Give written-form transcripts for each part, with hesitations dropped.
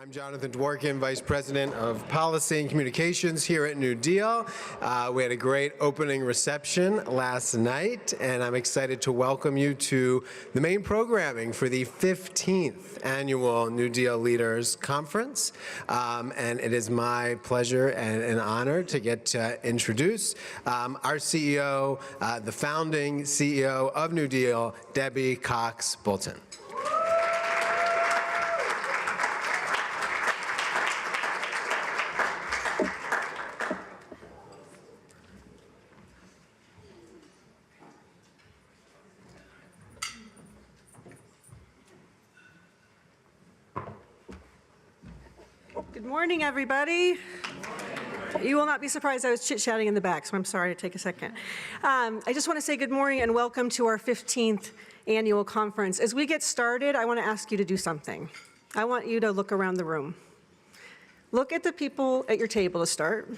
I'm Jonathan Dworkin, Vice President of Policy and Communications here at New Deal. We had a great opening reception last night, and I'm excited to welcome you to the main programming for the 15th Annual New Deal Leaders Conference. And it is my pleasure and an honor to get to introduce our CEO, the founding CEO of New Deal, Debbie Cox Bolton. Good morning, everybody. You will not be surprised I was chit-chatting in the back, so I'm sorry to take a second. I just want to say good morning and welcome to our 15th annual conference. As we get started, I want to ask you to do something. I want you to look around the room. Look at the people at your table to start.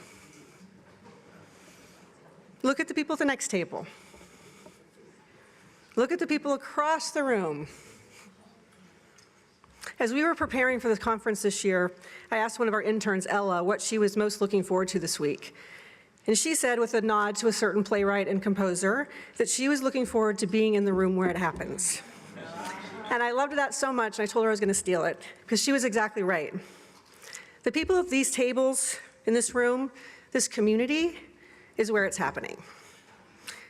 Look at the people at the next table. Look at the people across the room. As we were preparing for this conference this year, I asked one of our interns, Ella, what she was most looking forward to this week. And she said, with a nod to a certain playwright and composer, that she was looking forward to being in the room where it happens. And I loved that so much, and I told her I was going to steal it, because she was exactly right. The people at these tables, in this room, this community, is where it's happening.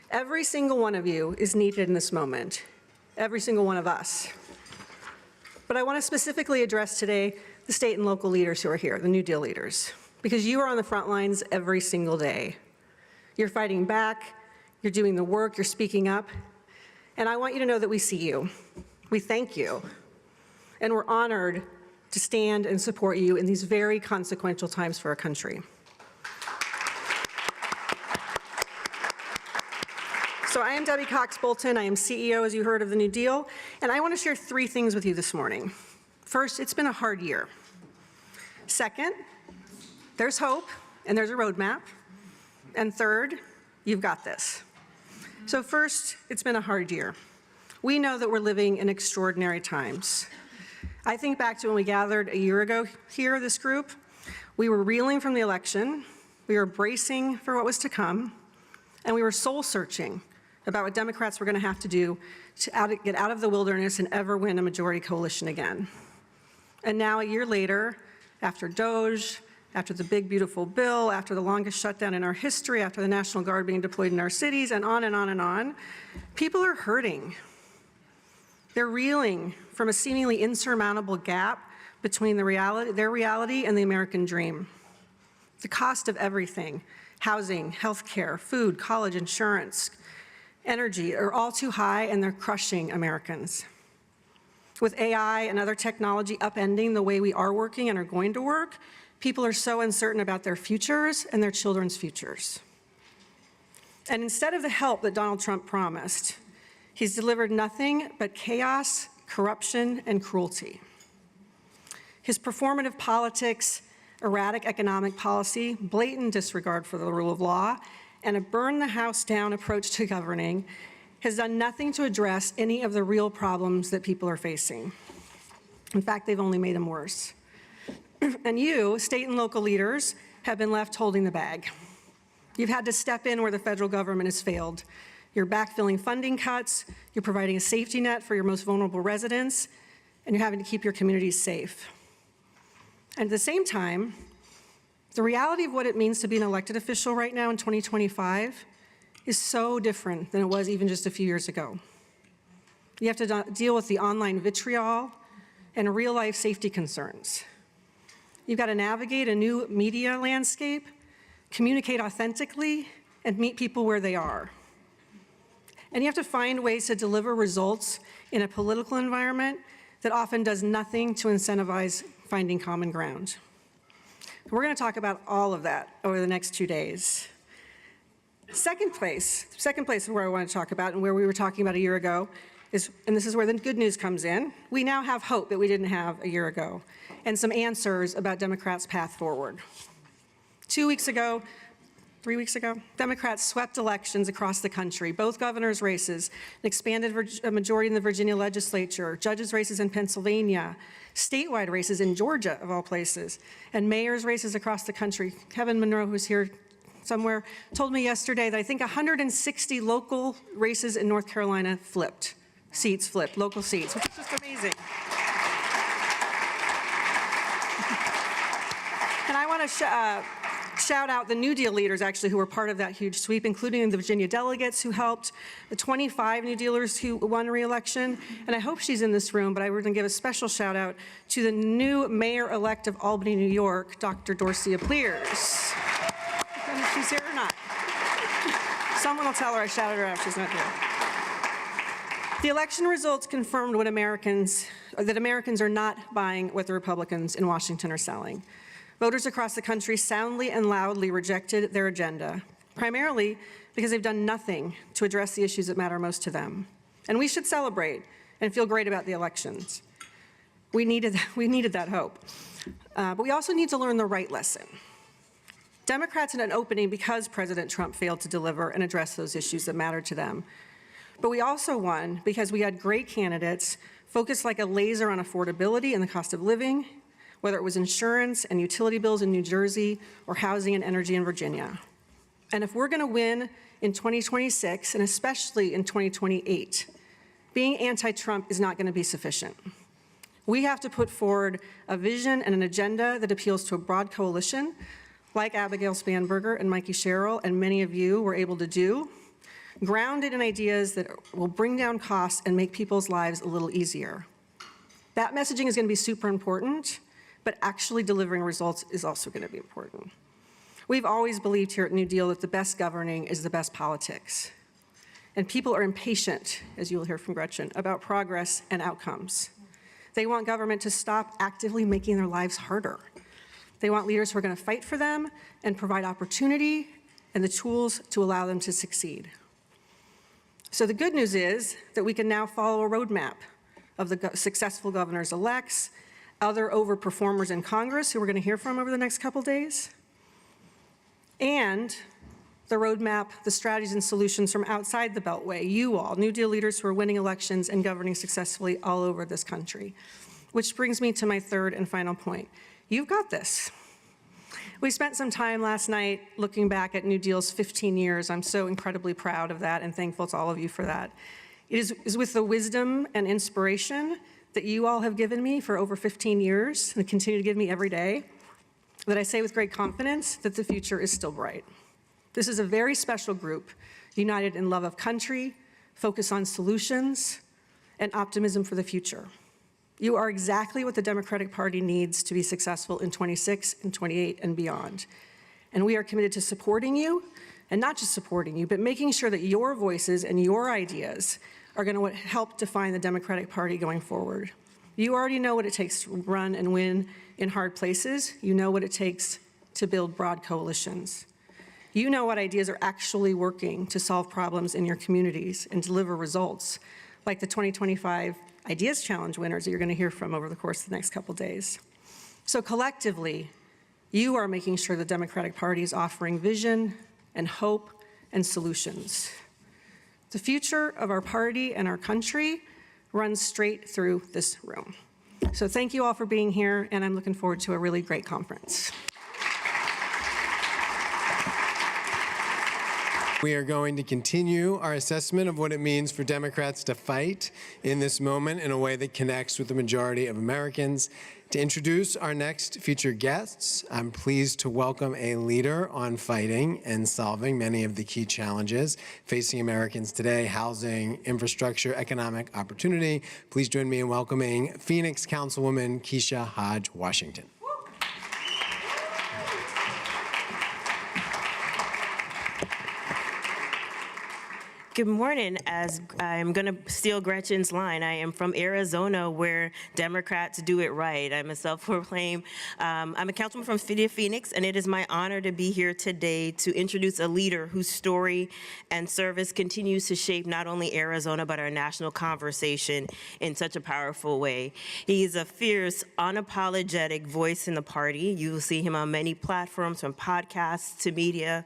Every single one of you is needed in this moment. Every single one of us. But I want to specifically address today the state and local leaders who are here, the New Deal leaders, because you are on the front lines every single day. You're fighting back, you're doing the work, you're speaking up, and I want you to know that we see you. We thank you, and we're honored to stand and support you in these very consequential times for our country. So I am Debbie Cox Bolton. I am CEO, as you heard, of the New Deal, and I want to share three things with you this morning. First, it's been a hard year. Second, there's hope, and there's a roadmap. And third, you've got this. So first, it's been a hard year. We know that we're living in extraordinary times. I think back to when we gathered a year ago here, this group. We were reeling from the election, we were bracing for what was to come, and we were soul-searching about what Democrats were going to have to do to get out of the wilderness and ever win a majority coalition again. And now, a year later, after DOGE, after the big, beautiful bill, after the longest shutdown in our history, after the National Guard being deployed in our cities, and on and on and on, people are hurting. They're reeling from a seemingly insurmountable gap between their reality and the American dream. The cost of everything, housing, healthcare, food, college, insurance, energy are all too high, and they're crushing Americans. With AI and other technology upending the way we are working and are going to work, people are so uncertain about their futures and their children's futures. And instead of the help that Donald Trump promised, he's delivered nothing but chaos, corruption, and cruelty. His performative politics, erratic economic policy, blatant disregard for the rule of law, and a burn-the-house-down approach to governing has done nothing to address any of the real problems that people are facing. In fact, they've only made them worse. And you, state and local leaders, have been left holding the bag. You've had to step in where the federal government has failed. You're backfilling funding cuts, you're providing a safety net for your most vulnerable residents, and you're having to keep your communities safe. And at the same time, the reality of what it means to be an elected official right now in 2025 is so different than it was even just a few years ago. You have to deal with the online vitriol and real-life safety concerns. You've got to navigate a new media landscape, communicate authentically, and meet people where they are. And you have to find ways to deliver results in a political environment that often does nothing to incentivize finding common ground. We're going to talk about all of that over the next 2 days. Second place where I want to talk about, and where we were talking about a year ago, is, and this is where the good news comes in, we now have hope that we didn't have a year ago, and some answers about Democrats' path forward. 2 weeks ago, 3 weeks ago, Democrats swept elections across the country, both governor's races, an expanded a majority in the Virginia legislature, judges' races in Pennsylvania, statewide races in Georgia, of all places, and mayor's races across the country. Kevin Monroe, who's here somewhere, told me yesterday that I think 160 local races in North Carolina flipped, local seats, which is just amazing. And I want to shout out the New Deal leaders, actually, who were part of that huge sweep, including the Virginia delegates who helped, the 25 New Dealers who won re-election. And I hope she's in this room, but I would going to give a special shout out to the new mayor-elect of Albany, New York, Dr. Dorcia Pleers. I don't know if she's here or not. Someone will tell her I shouted her out if she's not here. The election results confirmed that Americans are not buying what the Republicans in Washington are selling. Voters across the country soundly and loudly rejected their agenda, primarily because they've done nothing to address the issues that matter most to them. And we should celebrate and feel great about the elections. We needed that hope. But we also need to learn the right lesson. Democrats had an opening because President Trump failed to deliver and address those issues that mattered to them. But we also won because we had great candidates focused like a laser on affordability and the cost of living, whether it was insurance and utility bills in New Jersey or housing and energy in Virginia. And if we're going to win in 2026, and especially in 2028, being anti-Trump is not going to be sufficient. We have to put forward a vision and an agenda that appeals to a broad coalition, like Abigail Spanberger and Mikey Sherrill and many of you were able to do, grounded in ideas that will bring down costs and make people's lives a little easier. That messaging is going to be super important, but actually delivering results is also going to be important. We've always believed here at New Deal that the best governing is the best politics. And people are impatient, as you will hear from Gretchen, about progress and outcomes. They want government to stop actively making their lives harder. They want leaders who are going to fight for them and provide opportunity and the tools to allow them to succeed. So the good news is that we can now follow a roadmap of the successful governors-elects, other overperformers in Congress who we're going to hear from over the next couple days, and the roadmap, the strategies and solutions from outside the Beltway, you all, New Deal leaders who are winning elections and governing successfully all over this country. Which brings me to my third and final point. You've got this. We spent some time last night looking back at New Deal's 15 years. I'm so incredibly proud of that and thankful to all of you for that. It is with the wisdom and inspiration that you all have given me for over 15 years and continue to give me every day, that I say with great confidence that the future is still bright. This is a very special group, united in love of country, focus on solutions, and optimism for the future. You are exactly what the Democratic Party needs to be successful in 26 and 28 and beyond. And we are committed to supporting you, and not just supporting you, but making sure that your voices and your ideas are going to help define the Democratic Party going forward. You already know what it takes to run and win in hard places. You know what it takes to build broad coalitions. You know what ideas are actually working to solve problems in your communities and deliver results, like the 2025 Ideas Challenge winners that you're going to hear from over the course of the next couple days. So collectively, you are making sure the Democratic Party is offering vision and hope and solutions. The future of our party and our country runs straight through this room. So thank you all for being here, and I'm looking forward to a really great conference. We are going to continue our assessment of what it means for Democrats to fight in this moment in a way that connects with the majority of Americans. To introduce our next featured guests, I'm pleased to welcome a leader on fighting and solving many of the key challenges facing Americans today: housing, infrastructure, economic opportunity. Please join me in welcoming Phoenix Councilwoman Keisha Hodge Washington. Good morning. As I'm going to steal Gretchen's line, I am from Arizona, where Democrats do it right. I'm a self-proclaimed, I'm a councilman from City of Phoenix, and it is my honor to be here today to introduce a leader whose story and service continues to shape not only Arizona, but our national conversation in such a powerful way. He's a fierce, unapologetic voice in the party. You will see him on many platforms, from podcasts to media.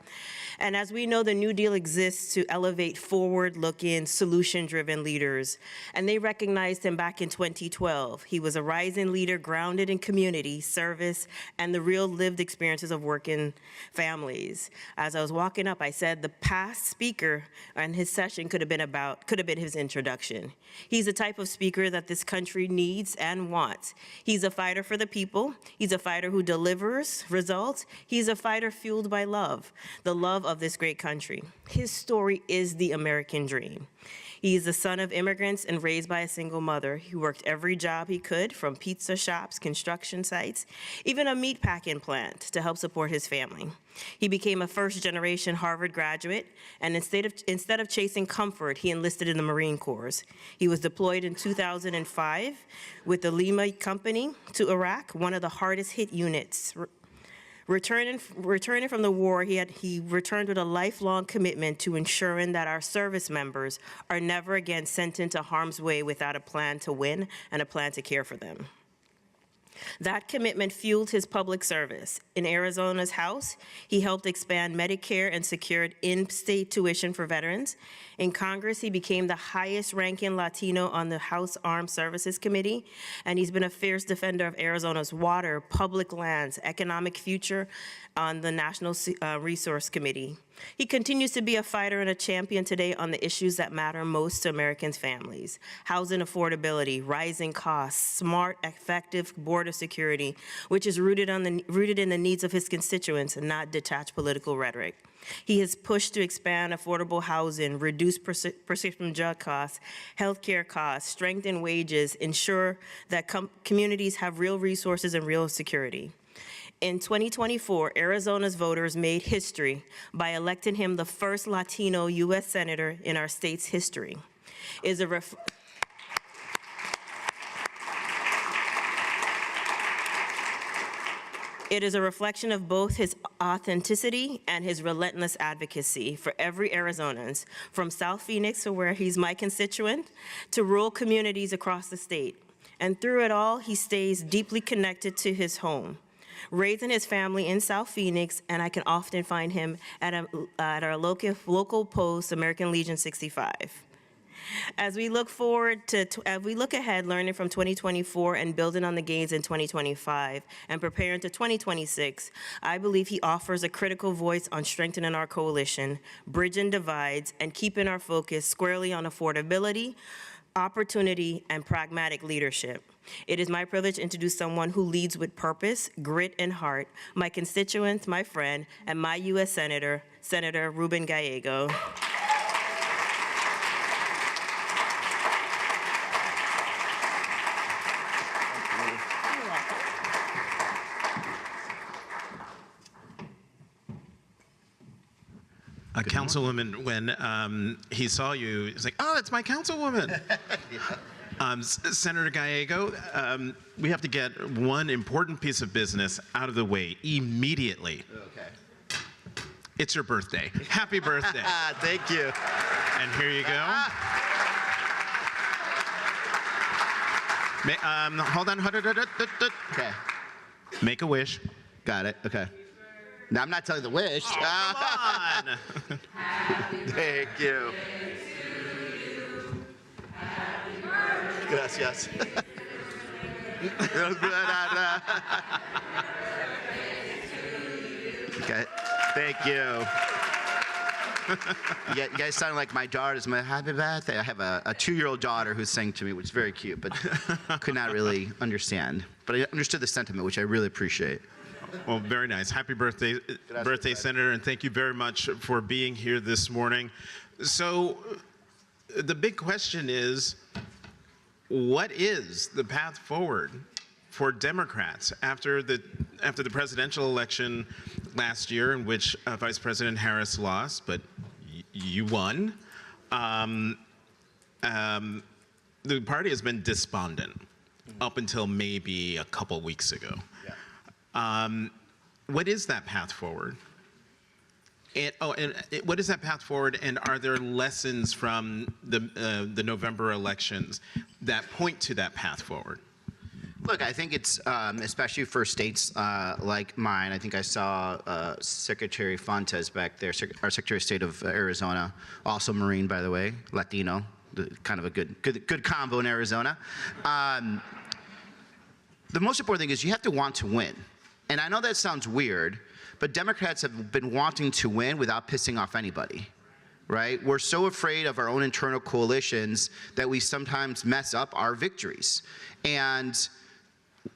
And as we know, the New Deal exists to elevate forward-looking, solution-driven leaders. And they recognized him back in 2012. He was a rising leader grounded in community, service, and the real lived experiences of working families. As I was walking up, I said the past speaker and his session could have been his introduction. He's the type of speaker that this country needs and wants. He's a fighter for the people. He's a fighter who delivers results. He's a fighter fueled by love, the love of this great country. His story is the American dream. He is the son of immigrants and raised by a single mother. He worked every job he could, from pizza shops, construction sites, even a meatpacking plant, to help support his family. He became a first-generation Harvard graduate, and instead of chasing comfort, he enlisted in the Marine Corps. He was deployed in 2005 with the Lima Company to Iraq, one of the hardest-hit units. Returning from the war, he returned with a lifelong commitment to ensuring that our service members are never again sent into harm's way without a plan to win and a plan to care for them. That commitment fueled his public service. In Arizona's House, he helped expand Medicare and secured in-state tuition for veterans. In Congress, he became the highest-ranking Latino on the House Armed Services Committee, and he's been a fierce defender of Arizona's water, public lands, economic future on the National Resource Committee. He continues to be a fighter and a champion today on the issues that matter most to Americans' families: housing affordability, rising costs, smart, effective border security, which is rooted in the needs of his constituents and not detached political rhetoric. He has pushed to expand affordable housing, reduce prescription drug costs, healthcare costs, strengthen wages, ensure that communities have real resources and real security. In 2024, Arizona's voters made history by electing him the first Latino U.S. Senator in our state's history. It is a reflection of both his authenticity and his relentless advocacy for every Arizonan, from South Phoenix, where he's my constituent, to rural communities across the state. And through it all, he stays deeply connected to his home, raising his family in South Phoenix, and I can often find him at our local post, American Legion 65. As we look ahead, learning from 2024 and building on the gains in 2025 and preparing to 2026, I believe he offers a critical voice on strengthening our coalition, bridging divides, and keeping our focus squarely on affordability, opportunity, and pragmatic leadership. It is my privilege to introduce someone who leads with purpose, grit, and heart, my constituent, my friend, and my U.S. Senator, Senator Ruben Gallego. Councilwoman, when he saw you, he's like, "Oh, it's my councilwoman." Senator Gallego, we have to get one important piece of business out of the way immediately. Okay. It's your birthday. Happy birthday. Thank you. And here you go. Hold on. Okay. Make a wish. Got it. Okay. Now, I'm not telling the wish. Oh, come on. Thank you. Gracias. Okay. Thank you. You guys sound like my daughters. My happy birthday. I have a 2-year-old daughter who sang to me, which is very cute, but could not really understand. But I understood the sentiment, which I really appreciate. Well, very nice. Happy birthday, Senator, and thank you very much for being here this morning. So the big question is, what is the path forward for Democrats after the presidential election last year, in which Vice President Harris lost, but you won? the party has been despondent up until maybe a couple weeks ago. What is that path forward? What is that path forward, and are there lessons from the November elections that point to that path forward? Look, I think it's, especially for states like mine, I think I saw Secretary Fontes back there, our Secretary of State of Arizona, also Marine, by the way, Latino, kind of a good combo in Arizona. The most important thing is you have to want to win. And I know that sounds weird, but Democrats have been wanting to win without pissing off anybody, right? We're so afraid of our own internal coalitions that we sometimes mess up our victories. And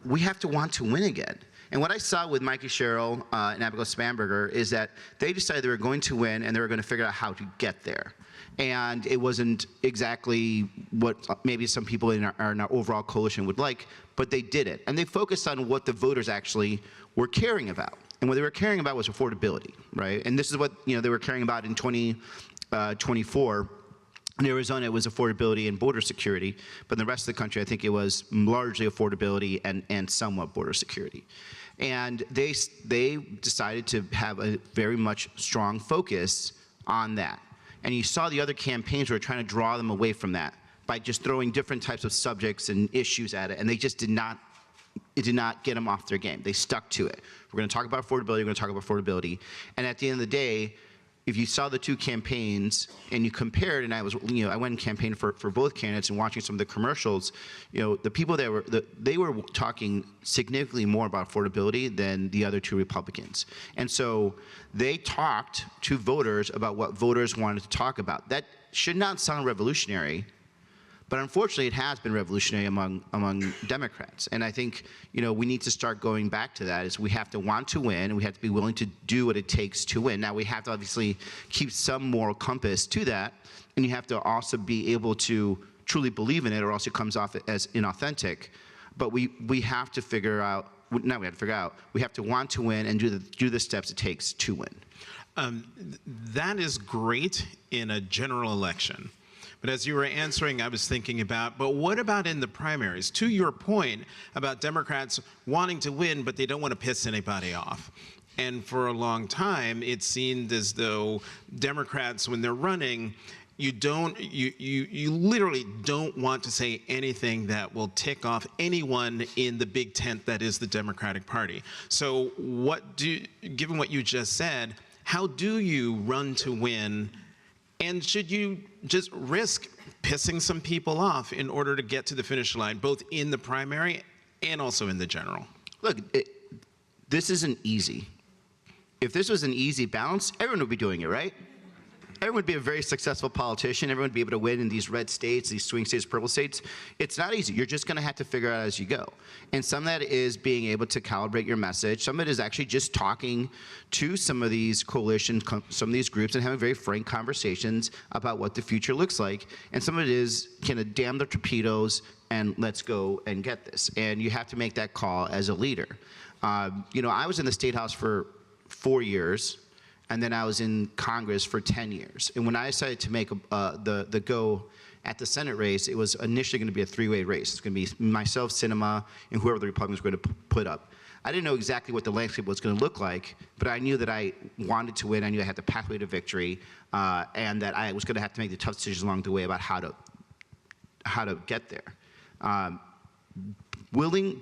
we have to want to win again. And what I saw with Mikey Sherrill and Abigail Spanberger is that they decided they were going to win and they were going to figure out how to get there. And it wasn't exactly what maybe some people in our overall coalition would like, but they did it. And they focused on what the voters actually were caring about. And what they were caring about was affordability, right? And this is what they were caring about in 2024. In Arizona, it was affordability and border security, but in the rest of the country, I think it was largely affordability and somewhat border security. And they decided to have a very much strong focus on that. And you saw the other campaigns were trying to draw them away from that by just throwing different types of subjects and issues at it, and they just did not get them off their game. They stuck to it. We're going to talk about affordability, we're going to talk about affordability. And at the end of the day, if you saw the two campaigns and you compared, and I went and campaigned for both candidates and watching some of the commercials, the people they were talking significantly more about affordability than the other two Republicans. And so they talked to voters about what voters wanted to talk about. That should not sound revolutionary, but unfortunately it has been revolutionary among Democrats. And I think we need to start going back to that. Is we have to want to win, and we have to be willing to do what it takes to win. Now we have to obviously keep some moral compass to that, and you have to also be able to truly believe in it, or else it comes off as inauthentic. But we have to figure out. Now we have to figure out. We have to want to win and do the steps it takes to win. That is great in a general election. But as you were answering, I was thinking about, but what about in the primaries? To your point about Democrats wanting to win, but they don't want to piss anybody off. And for a long time, it seemed as though Democrats, when they're running, you literally don't want to say anything that will tick off anyone in the big tent that is the Democratic Party. So given what you just said, how do you run to win? And should you just risk pissing some people off in order to get to the finish line, both in the primary and also in the general? Look, this isn't easy. If this was an easy balance, everyone would be doing it, right? Everyone would be a very successful politician. Everyone would be able to win in these red states, these swing states, purple states. It's not easy. You're just going to have to figure out as you go. And some of that is being able to calibrate your message. Some of it is actually just talking to some of these coalitions, some of these groups, and having very frank conversations about what the future looks like. And some of it is kind of damn the torpedoes and let's go and get this. And you have to make that call as a leader. I was in the State House for 4 years. And then I was in Congress for 10 years. And when I decided to make the go at the Senate race, it was initially going to be a three-way race. It's going to be myself, Sinema, and whoever the Republicans were going to put up. I didn't know exactly what the landscape was going to look like, but I knew that I wanted to win. I knew I had the pathway to victory, and that I was going to have to make the tough decisions along the way about how to get there.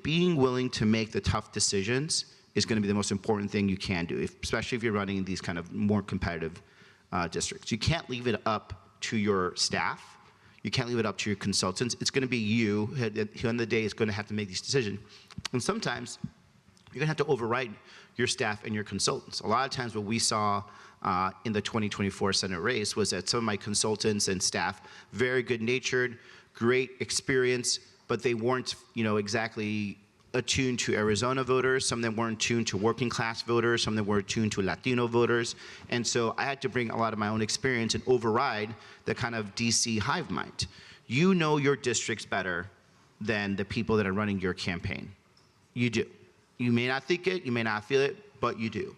Being willing to make the tough decisions is going to be the most important thing you can do, especially if you're running in these kind of more competitive districts. You can't leave it up to your staff. You can't leave it up to your consultants. It's going to be you who at the end of the day is going to have to make these decisions. And sometimes you're going to have to override your staff and your consultants. A lot of times what we saw in the 2024 Senate race was that some of my consultants and staff, very good-natured, great experience, but they weren't exactly attuned to Arizona voters. Some of them weren't tuned to working class voters. Some of them were tuned to Latino voters. And so I had to bring a lot of my own experience and override the kind of DC hive mind. You know your districts better than the people that are running your campaign. You do. You may not think it, you may not feel it, but you do.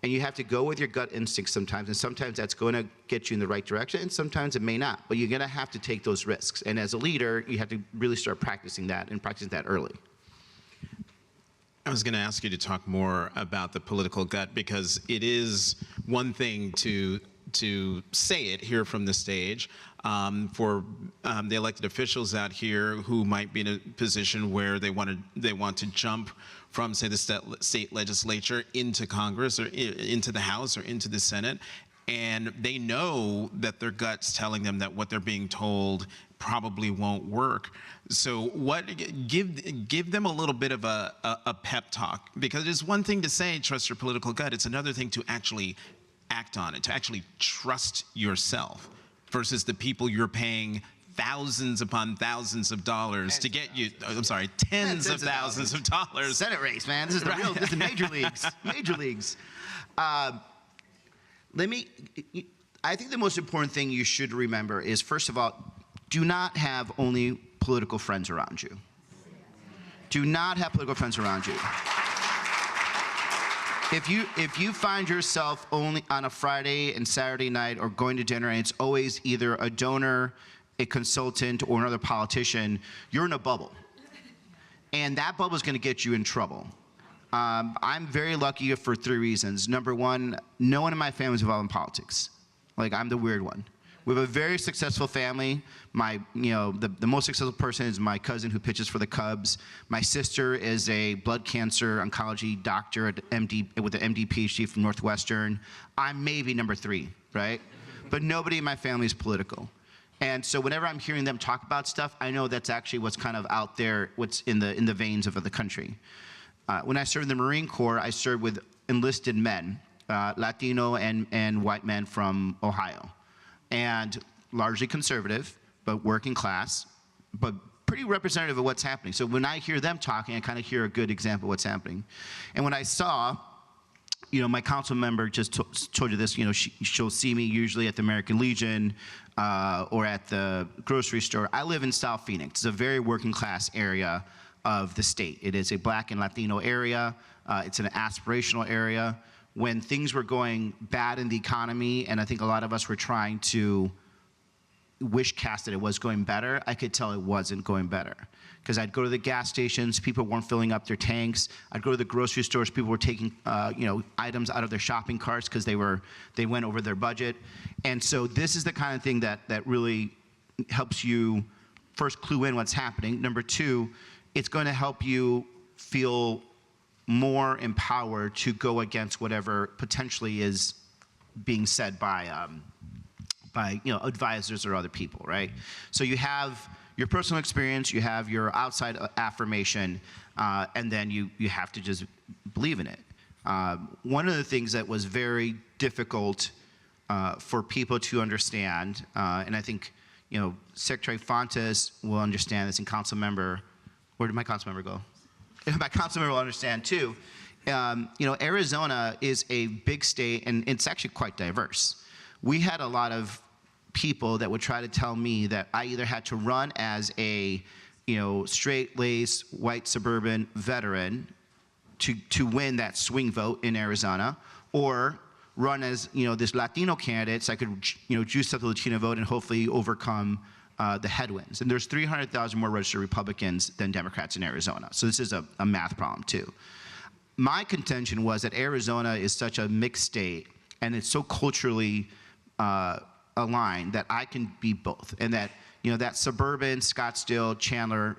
And you have to go with your gut instinct sometimes, and sometimes that's going to get you in the right direction, and sometimes it may not. But you're going to have to take those risks. And as a leader, you have to really start practicing that and practicing that early. I was going to ask you to talk more about the political gut, because it is one thing to say it here from the stage. For the elected officials out here who might be in a position where they want to jump from, say, the state legislature into Congress or into the House or into the Senate, and they know that their gut's telling them that what they're being told probably won't work. So give them a little bit of a pep talk, because it's one thing to say trust your political gut. It's another thing to actually act on it, to actually trust yourself versus the people you're paying thousands upon thousands of dollars to get you, I'm sorry, tens of thousands of dollars. Senate race, man. This is the real, this is major leagues, major leagues. I think the most important thing you should remember is, first of all, do not have only political friends around you. Do not have political friends around you. If you find yourself only on a Friday and Saturday night or going to dinner and it's always either a donor, a consultant, or another politician, you're in a bubble. And that bubble is going to get you in trouble. I'm very lucky for 3 reasons. Number one, no one in my family is involved in politics. Like, I'm the weird one. We have a very successful family. The most successful person is my cousin who pitches for the Cubs. My sister is a blood cancer oncology doctor with an MD PhD from Northwestern. I'm maybe number 3, right? But nobody in my family is political. And so whenever I'm hearing them talk about stuff, I know that's actually what's kind of out there, what's in the veins of the country. When I served in the Marine Corps, I served with enlisted men, Latino and white men from Ohio. And largely conservative, but working class, but pretty representative of what's happening. So when I hear them talking, I kind of hear a good example of what's happening. And when I saw, my council member just told you this, she'll see me usually at the American Legion or at the grocery store. I live in South Phoenix. It's a very working class area of the state. It is a Black and Latino area. It's an aspirational area. When things were going bad in the economy, and I think a lot of us were trying to wish cast that it was going better, I could tell it wasn't going better. Because I'd go to the gas stations, people weren't filling up their tanks. I'd go to the grocery stores, people were taking items out of their shopping carts because they went over their budget. And so this is the kind of thing that really helps you first clue in what's happening. Number 2, it's going to help you feel more empowered to go against whatever potentially is being said by advisors or other people, right? So you have your personal experience, you have your outside affirmation, and then you have to just believe in it. One of the things that was very difficult for people to understand, and I think Secretary Fontes will understand this, and council member, where did my council member go? My council member will understand too. Arizona is a big state, and it's actually quite diverse. We had a lot of people that would try to tell me that I either had to run as a, straight-laced white suburban veteran to win that swing vote in Arizona, or run as this Latino candidate so I could juice up the Latino vote and hopefully overcome the headwinds. And there's 300,000 more registered Republicans than Democrats in Arizona. So this is a math problem too. My contention was that Arizona is such a mixed state and it's so culturally aligned that I can be both. And that, that suburban Scottsdale, Chandler,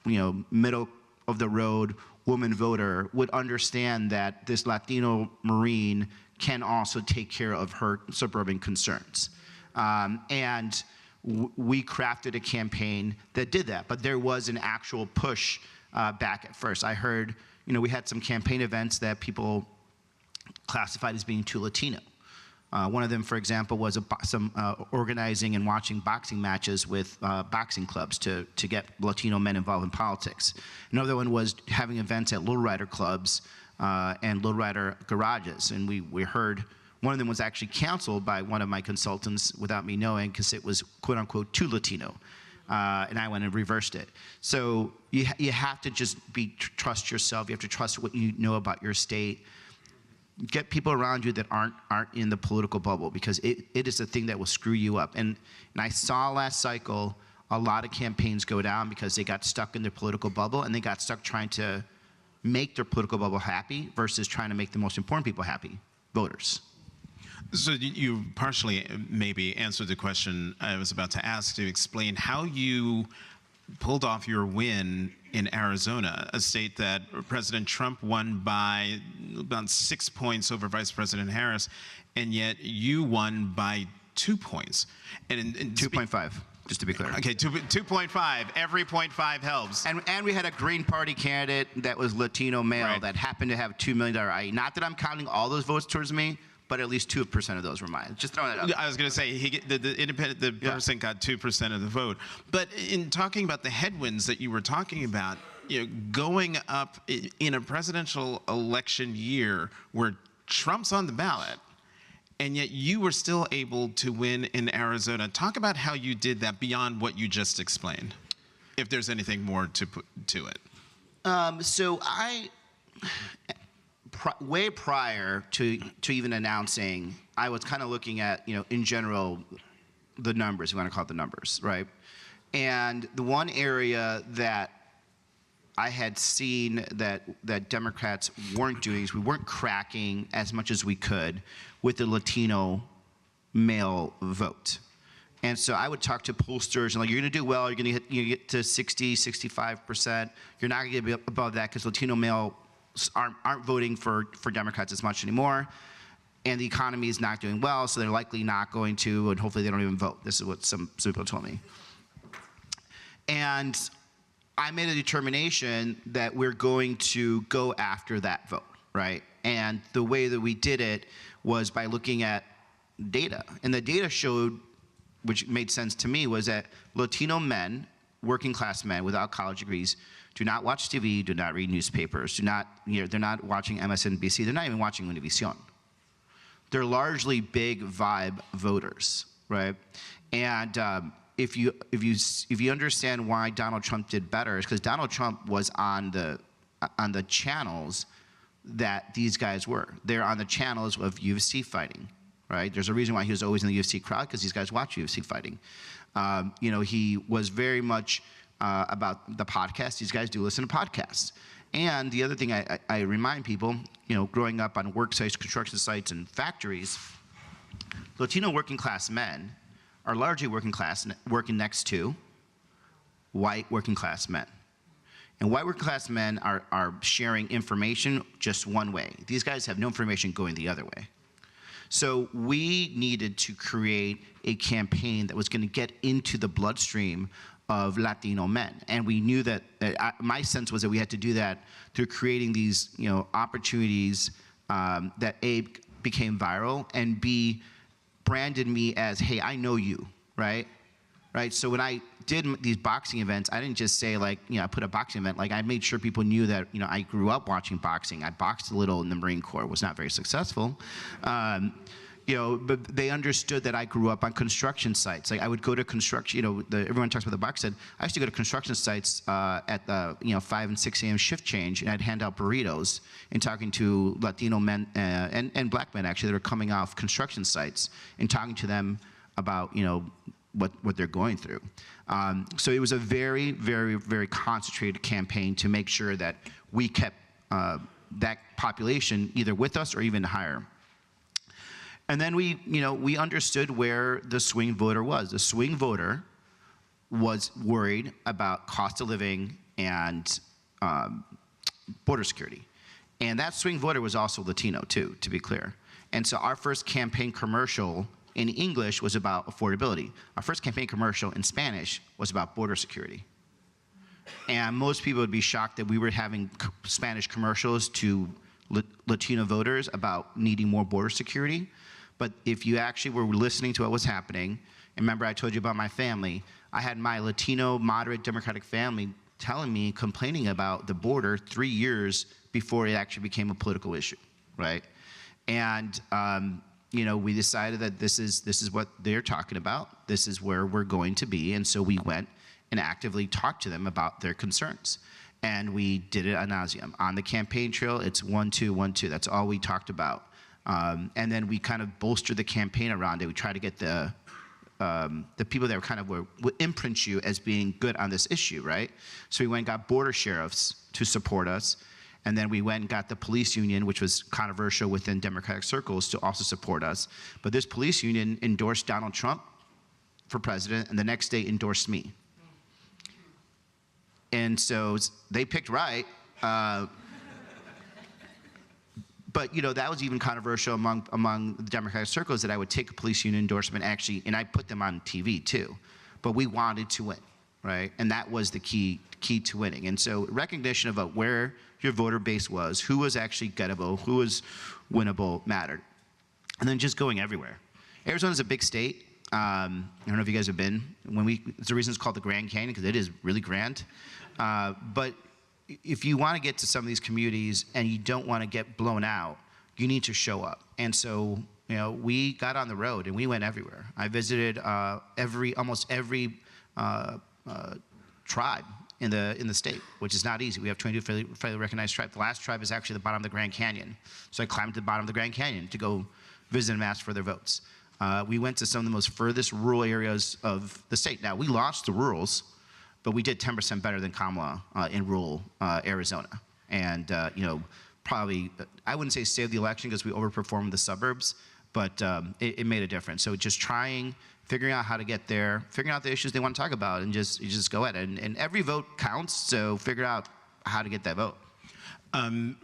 middle of the road woman voter would understand that this Latino Marine can also take care of her suburban concerns. We crafted a campaign that did that, but there was an actual push back at first. I heard, we had some campaign events that people classified as being too Latino. One of them, for example, was some organizing and watching boxing matches with boxing clubs to get Latino men involved in politics. Another one was having events at lowrider clubs and lowrider garages, and we heard one of them was actually canceled by one of my consultants without me knowing because it was quote-unquote too Latino, and I went and reversed it. So you have to just trust yourself. You have to trust what you know about your state. get people around you that aren't in the political bubble, because it is the thing that will screw you up. And I saw last cycle a lot of campaigns go down because they got stuck in their political bubble, and they got stuck trying to make their political bubble happy versus trying to make the most important people happy, voters. So you partially maybe answered the question I was about to ask, to explain how you pulled off your win in Arizona, a state that President Trump won by about 6 points over Vice President Harris, and yet you won by 2 points. And 2.5, just to be clear. Okay, 2.5. Every 0.5 helps. And we had a Green Party candidate that was Latino male Right. that happened to have $2 million IE. Not that I'm counting all those votes towards me, but at least 2% of those were mine. Just throwing that out. I was going to say the person got 2% of the vote. But in talking about the headwinds that you were talking about, going up in a presidential election year where Trump's on the ballot, and yet you were still able to win in Arizona. Talk about how you did that beyond what you just explained, if there's anything more to put to it. So way prior to even announcing, I was kind of looking at, in general, the numbers. We want to call it the numbers, right? And the one area that I had seen that Democrats weren't doing is we weren't cracking as much as we could with the Latino male vote. And so I would talk to pollsters and like, you're going to do well. You're going to get to 60, 65%. You're not going to get above that because Latino male aren't voting for Democrats as much anymore, and the economy is not doing well, so they're likely not going to, and hopefully they don't even vote. This is what some people told me. And I made a determination that we're going to go after that vote, right? And the way that we did it was by looking at data. And the data showed, which made sense to me, was that Latino men, working class men without college degrees, do not watch TV, do not read newspapers, they're not watching MSNBC, they're not even watching Univision. They're largely big vibe voters, right? And if you understand why Donald Trump did better, it's because Donald Trump was on the channels that these guys were. They're on the channels of UFC fighting, right? There's a reason why he was always in the UFC crowd, because these guys watch UFC fighting. He was very much about the podcast. These guys do listen to podcasts. And the other thing I remind people, growing up on work sites, construction sites, and factories, Latino working class men are largely working next to white working class men. And white working class men are sharing information just one way. These guys have no information going the other way. So we needed to create a campaign that was going to get into the bloodstream of Latino men. And we knew that, my sense was that we had to do that through creating these opportunities that A, became viral, and B, branded me as, hey, I know you, right? So when I did these boxing events, I didn't just say I put a boxing event. I made sure people knew that, I grew up watching boxing. I boxed a little in the Marine Corps, was not very successful. But they understood that I grew up on construction sites. I would go to construction, everyone talks about the box said, I used to go to construction sites at the 5 and 6 a.m. shift change, and I'd hand out burritos and talking to Latino men and black men actually that are coming off construction sites and talking to them about, what they're going through. So it was a very, very, very concentrated campaign to make sure that we kept that population either with us or even higher. And then we understood where the swing voter was. The swing voter was worried about cost of living and border security. And that swing voter was also Latino too, to be clear. And so our first campaign commercial in English was about affordability. Our first campaign commercial in Spanish was about border security. And most people would be shocked that we were having Spanish commercials to Latino voters about needing more border security. But if you actually were listening to what was happening, and remember I told you about my family, I had my Latino moderate Democratic family telling me, complaining about the border 3 years before it actually became a political issue, right? And we decided that this is what they're talking about. This is where we're going to be. And so we went and actively talked to them about their concerns. And we did it ad nauseum. On the campaign trail, it's 1, 2, 1, 2. That's all we talked about. And then we kind of bolstered the campaign around it. We tried to get the people that were kind of would imprint you as being good on this issue, right? So we went and got border sheriffs to support us. And then we went and got the police union, which was controversial within Democratic circles, to also support us. But this police union endorsed Donald Trump for president, and the next day endorsed me. And so they picked right. But that was even controversial among the Democratic circles, that I would take a police union endorsement and I put them on TV too. But we wanted to win, right? And that was the key to winning. And so recognition about where your voter base was, who was actually gettable, who was winnable, mattered. And then just going everywhere. Arizona's a big state. I don't know if you guys have been. It's the reason it's called the Grand Canyon, because it is really grand. But if you want to get to some of these communities and you don't want to get blown out, you need to show up. And so, we got on the road and we went everywhere. I visited almost every tribe in the state, which is not easy. We have 22 federally recognized tribes. The last tribe is actually the bottom of the Grand Canyon. So I climbed to the bottom of the Grand Canyon to go visit and ask for their votes. We went to some of the most furthest rural areas of the state. Now, we lost the rurals, but we did 10% better than Kamala in rural Arizona. And, probably, I wouldn't say saved the election because we overperformed the suburbs, but it made a difference. So just figuring out how to get there, figuring out the issues they want to talk about, and just go at it. And every vote counts, so figure out how to get that vote.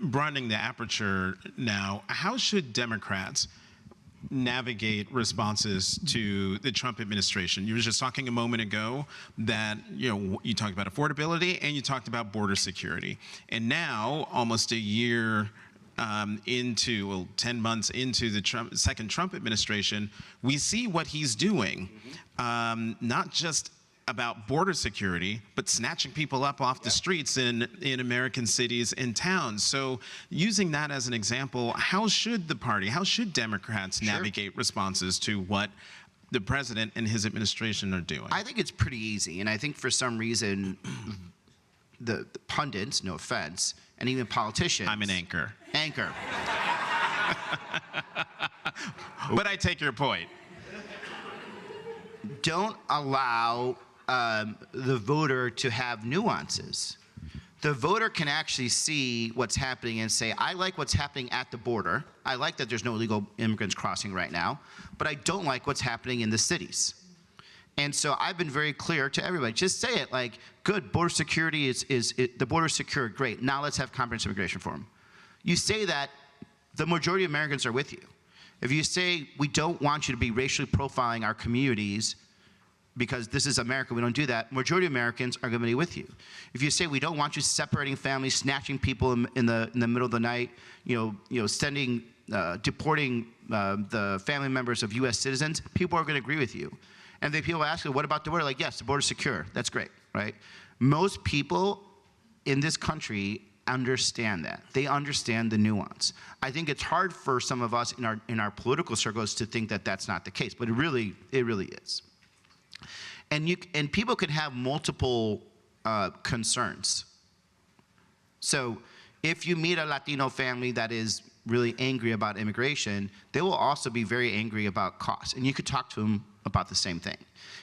Broadening the aperture now, how should Democrats navigate responses to the Trump administration? You were just talking a moment ago that, you talked about affordability and you talked about border security. And now, almost a year 10 months into the second Trump administration, we see what he's doing, not just about border security, but snatching people up off the streets in American cities and towns. So using that as an example, how should Democrats navigate responses to what the president and his administration are doing? I think it's pretty easy, and I think for some reason, the pundits, no offense, and even politicians. I'm an anchor. Anchor. But I take your point. Don't allow the voter to have nuances. The voter can actually see what's happening and say, I like what's happening at the border. I like that there's no illegal immigrants crossing right now, but I don't like what's happening in the cities. And so I've been very clear to everybody. Just say it like, good, border security the border's secure, great. Now let's have comprehensive immigration reform. You say that, the majority of Americans are with you. If you say, we don't want you to be racially profiling our communities because this is America, we don't do that, majority of Americans are going to be with you. If you say, we don't want you separating families, snatching people in the middle of the night, deporting the family members of U.S. citizens, people are going to agree with you. And then people ask you, what about the border? Like, yes, the border's secure. That's great, right? Most people in this country understand that. They understand the nuance. I think it's hard for some of us in our political circles to think that that's not the case, but it really is. And people can have multiple concerns. So if you meet a Latino family that is really angry about immigration, they will also be very angry about costs. And you could talk to them about the same thing.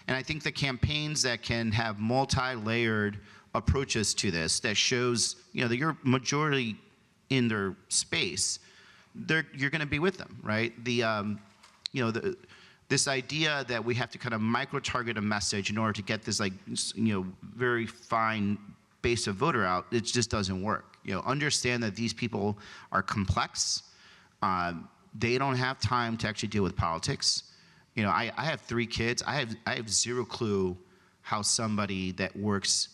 And I think the campaigns that can have multi-layered approaches to this, that shows that you're majority in their space, you're going to be with them, right? This idea that we have to kind of micro-target a message in order to get this very fine base of voter out, it just doesn't work. Understand that these people are complex. They don't have time to actually deal with politics. I have 3 kids. I have zero clue how somebody that works,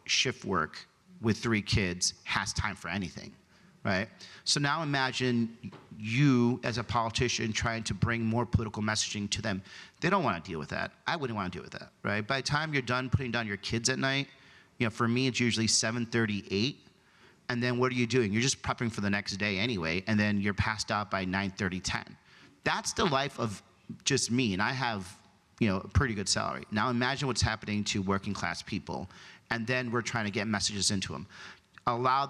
shift work with 3 kids has time for anything, right? So now imagine you as a politician trying to bring more political messaging to them. They don't want to deal with that. I wouldn't want to deal with that, right? By the time you're done putting down your kids at night, for me, it's usually 7:30, 8. And then what are you doing? You're just prepping for the next day anyway, and then you're passed out by 9:30, 10. That's the life of just me, and I have, a pretty good salary. Now imagine what's happening to working class people, and then we're trying to get messages into them. Allow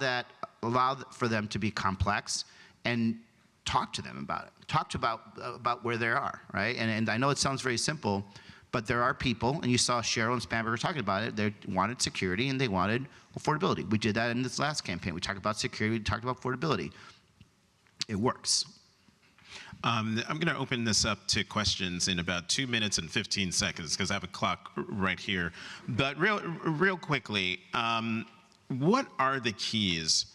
for them to be complex, and talk to them about it. Talk to about where they are, right? And I know it sounds very simple, but there are people, and you saw Cheryl and Spanberger talking about it, they wanted security and they wanted affordability. We did that in this last campaign. We talked about security, we talked about affordability. It works. I'm going to open this up to questions in about 2 minutes and 15 seconds because I have a clock right here. But real quickly, what are the keys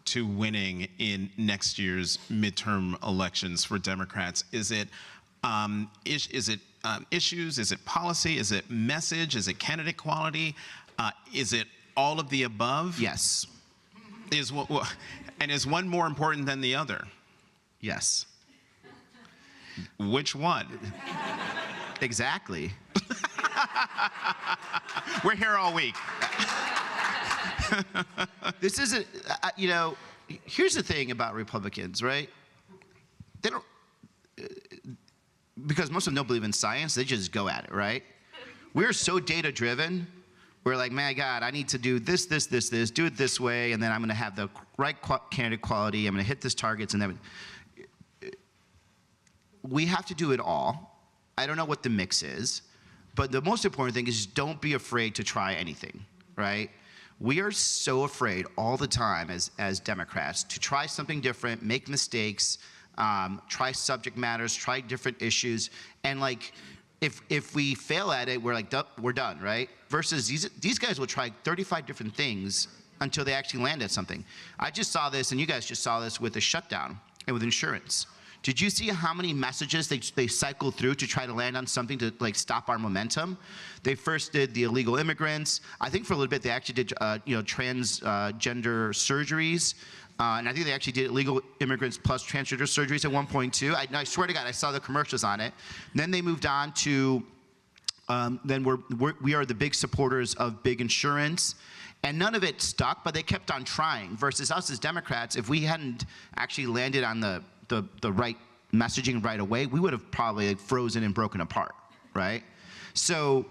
to winning in next year's midterm elections for Democrats? Is it issues? Is it policy? Is it message? Is it candidate quality? Is it all of the above? Yes. Is one more important than the other? Yes. Which one? Exactly. We're here all week. This isn't, you know, here's the thing about Republicans, right? They don't, because most of them don't believe in science, they just go at it, right? We're so data driven. We're like, my God, I need to do this, do it this way, and then I'm going to have the right candidate quality. I'm going to hit this targets, and then we have to do it all. I don't know what the mix is, but the most important thing is don't be afraid to try anything, right? We are so afraid all the time as Democrats to try something different, make mistakes, try subject matters, try different issues, and like, if we fail at it, we're like, we're done, right? Versus these guys will try 35 different things until they actually land at something. I just saw this, and you guys just saw this with the shutdown and with insurance. Did you see how many messages they cycled through to try to land on something to like stop our momentum? They first did the illegal immigrants. I think for a little bit they actually did transgender surgeries. And I think they actually did illegal immigrants plus transgender surgeries at one point too. I swear to God, I saw the commercials on it. And then they moved on to, then we are the big supporters of big insurance. And none of it stuck, but they kept on trying. Versus us as Democrats, if we hadn't actually landed on the right messaging right away, we would have probably like frozen and broken apart, right? So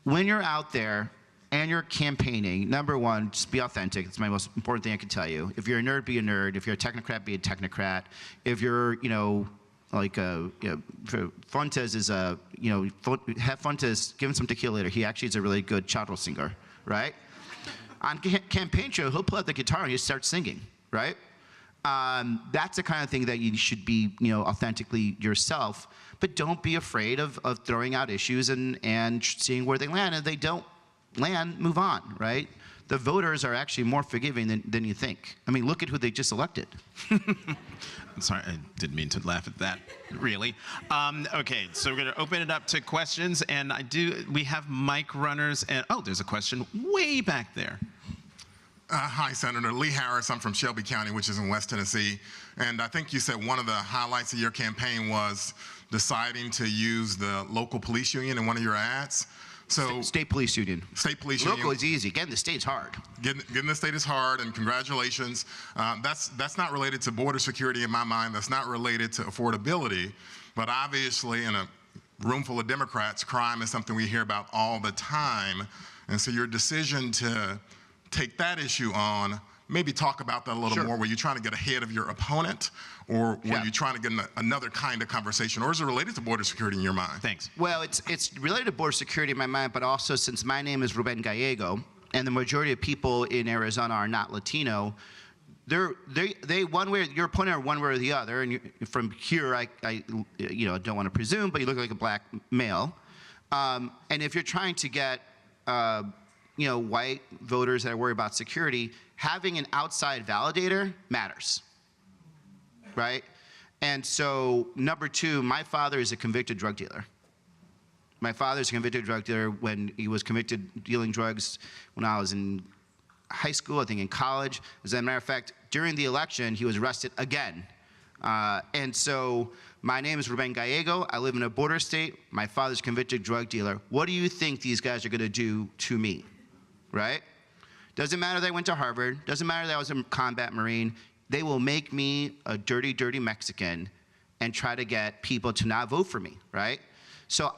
when you're out there and you're campaigning, number one, just be authentic. It's my most important thing I can tell you. If you're a nerd, be a nerd. If you're a technocrat, be a technocrat. If you're, like Fuentes is a, have Fuentes, give him some tequila later. He actually is a really good chadro singer, right? On campaign show, he'll pull out the guitar and he'll start singing, right? That's the kind of thing that you should be, authentically yourself, but don't be afraid of throwing out issues and seeing where they land. And if they don't land, move on, right? The voters are actually more forgiving than you think. I mean, look at who they just elected. I'm sorry, I didn't mean to laugh at that, really. Okay, so we're gonna open it up to questions, and we have mic runners, and there's a question way back there. Hi, Senator. Lee Harris. I'm from Shelby County, which is in West Tennessee. And I think you said one of the highlights of your campaign was deciding to use the local police union in one of your ads. So State Police Union. State Police Union. Local is easy. Getting the state's hard. Getting the state is hard, and congratulations. That's not related to border security in my mind. That's not related to affordability. But obviously, in a room full of Democrats, crime is something we hear about all the time. And so your decision to take that issue on, maybe talk about that a little more. Were you trying to get ahead of your opponent, or were you trying to get another kind of conversation, or is it related to border security in your mind? Thanks. Well, it's related to border security in my mind, but also since my name is Ruben Gallego, and the majority of people in Arizona are not Latino, they one way, your opponent are one way or the other, and from here, I don't want to presume, but you look like a black male, and if you're trying to get white voters that are worried about security, having an outside validator matters, right? And so, number two, my father is a convicted drug dealer. My father's a convicted drug dealer. When he was convicted dealing drugs when I was in high school, I think in college. As a matter of fact, during the election, he was arrested again. And so, my name is Ruben Gallego. I live in a border state. My father's a convicted drug dealer. What do you think these guys are going to do to me? Right? Doesn't matter that I went to Harvard. Doesn't matter that I was a combat Marine. They will make me a dirty, dirty Mexican and try to get people to not vote for me, right? So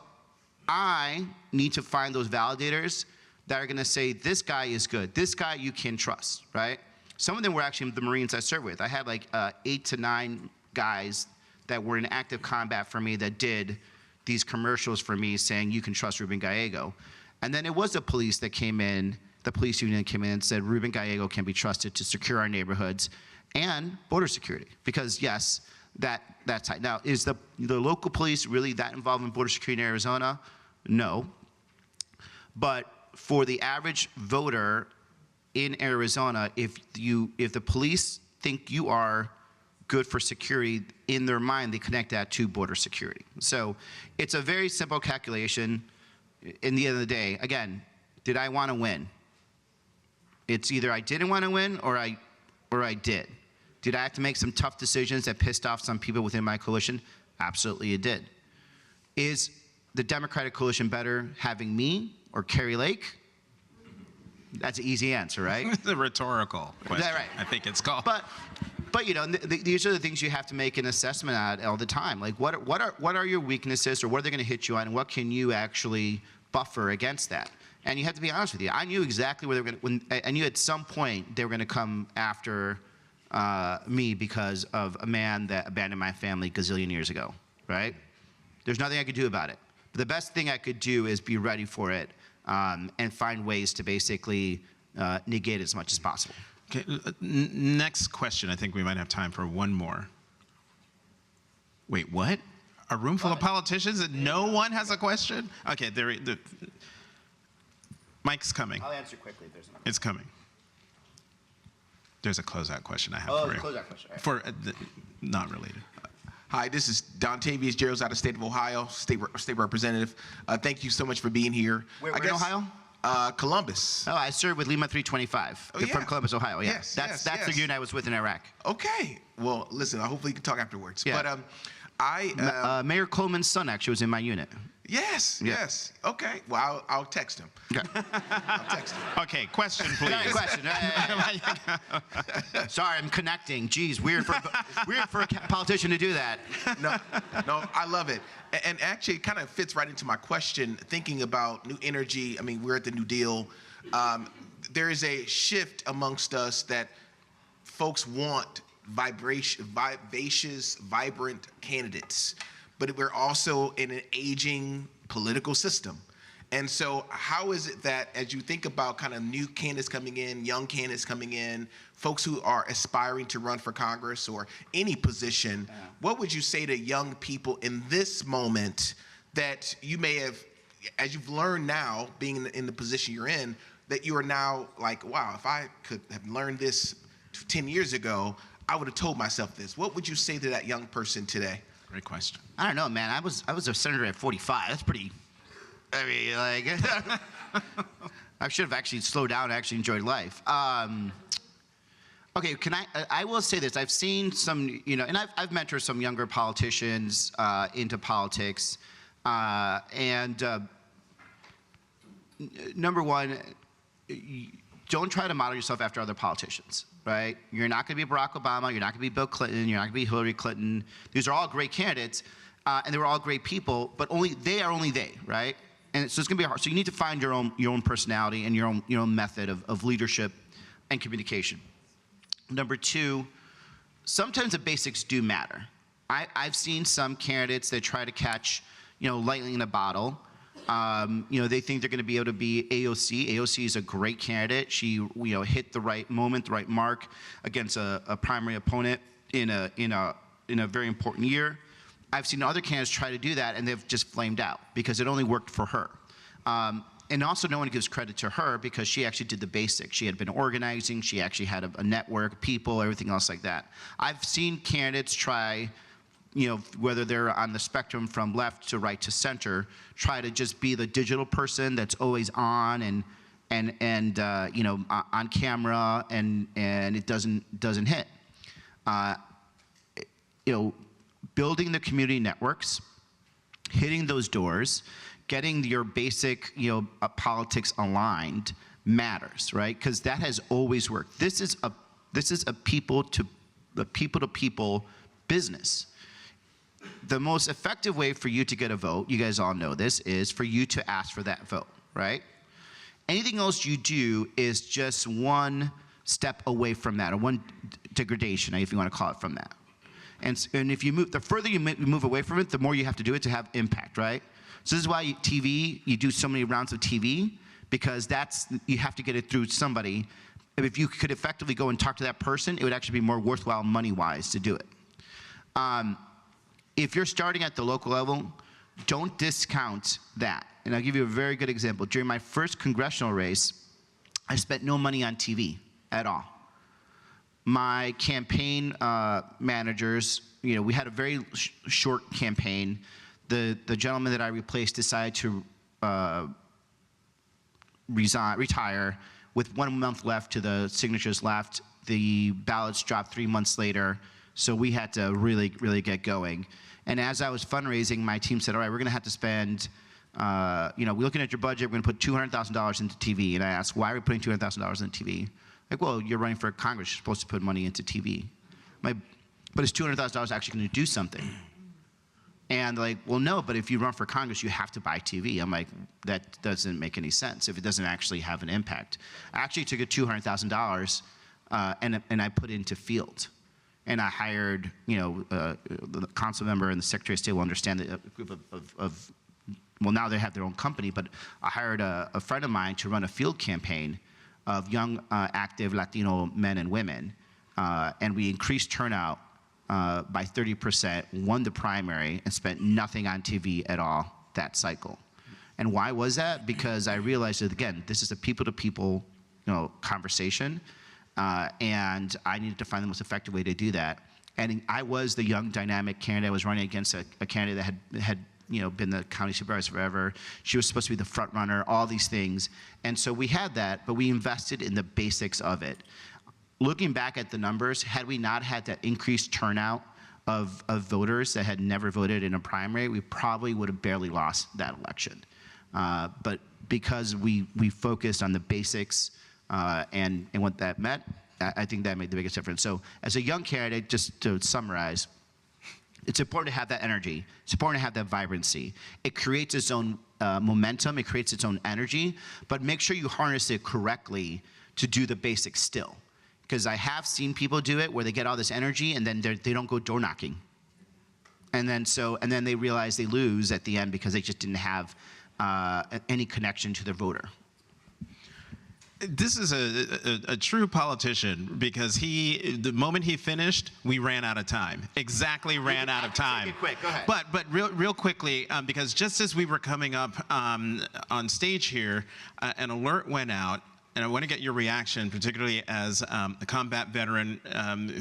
I need to find those validators that are going to say, this guy is good. This guy you can trust, right? Some of them were actually the Marines I served with. I had like 8 to 9 guys that were in active combat for me that did these commercials for me saying you can trust Ruben Gallego. And then it was the police that came in, the police union came in and said Ruben Gallego can be trusted to secure our neighborhoods and border security. Because yes, that's tight. Now, is the local police really that involved in border security in Arizona? No. But for the average voter in Arizona, if the police think you are good for security, in their mind, they connect that to border security. So it's a very simple calculation. In the end of the day, again, did I want to win? It's either I didn't want to win or I did. Did I have to make some tough decisions that pissed off some people within my coalition? Absolutely it did. Is the Democratic coalition better having me or Carrie Lake? That's an easy answer, right? It's a rhetorical question. Is that right? I think it's called. But you know, these are the things you have to make an assessment at all the time. Like, what are your weaknesses, or what are they going to hit you on, and what can you actually buffer against that? And you have to be honest with you. I knew exactly where they were going to. I knew at some point they were going to come after me because of a man that abandoned my family a gazillion years ago. Right? There's nothing I could do about it. But the best thing I could do is be ready for it and find ways to basically negate it as much as possible. Okay, next question. I think we might have time for one more. Wait, what? A room full of politicians and no one has a question? Okay, Mike's coming. I'll answer quickly if there's another. It's coming. There's a closeout question I have Oh, for you. closeout question. All right. For not related. Hi, this is Dontavius Gerald out of the state of Ohio, state representative. Thank you so much for being here. Where in Ohio? Columbus. Oh, I served with Lima 325. Oh, You're yeah. from Columbus, Ohio. Yeah. Yes, that's yes. the unit I was with in Iraq. Okay. Well, listen, hopefully you can talk afterwards. Yeah. But Mayor Coleman's son actually was in my unit. yes, Yeah. yes. Okay. Well, I'll text him. Okay. I'll text him. Okay, question, please. Got a question. Sorry, I'm connecting. Geez, weird for a politician to do that. No, I love it. And actually, it kind of fits right into my question, thinking about new energy. I mean, we're at the New Deal. There is a shift amongst us that folks want vivacious, vibrant candidates. But we're also in an aging political system. And so how is it that as you think about kind of new candidates coming in, young candidates coming in, folks who are aspiring to run for Congress or any position, what would you say to young people in this moment that you may have, as you've learned now, being in the position you're in, that you are now like, wow, if I could have learned this 10 years ago, I would have told myself this. What would you say to that young person today? Great question. I don't know, man. I was a senator at 45. That's pretty. I mean, like, I should have actually slowed down and actually enjoyed life. Okay, I will say this. I've seen some, you know, and I've mentored some younger politicians into politics. Number one, don't try to model yourself after other politicians, right? You're not going to be Barack Obama. You're not going to be Bill Clinton. You're not going to be Hillary Clinton. These are all great candidates, and they were all great people, but they are only they, right? And so it's going to be hard. So you need to find your own personality and your own method of leadership and communication. Number two, sometimes the basics do matter. I've seen some candidates that try to catch, you know, lightning in a bottle. You know, they think they're going to be able to be AOC. AOC is a great candidate. She, you know, hit the right moment, the right mark against a primary opponent in a very important year. I've seen other candidates try to do that, and they've just flamed out because it only worked for her. And also, no one gives credit to her because she actually did the basics. She had been organizing. She actually had a network, people, everything else like that. I've seen candidates try, you know, whether they're on the spectrum from left to right to center, try to just be the digital person that's always on and you know, on camera, and it doesn't hit. You know, building the community networks, hitting those doors, getting your basic, you know, politics aligned matters, right? Because that has always worked. This is a people to people business. The most effective way for you to get a vote, you guys all know this, is for you to ask for that vote, right? Anything else you do is just one step away from that, or one degradation, if you want to call it, from that. And if you move, the further you move away from it, the more you have to do it to have impact, right? So this is why you do so many rounds of TV, because you have to get it through somebody. If you could effectively go and talk to that person, it would actually be more worthwhile money-wise to do it. If you're starting at the local level, don't discount that. And I'll give you a very good example. During my first congressional race, I spent no money on TV at all. My campaign managers, we had a very short campaign. The gentleman that I replaced decided to retire. With 1 month left to the signatures left, the ballots dropped 3 months later, so we had to really, really get going. And as I was fundraising, my team said, all right, we're gonna have to spend, we're looking at your budget, we're gonna put $200,000 into TV. And I asked, why are we putting $200,000 into TV? Like, well, you're running for Congress, you're supposed to put money into TV. But is $200,000 actually gonna do something? And like, well, no, but if you run for Congress, you have to buy TV. I'm like, that doesn't make any sense if it doesn't actually have an impact. I actually took a $200,000 and I put it into field. And I hired, the council member and the Secretary of State will understand that a group of well, now they have their own company, but I hired a friend of mine to run a field campaign of young, active Latino men and women. And we increased turnout by 30%, won the primary, and spent nothing on TV at all that cycle. And why was that? Because I realized that, again, this is a people-to-people conversation, and I needed to find the most effective way to do that. And I was the young, dynamic candidate. I was running against a candidate that had been the county supervisor forever. She was supposed to be the front runner, all these things. And so we had that, but we invested in the basics of it. Looking back at the numbers, had we not had that increased turnout of voters that had never voted in a primary, we probably would have barely lost that election. But because we focused on the basics and what that meant, I think that made the biggest difference. So as a young candidate, just to summarize, it's important to have that energy. It's important to have that vibrancy. It creates its own momentum. It creates its own energy. But make sure you harness it correctly to do the basics still. Because I have seen people do it where they get all this energy and then they don't go door knocking. And then they realize they lose at the end because they just didn't have any connection to their voter. This is a true politician because the moment he finished, we ran out of time. Exactly ran out of time. Quick, go ahead. But real quickly, because just as we were coming up on stage here, an alert went out. And I want to get your reaction, particularly as a combat veteran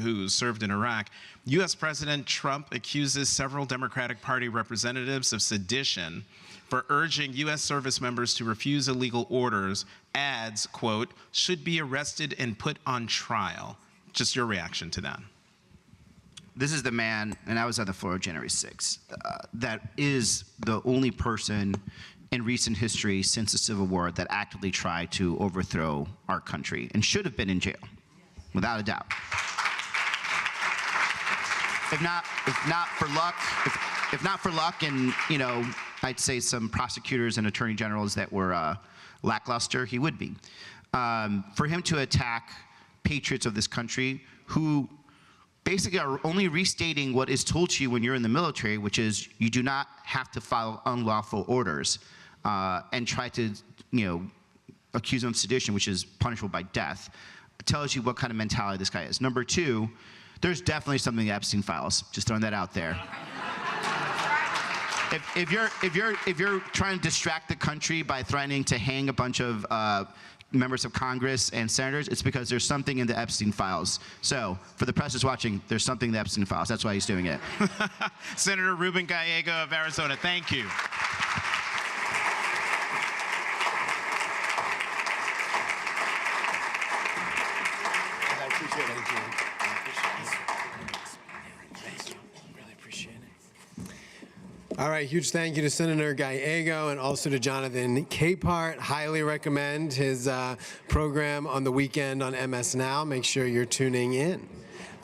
who served in Iraq. U.S. President Trump accuses several Democratic Party representatives of sedition for urging U.S. service members to refuse illegal orders, adds, quote, should be arrested and put on trial. Just your reaction to that. This is the man, and I was on the floor of January 6th, that is the only person in recent history since the Civil War that actively tried to overthrow our country and should have been in jail, without a doubt. If not for luck, and I'd say some prosecutors and attorney generals that were lackluster, he would be. For him to attack patriots of this country who basically are only restating what is told to you when you're in the military, which is you do not have to follow unlawful orders, and try to, accuse him of sedition, which is punishable by death, tells you what kind of mentality this guy is. Number two, there's definitely something in the Epstein files. Just throwing that out there. If you're trying to distract the country by threatening to hang a bunch of members of Congress and senators, it's because there's something in the Epstein files. So, for the press that's watching, there's something in the Epstein files. That's why he's doing it. Senator Ruben Gallego of Arizona, thank you. I appreciate it. Thank you. Really appreciate it. All right, huge thank you to Senator Gallego and also to Jonathan Capehart. Highly recommend his program on the weekend on MS Now. Make sure you're tuning in.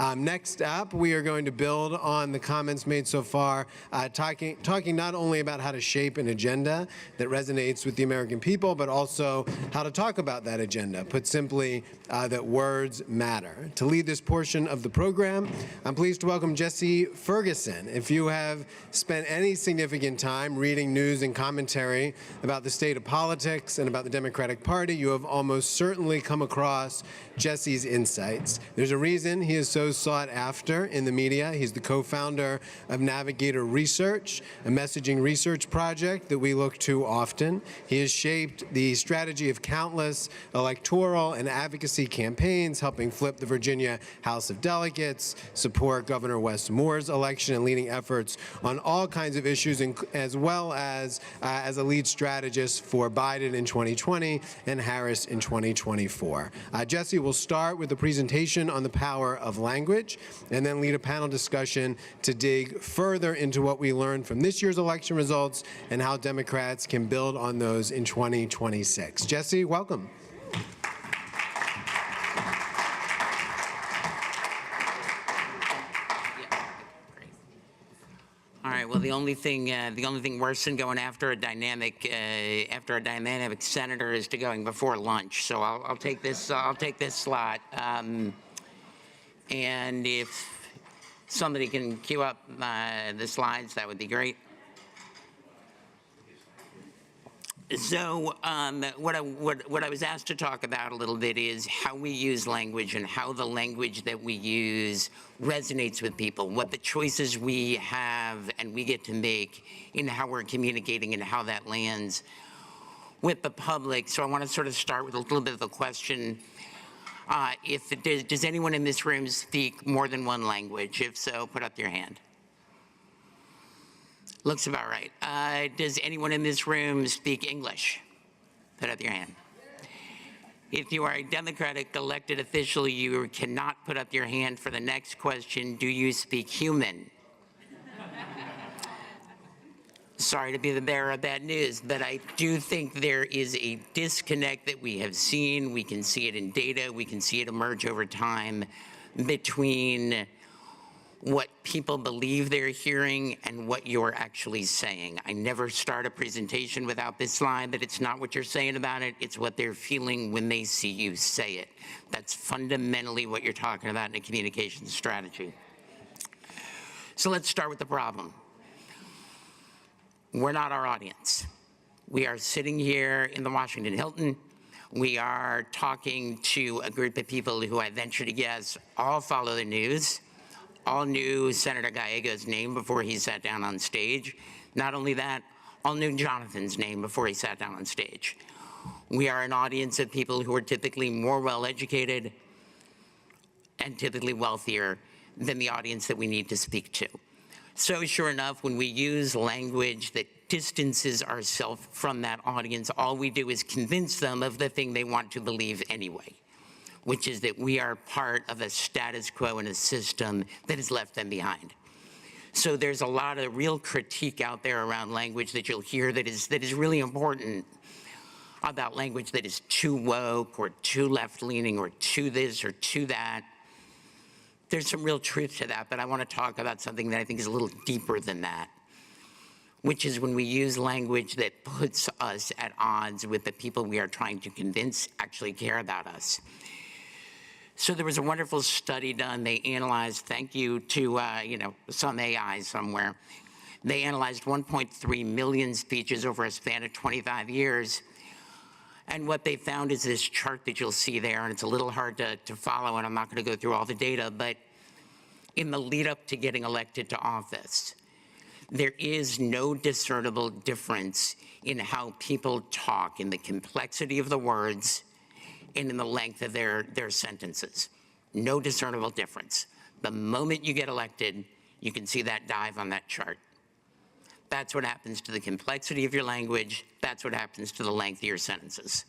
Next up, we are going to build on the comments made so far, talking not only about how to shape an agenda that resonates with the American people, but also how to talk about that agenda. Put simply, that words matter. To lead this portion of the program, I'm pleased to welcome Jesse Ferguson. If you have spent any significant time reading news and commentary about the state of politics and about the Democratic Party, you have almost certainly come across Jesse's insights. There's a reason he is so sought after in the media. He's the co-founder of Navigator Research, a messaging research project that we look to often. He has shaped the strategy of countless electoral and advocacy campaigns, helping flip the Virginia House of Delegates, support Governor Wes Moore's election, and leading efforts on all kinds of issues, as well as a lead strategist for Biden in 2020 and Harris in 2024. Jesse will start with a presentation on the power of language and then lead a panel discussion to dig further into what we learned from this year's election results and how Democrats can build on those in 2026. Jesse, welcome. All right. Well, the only thing worse than going after a dynamic senator is to going before lunch. So I'll take this. I'll take this slot. And if somebody can cue up the slides, that would be great. So what I was asked to talk about a little bit is how we use language and how the language that we use resonates with people, what the choices we have and we get to make in how we're communicating and how that lands with the public. So I want to sort of start with a little bit of a question. Does anyone in this room speak more than one language? If so, put up your hand. Looks about right. Does anyone in this room speak English? Put up your hand. If you are a Democratic elected official, you cannot put up your hand for the next question. Do you speak human? Sorry to be the bearer of bad news, but I do think there is a disconnect that we have seen. We can see it in data. We can see it emerge over time between what people believe they're hearing and what you're actually saying. I never start a presentation without this slide, but it's not what you're saying about it, it's what they're feeling when they see you say it. That's fundamentally what you're talking about in a communications strategy. So let's start with the problem. We're not our audience. We are sitting here in the Washington Hilton. We are talking to a group of people who I venture to guess all follow the news, all knew Senator Gallego's name before he sat down on stage. Not only that, all knew Jonathan's name before he sat down on stage. We are an audience of people who are typically more well-educated and typically wealthier than the audience that we need to speak to. So sure enough, when we use language that distances ourselves from that audience, all we do is convince them of the thing they want to believe anyway, which is that we are part of a status quo and a system that has left them behind. So there's a lot of real critique out there around language that you'll hear that is really important about language that is too woke or too left-leaning or too this or too that. There's some real truth to that, but I want to talk about something that I think is a little deeper than that, which is when we use language that puts us at odds with the people we are trying to convince actually care about us. So there was a wonderful study done. They analyzed, thank you to some AI somewhere, they analyzed 1.3 million speeches over a span of 25 years. And what they found is this chart that you'll see there, and it's a little hard to follow, and I'm not going to go through all the data, but in the lead up to getting elected to office, there is no discernible difference in how people talk, in the complexity of the words, and in the length of their sentences. No discernible difference. The moment you get elected, you can see that dive on that chart. That's what happens to the complexity of your language. That's what happens to the length of your sentences.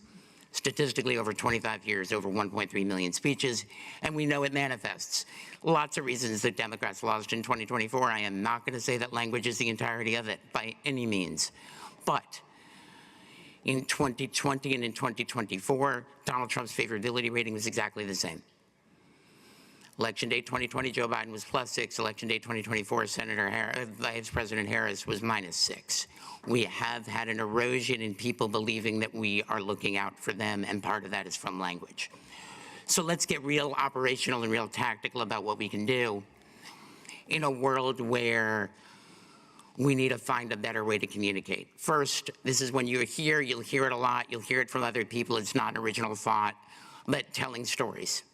Statistically, over 25 years, over 1.3 million speeches, and we know it manifests. Lots of reasons that Democrats lost in 2024. I am not going to say that language is the entirety of it by any means. But in 2020 and in 2024, Donald Trump's favorability rating was exactly the same. Election day 2020, Joe Biden was +6. Election day 2024, Vice President Harris was -6. We have had an erosion in people believing that we are looking out for them, and part of that is from language. So let's get real operational and real tactical about what we can do in a world where we need to find a better way to communicate. First, this is when you're here, you'll hear it a lot, you'll hear it from other people, it's not an original thought, but telling stories.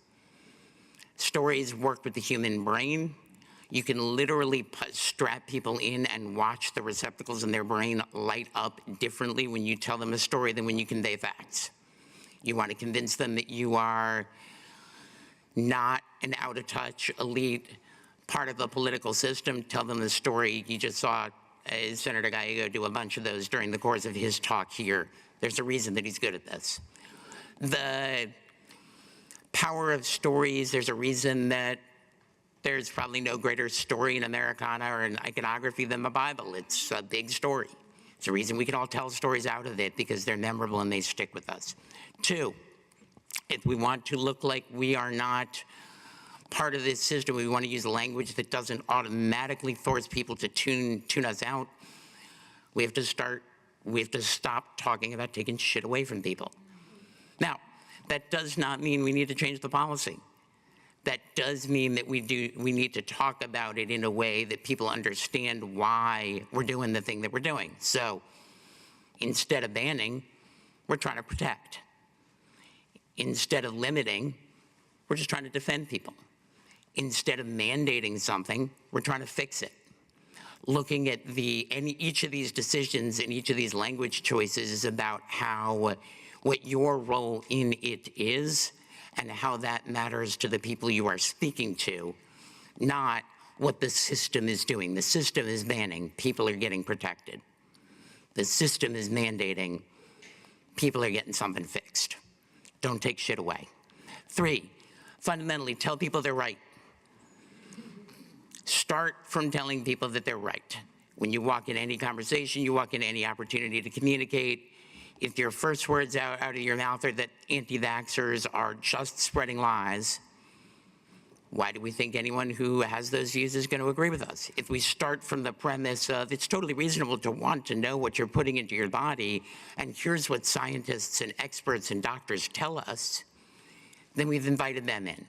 Stories work with the human brain. You can literally strap people in and watch the receptacles in their brain light up differently when you tell them a story than when you convey facts. You want to convince them that you are not an out-of-touch elite part of the political system, tell them the story. You just saw Senator Gallego do a bunch of those during the course of his talk here. There's a reason that he's good at this. The power of stories, there's a reason that there's probably no greater story in Americana or in iconography than the Bible. It's a big story. It's a reason we can all tell stories out of it because they're memorable and they stick with us. 2, if we want to look like we are not part of this system, we want to use language that doesn't automatically force people to tune us out. We have to stop talking about taking shit away from people. Now, that does not mean we need to change the policy. That does mean that we need to talk about it in a way that people understand why we're doing the thing that we're doing. So instead of banning, we're trying to protect. Instead of limiting, we're just trying to defend people. Instead of mandating something, we're trying to fix it. Looking at each of these decisions and each of these language choices is about what your role in it is and how that matters to the people you are speaking to, not what the system is doing. The system is banning, people are getting protected. The system is mandating, people are getting something fixed. Don't take shit away. 3, fundamentally, tell people they're right. Start from telling people that they're right. When you walk in any conversation, you walk in any opportunity to communicate, if your first words out of your mouth are that anti-vaxxers are just spreading lies, why do we think anyone who has those views is going to agree with us? If we start from the premise of it's totally reasonable to want to know what you're putting into your body, and here's what scientists and experts and doctors tell us, then we've invited them in.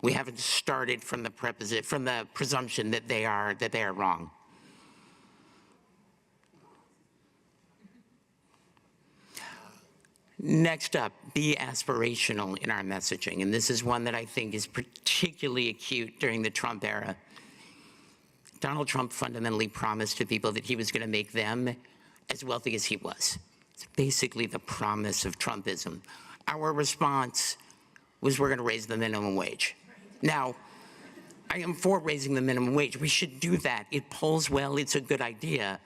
We haven't started from the presumption that they are wrong. Next up, be aspirational in our messaging, and this is one that I think is particularly acute during the Trump era. Donald Trump fundamentally promised to people that he was going to make them as wealthy as he was. It's basically the promise of Trumpism. Our response was we're going to raise the minimum wage. Now, I am for raising the minimum wage. We should do that. It polls well, it's a good idea.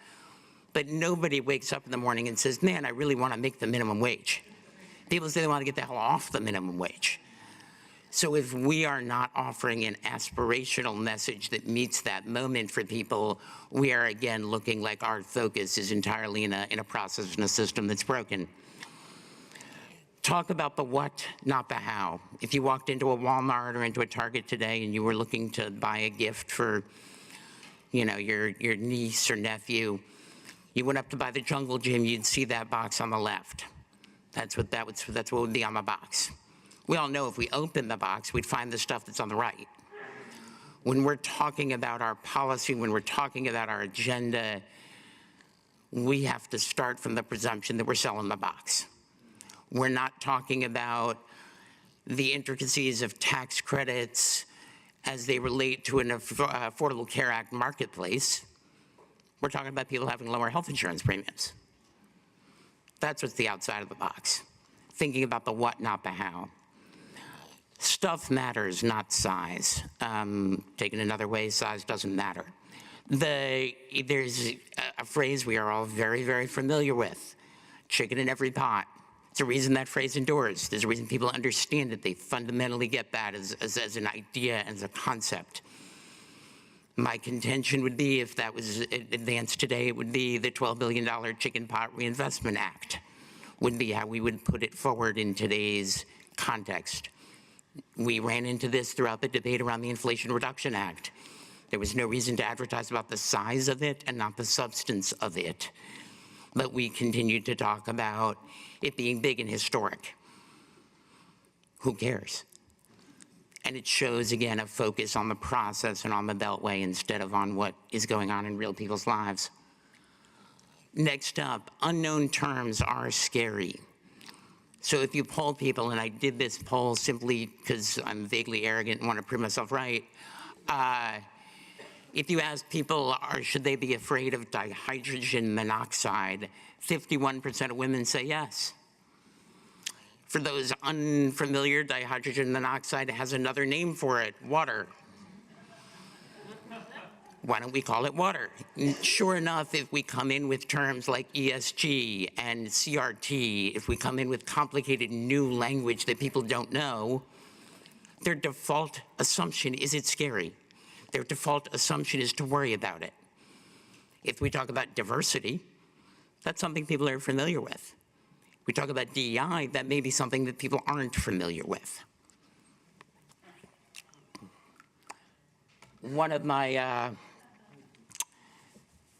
But nobody wakes up in the morning and says, man, I really want to make the minimum wage. People say they want to get the hell off the minimum wage. So if we are not offering an aspirational message that meets that moment for people, we are again looking like our focus is entirely in a process and a system that's broken. Talk about the what, not the how. If you walked into a Walmart or into a Target today and you were looking to buy a gift for, your niece or nephew, you went up to buy the jungle gym, you'd see that box on the left. That's what would be on the box. We all know if we open the box, we'd find the stuff that's on the right. When we're talking about our policy, when we're talking about our agenda, we have to start from the presumption that we're selling the box. We're not talking about the intricacies of tax credits as they relate to an Affordable Care Act marketplace. We're talking about people having lower health insurance premiums. That's what's the outside of the box. Thinking about the what, not the how. Stuff matters, not size. Taken another way, size doesn't matter. There's a phrase we are all very, very familiar with, chicken in every pot. It's a reason that phrase endures. There's a reason people understand it. They fundamentally get that as an idea, as a concept. My contention would be, if that was advanced today, it would be the $12 billion Chicken Pot Reinvestment Act, would be how we would put it forward in today's context. We ran into this throughout the debate around the Inflation Reduction Act. There was no reason to advertise about the size of it and not the substance of it. But we continued to talk about it being big and historic. Who cares? And it shows, again, a focus on the process and on the Beltway instead of on what is going on in real people's lives. Next up, unknown terms are scary. So if you poll people, and I did this poll simply because I'm vaguely arrogant and want to prove myself right, if you ask people, should they be afraid of dihydrogen monoxide, 51% of women say yes. For those unfamiliar, dihydrogen monoxide has another name for it, water. Why don't we call it water? Sure enough, if we come in with terms like ESG and CRT, if we come in with complicated new language that people don't know, their default assumption is it's scary. Their default assumption is to worry about it. If we talk about diversity, that's something people are familiar with. We talk about DEI, that may be something that people aren't familiar with. One of my,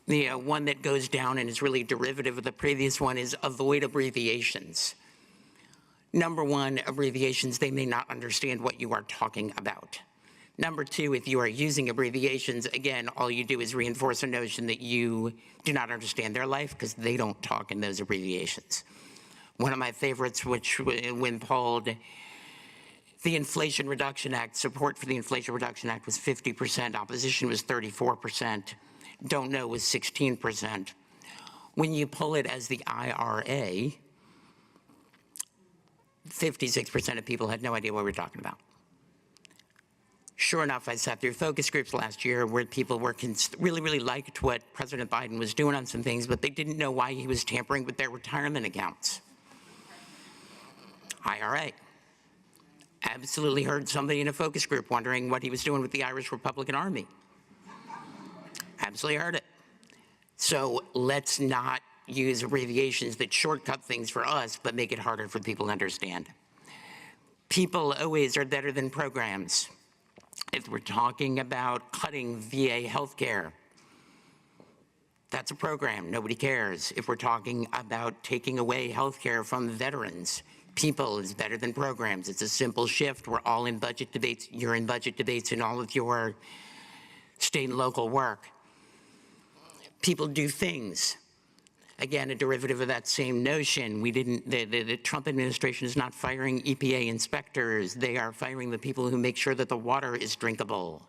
one that goes down and is really derivative of the previous one is avoid abbreviations. Number one, abbreviations, they may not understand what you are talking about. Number two, if you are using abbreviations, again, all you do is reinforce a notion that you do not understand their life because they don't talk in those abbreviations. One of my favorites, which when polled, the Inflation Reduction Act, support for the Inflation Reduction Act was 50%, opposition was 34%, don't know was 16%. When you pull it as the IRA, 56% of people had no idea what we're talking about. Sure enough, I sat through focus groups last year where people were really liked what President Biden was doing on some things, but they didn't know why he was tampering with their retirement accounts. IRA. Absolutely heard somebody in a focus group wondering what he was doing with the Irish Republican Army. Absolutely heard it. So let's not use abbreviations that shortcut things for us, but make it harder for people to understand. People always are better than programs. If we're talking about cutting VA healthcare, that's a program, nobody cares. If we're talking about taking away healthcare from veterans, people is better than programs. It's a simple shift. We're all in budget debates. You're in budget debates in all of your state and local work. People do things. Again, a derivative of that same notion. The Trump administration is not firing EPA inspectors. They are firing the people who make sure that the water is drinkable.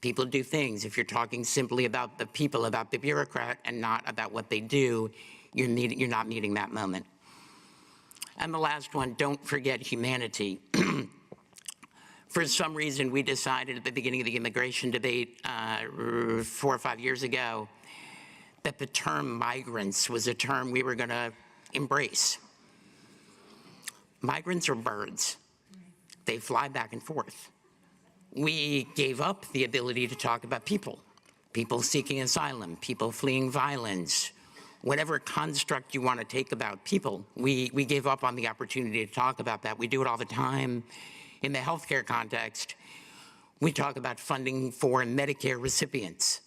People do things. If you're talking simply about the people, about the bureaucrat, and not about what they do, you're not meeting that moment. And the last one, don't forget humanity. For some reason, we decided at the beginning of the immigration debate 4 or 5 years ago that the term migrants was a term we were going to embrace. Migrants are birds. They fly back and forth. We gave up the ability to talk about people seeking asylum, people fleeing violence, whatever construct you want to take about people, we gave up on the opportunity to talk about that. We do it all the time. In the healthcare context, we talk about funding for Medicare recipients.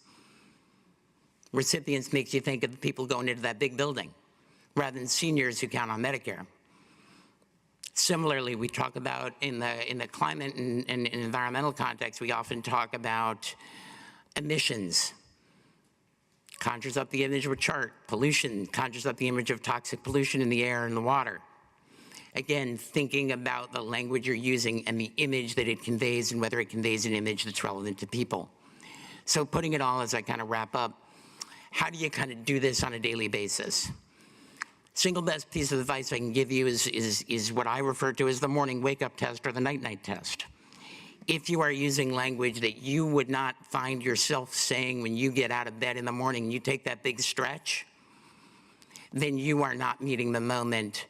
Recipients makes you think of the people going into that big building rather than seniors who count on Medicare. Similarly, we talk about in the climate and environmental context, we often talk about emissions. Conjures up the image of a chart. Pollution conjures up the image of toxic pollution in the air and the water. Again, thinking about the language you're using and the image that it conveys and whether it conveys an image that's relevant to people. So putting it all as I kind of wrap up, how do you kind of do this on a daily basis? Single best piece of advice I can give you is what I refer to as the morning wake-up test or the night-night test. If you are using language that you would not find yourself saying when you get out of bed in the morning and you take that big stretch, then you are not meeting the moment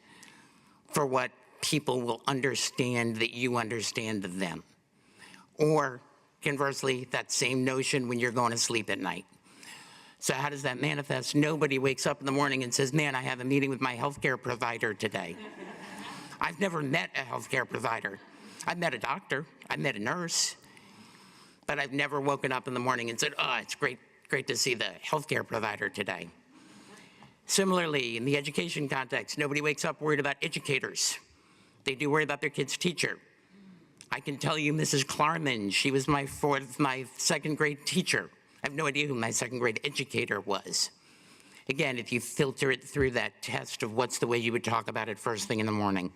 for what people will understand that you understand them. Or conversely, that same notion when you're going to sleep at night. So how does that manifest? Nobody wakes up in the morning and says, man, I have a meeting with my healthcare provider today. I've never met a healthcare provider. I've met a doctor, I've met a nurse, but I've never woken up in the morning and said, oh, it's great to see the healthcare provider today. Similarly, in the education context, nobody wakes up worried about educators. They do worry about their kid's teacher. I can tell you Mrs. Klarman, she was my second grade teacher. I have no idea who my second grade educator was. Again, if you filter it through that test of what's the way you would talk about it first thing in the morning.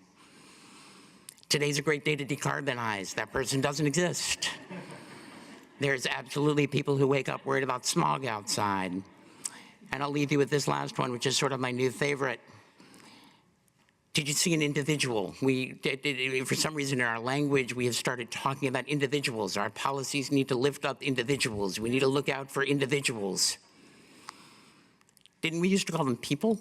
Today's a great day to decarbonize. That person doesn't exist. There's absolutely people who wake up worried about smog outside. And I'll leave you with this last one, which is sort of my new favorite. Did you see an individual? For some reason in our language, we have started talking about individuals. Our policies need to lift up individuals. We need to look out for individuals. Didn't we used to call them people?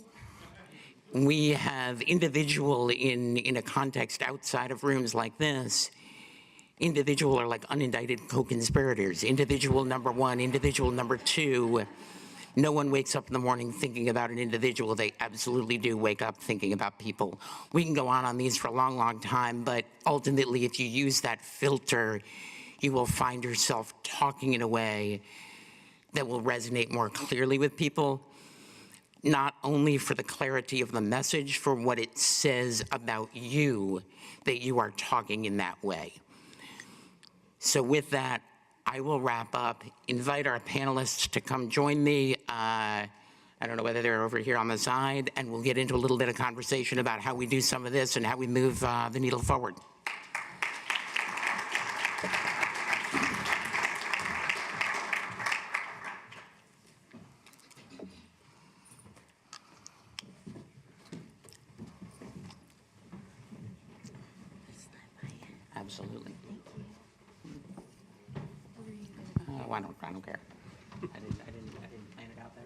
We have individual in a context outside of rooms like this. Individual are like unindicted co-conspirators. Individual number one, individual number two. No one wakes up in the morning thinking about an individual. They absolutely do wake up thinking about people. We can go on these for a long, long time, but ultimately, if you use that filter, you will find yourself talking in a way that will resonate more clearly with people, not only for the clarity of the message, for what it says about you, that you are talking in that way. So with that, I will wrap up, invite our panelists to come join me. I don't know whether they're over here on the side, and we'll get into a little bit of conversation about how we do some of this and how we move the needle forward. Absolutely. I don't care. I didn't plan it out there.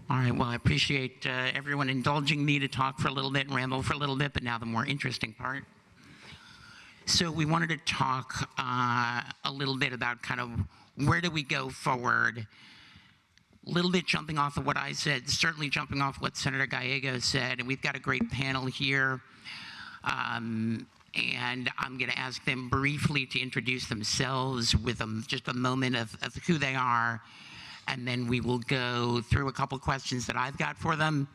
All right, well, I appreciate everyone indulging me to talk for a little bit and ramble for a little bit, but now the more interesting part. So we wanted to talk a little bit about kind of where do we go forward. A little bit jumping off of what I said, certainly jumping off what Senator Gallego said, and we've got a great panel here. And I'm going to ask them briefly to introduce themselves with just a moment of who they are, and then we will go through a couple questions that I've got for them,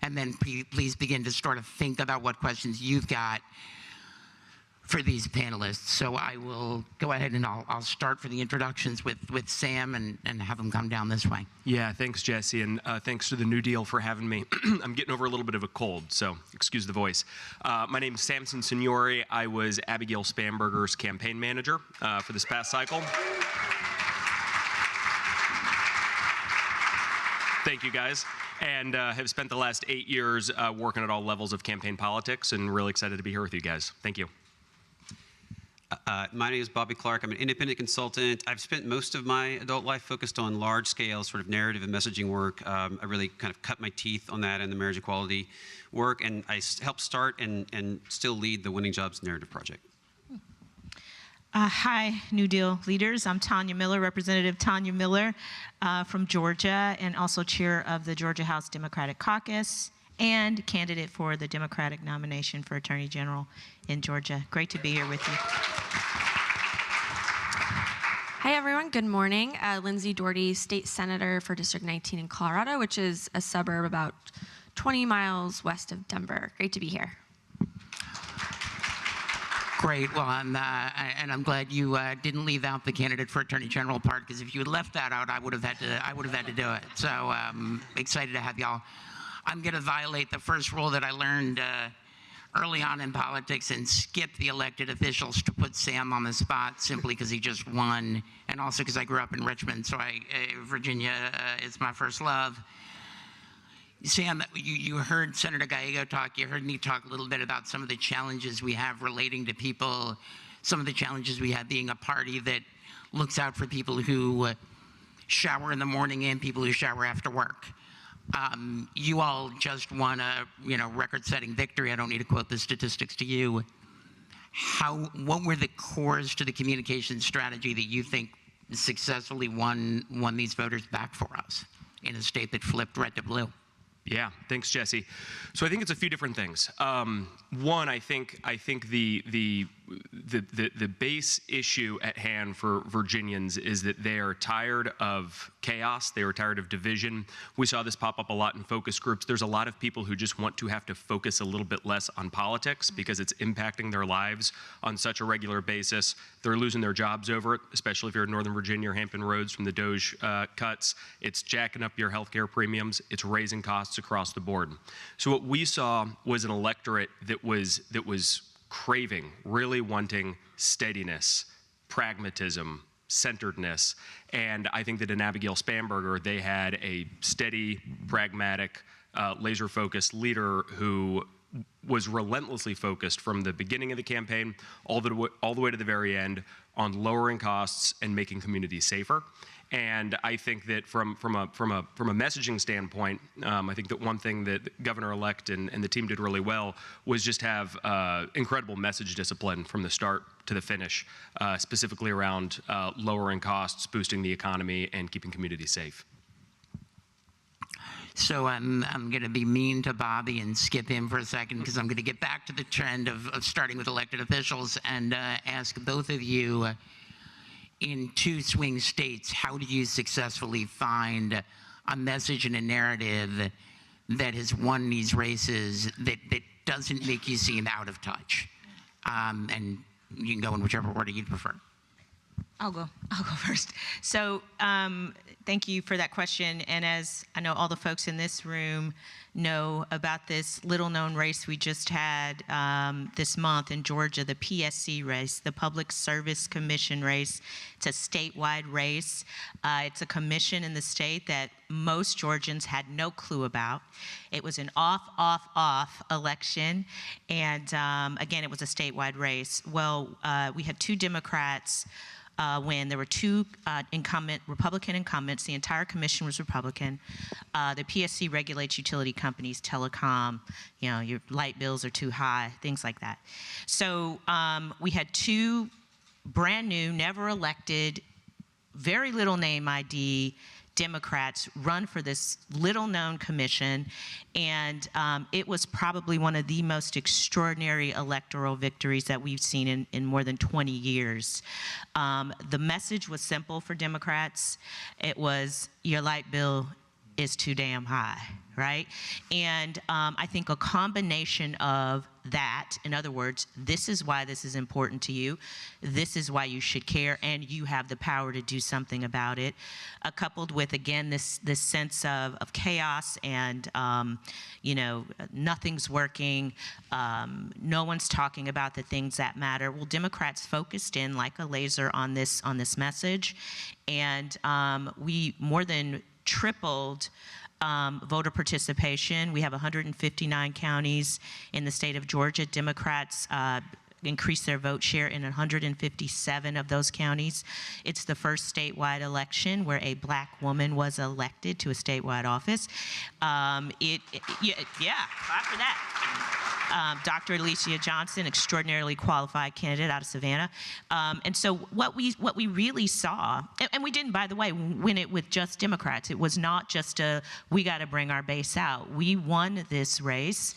and then please begin to sort of think about what questions you've got for these panelists. So I will go ahead and I'll start for the introductions with Sam and have him come down this way. Yeah, thanks, Jesse, and thanks to the New Deal for having me. I'm getting over a little bit of a cold, so excuse the voice. My name is Samson Signori. I was Abigail Spanberger's campaign manager for this past cycle. Thank you, guys. And have spent the last 8 years working at all levels of campaign politics, and really excited to be here with you guys. Thank you. My name is Bobby Clark. I'm an independent consultant. I've spent most of my adult life focused on large-scale sort of narrative and messaging work. I really kind of cut my teeth on that in the marriage equality work, and I helped start and still lead the Winning Jobs Narrative Project. Hi, New Deal leaders. I'm Tanya Miller, Representative Tanya Miller from Georgia, and also chair of the Georgia House Democratic Caucus, and candidate for the Democratic nomination for Attorney General in Georgia. Great to be here with you. Hi, everyone. Good morning. Lindsay Doherty, State Senator for District 19 in Colorado, which is a suburb about 20 miles west of Denver. Great to be here. Great. Well, and I'm glad you didn't leave out the candidate for Attorney General part, because if you had left that out, I would have had to do it. So excited to have y'all. I'm going to violate the first rule that I learned early on in politics and skip the elected officials to put Sam on the spot simply because he just won, and also because I grew up in Richmond, so Virginia is my first love. Sam, you heard Senator Gallego talk, you heard me talk a little bit about some of the challenges we have relating to people, some of the challenges we have being a party that looks out for people who shower in the morning and people who shower after work. You all just won a record-setting victory. I don't need to quote the statistics to you. What were the cores to the communication strategy that you think successfully won these voters back for us in a state that flipped red to blue? Yeah, thanks, Jesse. So I think it's a few different things. One, I think the base issue at hand for Virginians is that they are tired of chaos. They are tired of division. We saw this pop up a lot in focus groups. There's a lot of people who just want to have to focus a little bit less on politics because it's impacting their lives on such a regular basis. They're losing their jobs over it, especially if you're in Northern Virginia or Hampton Roads from the DOGE cuts. It's jacking up your healthcare premiums. It's raising costs across the board. So what we saw was an electorate that was craving, really wanting steadiness, pragmatism, centeredness. And I think that in Abigail Spanberger, they had a steady, pragmatic, laser-focused leader who was relentlessly focused from the beginning of the campaign all the way to the very end on lowering costs and making communities safer. And I think that from a messaging standpoint, I think that one thing that Governor-elect and the team did really well was just have incredible message discipline from the start to the finish, specifically around lowering costs, boosting the economy, and keeping communities safe. So I'm going to be mean to Bobby and skip him for a second because I'm going to get back to the trend of starting with elected officials and ask both of you, in 2 swing states, how did you successfully find a message and a narrative that has won these races that doesn't make you seem out of touch? And you can go in whichever order you prefer. I'll go first. So thank you for that question. And as I know all the folks in this room know about this little-known race we just had this month in Georgia, the PSC race, the Public Service Commission race. It's a statewide race. It's a commission in the state that most Georgians had no clue about. It was an off election. And again, it was a statewide race. Well, we had 2 Democrats when there were 2 Republican incumbents. The entire commission was Republican. The PSC regulates utility companies, telecom, your light bills are too high, things like that. So we had 2 brand new, never elected, very little name ID Democrats run for this little-known commission, and it was probably one of the most extraordinary electoral victories that we've seen in more than 20 years. The message was simple for Democrats. It was, your light bill is too damn high, right? And I think a combination of that, in other words, this is why this is important to you, this is why you should care, and you have the power to do something about it, coupled with, again, this sense of chaos and, nothing's working, no one's talking about the things that matter. Well, Democrats focused in like a laser on this message, and we more than tripled voter participation. We have 159 counties in the state of Georgia. Democrats increased their vote share in 157 of those counties. It's the first statewide election where a Black woman was elected to a statewide office. Clap for that. Dr. Alicia Johnson, extraordinarily qualified candidate out of Savannah. And so what we really saw, and we didn't, by the way, win it with just Democrats. It was not just we got to bring our base out. We won this race,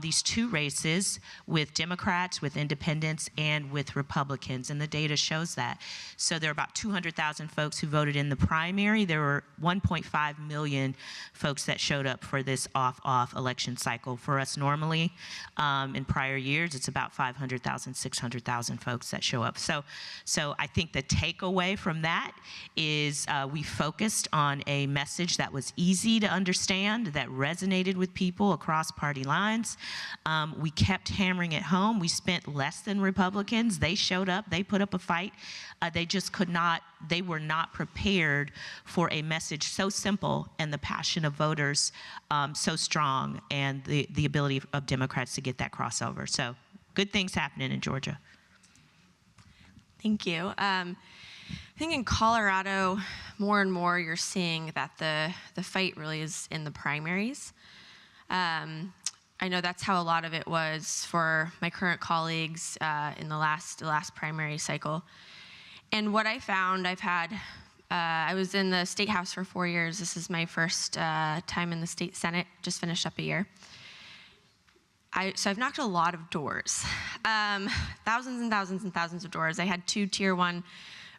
these 2 races, with Democrats, with independents, and with Republicans, and the data shows that. So there are about 200,000 folks who voted in the primary. There were 1.5 million folks that showed up for this off election cycle. For us normally, in prior years, it's about 500,000, 600,000 folks that show up. So I think the takeaway from that is we focused on a message that was easy to understand, that resonated with people across party lines. We kept hammering it home. We spent less than Republicans. They showed up. They put up a fight. They just could not, they were not prepared for a message so simple and the passion of voters so strong, and the ability of Democrats to get that crossover. So good things happening in Georgia. Thank you. I think in Colorado, more and more you're seeing that the fight really is in the primaries. I know that's how a lot of it was for my current colleagues in the last primary cycle. And what I found, I've had I was in the State House for 4 years. This is my first time in the State Senate, just finished up a year. So I've knocked a lot of doors, thousands and thousands and thousands of doors. I had 2 Tier 1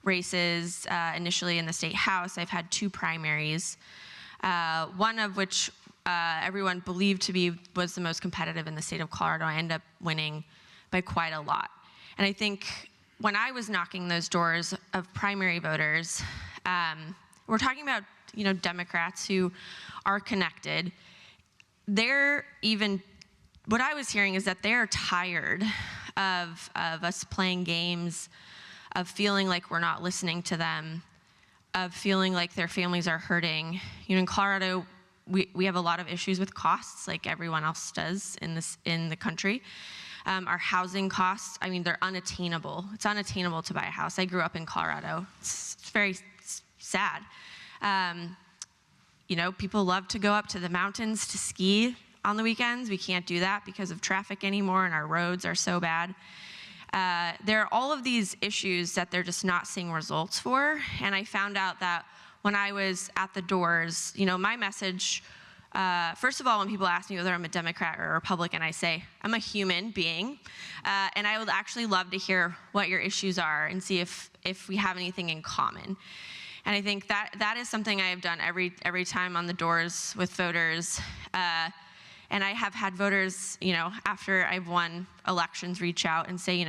races initially in the State House. I've had 2 primaries, one of which everyone believed to be was the most competitive in the state of Colorado. I ended up winning by quite a lot. And I think when I was knocking those doors of primary voters, we're talking about, Democrats who are connected. What I was hearing is that they're tired of us playing games, of feeling like we're not listening to them, of feeling like their families are hurting. In Colorado, we have a lot of issues with costs, like everyone else does in the country. Our housing costs, they're unattainable. It's unattainable to buy a house. I grew up in Colorado. It's very sad. People love to go up to the mountains to ski on the weekends. We can't do that because of traffic anymore, and our roads are so bad. There are all of these issues that they're just not seeing results for, and I found out that when I was at the doors, my message, first of all, when people ask me whether I'm a Democrat or a Republican, I say, I'm a human being, and I would actually love to hear what your issues are and see if we have anything in common. And I think that is something I have done every time on the doors with voters. And I have had voters, after I've won elections, reach out and say,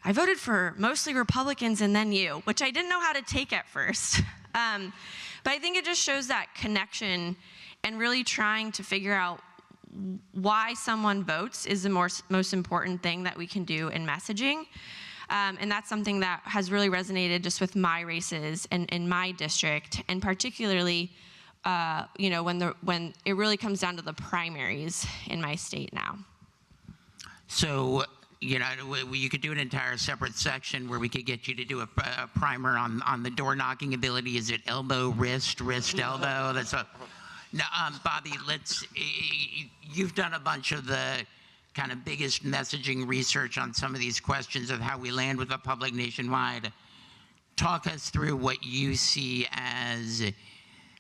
I voted for mostly Republicans and then you, which I didn't know how to take at first. But I think it just shows that connection and really trying to figure out why someone votes is the most important thing that we can do in messaging. And that's something that has really resonated just with my races and in my district, and particularly when it really comes down to the primaries in my state now. So, you could do an entire separate section where we could get you to do a primer on the door knocking ability. Is it elbow, wrist, elbow? Now, Bobby, you've done a bunch of the kind of biggest messaging research on some of these questions of how we land with the public nationwide. Talk us through what you see as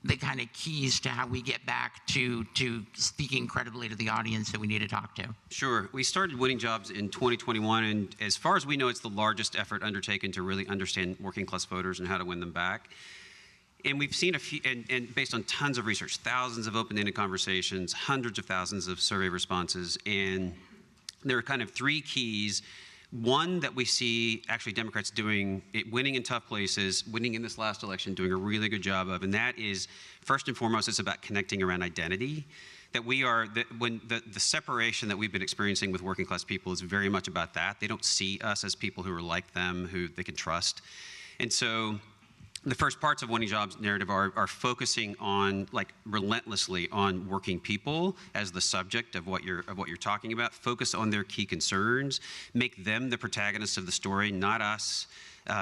the kind of keys to how we get back to speaking credibly to the audience that we need to talk to. Sure. We started Winning Jobs in 2021, and as far as we know, it's the largest effort undertaken to really understand working class voters and how to win them back. And we've seen a few, and based on tons of research, thousands of open-ended conversations, hundreds of thousands of survey responses, and there are kind of 3 keys. One that we see actually Democrats doing, winning in tough places, winning in this last election, doing a really good job of, and that is, first and foremost, it's about connecting around identity. That the separation that we've been experiencing with working class people is very much about that. They don't see us as people who are like them, who they can trust. And so the first parts of Winning Jobs narrative are focusing on, relentlessly on working people as the subject of what you're talking about. Focus on their key concerns. Make them the protagonists of the story, not us,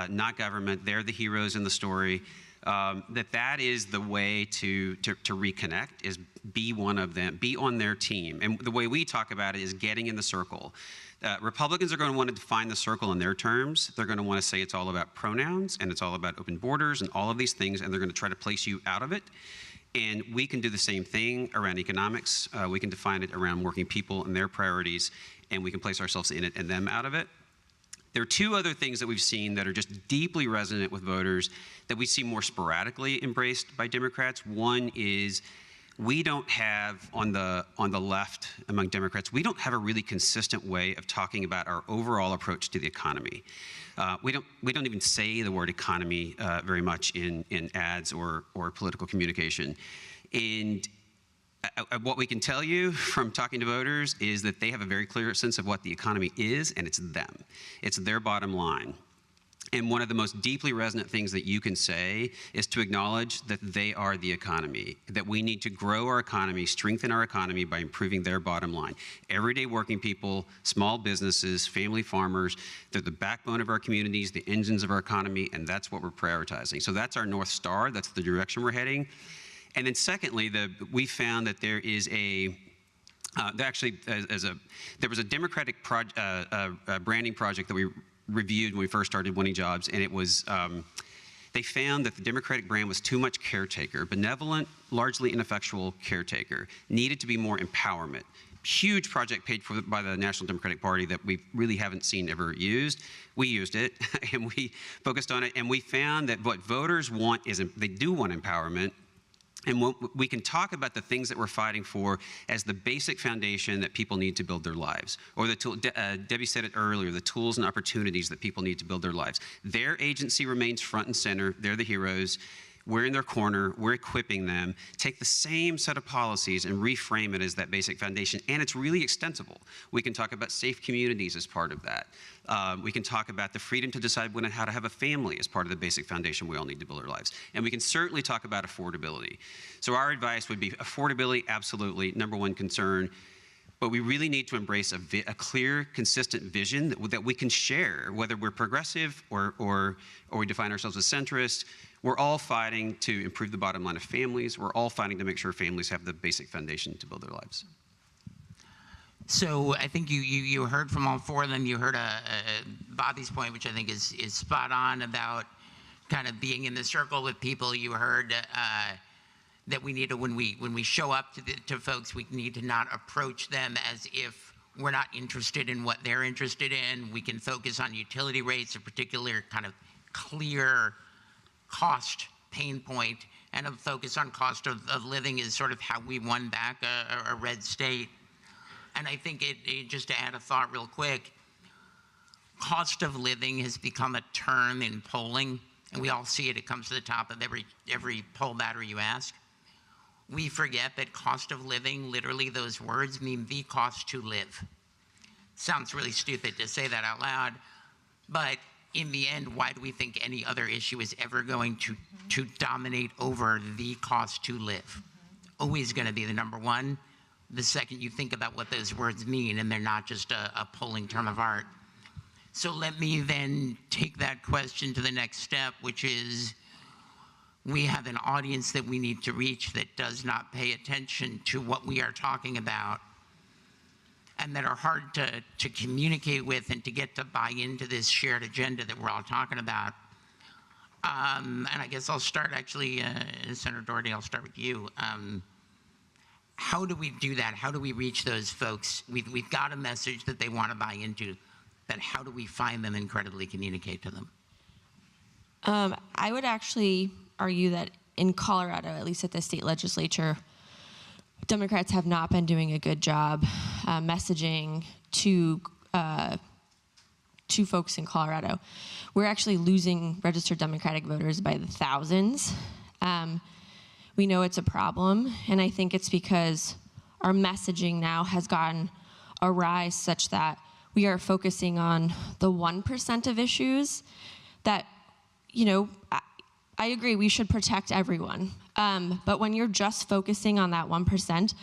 not government. They're the heroes in the story. That is the way to reconnect, is be one of them, be on their team. And the way we talk about it is getting in the circle. Republicans are going to want to define the circle in their terms. They're going to want to say it's all about pronouns and it's all about open borders and all of these things, and they're going to try to place you out of it. And we can do the same thing around economics. We can define it around working people and their priorities, and we can place ourselves in it and them out of it. There are 2 other things that we've seen that are just deeply resonant with voters that we see more sporadically embraced by Democrats. One is, we don't have, on the left among Democrats, we don't have a really consistent way of talking about our overall approach to the economy. We don't even say the word economy very much in ads or political communication. And what we can tell you from talking to voters is that they have a very clear sense of what the economy is, and it's them. It's their bottom line. And one of the most deeply resonant things that you can say is to acknowledge that they are the economy, that we need to grow our economy, strengthen our economy by improving their bottom line. Everyday working people, small businesses, family farmers, they're the backbone of our communities, the engines of our economy, and that's what we're prioritizing. So that's our North Star. That's the direction we're heading. And then secondly, we found that there is there was a Democratic branding project that we reviewed when we first started Winning Jobs, and it was They found that the Democratic brand was too much caretaker, benevolent, largely ineffectual caretaker, needed to be more empowerment. Huge project paid for by the National Democratic Party that we really haven't seen ever used. We used it and we focused on it, and we found that what voters want is, they do want empowerment. And we can talk about the things that we're fighting for as the basic foundation that people need to build their lives. Or the tool, Debbie said it earlier, the tools and opportunities that people need to build their lives. Their agency remains front and center. They're the heroes. We're in their corner. We're equipping them. Take the same set of policies and reframe it as that basic foundation. And it's really extensible. We can talk about safe communities as part of that. We can talk about the freedom to decide when and how to have a family as part of the basic foundation we all need to build our lives. And we can certainly talk about affordability. So our advice would be affordability, absolutely, number one concern. But we really need to embrace a clear, consistent vision that we can share, whether we're progressive or we define ourselves as centrist. We're all fighting to improve the bottom line of families. We're all fighting to make sure families have the basic foundation to build their lives. So I think you heard from all four of them. You heard Bobby's point, which I think is spot on, about kind of being in the circle with people. You heard that we need to, when we show up to folks, we need to not approach them as if we're not interested in what they're interested in. We can focus on utility rates, a particular kind of clear cost pain point, and a focus on cost of living is sort of how we won back a red state. And I think just to add a thought real quick, cost of living has become a term in polling, and we all see it. It comes to the top of every poll battery you ask. We forget that cost of living, literally those words mean the cost to live. Sounds really stupid to say that out loud, but in the end, why do we think any other issue is ever going to dominate over the cost to live? Always going to be the number one. The second you think about what those words mean, and they're not just a polling term of art. So let me then take that question to the next step, which is, we have an audience that we need to reach that does not pay attention to what we are talking about, and that are hard to communicate with and to get to buy into this shared agenda that we're all talking about. And I guess I'll start actually, Senator Doherty, I'll start with you. How do we do that? How do we reach those folks? We've got a message that they want to buy into, but how do we find them and credibly communicate to them? I would actually argue that in Colorado, at least at the state legislature, Democrats have not been doing a good job messaging to folks in Colorado. We're actually losing registered Democratic voters by the thousands. We know it's a problem, and I think it's because our messaging now has gotten awry such that we are focusing on the 1% of issues that, you know, I agree we should protect everyone. But when you're just focusing on that 1%,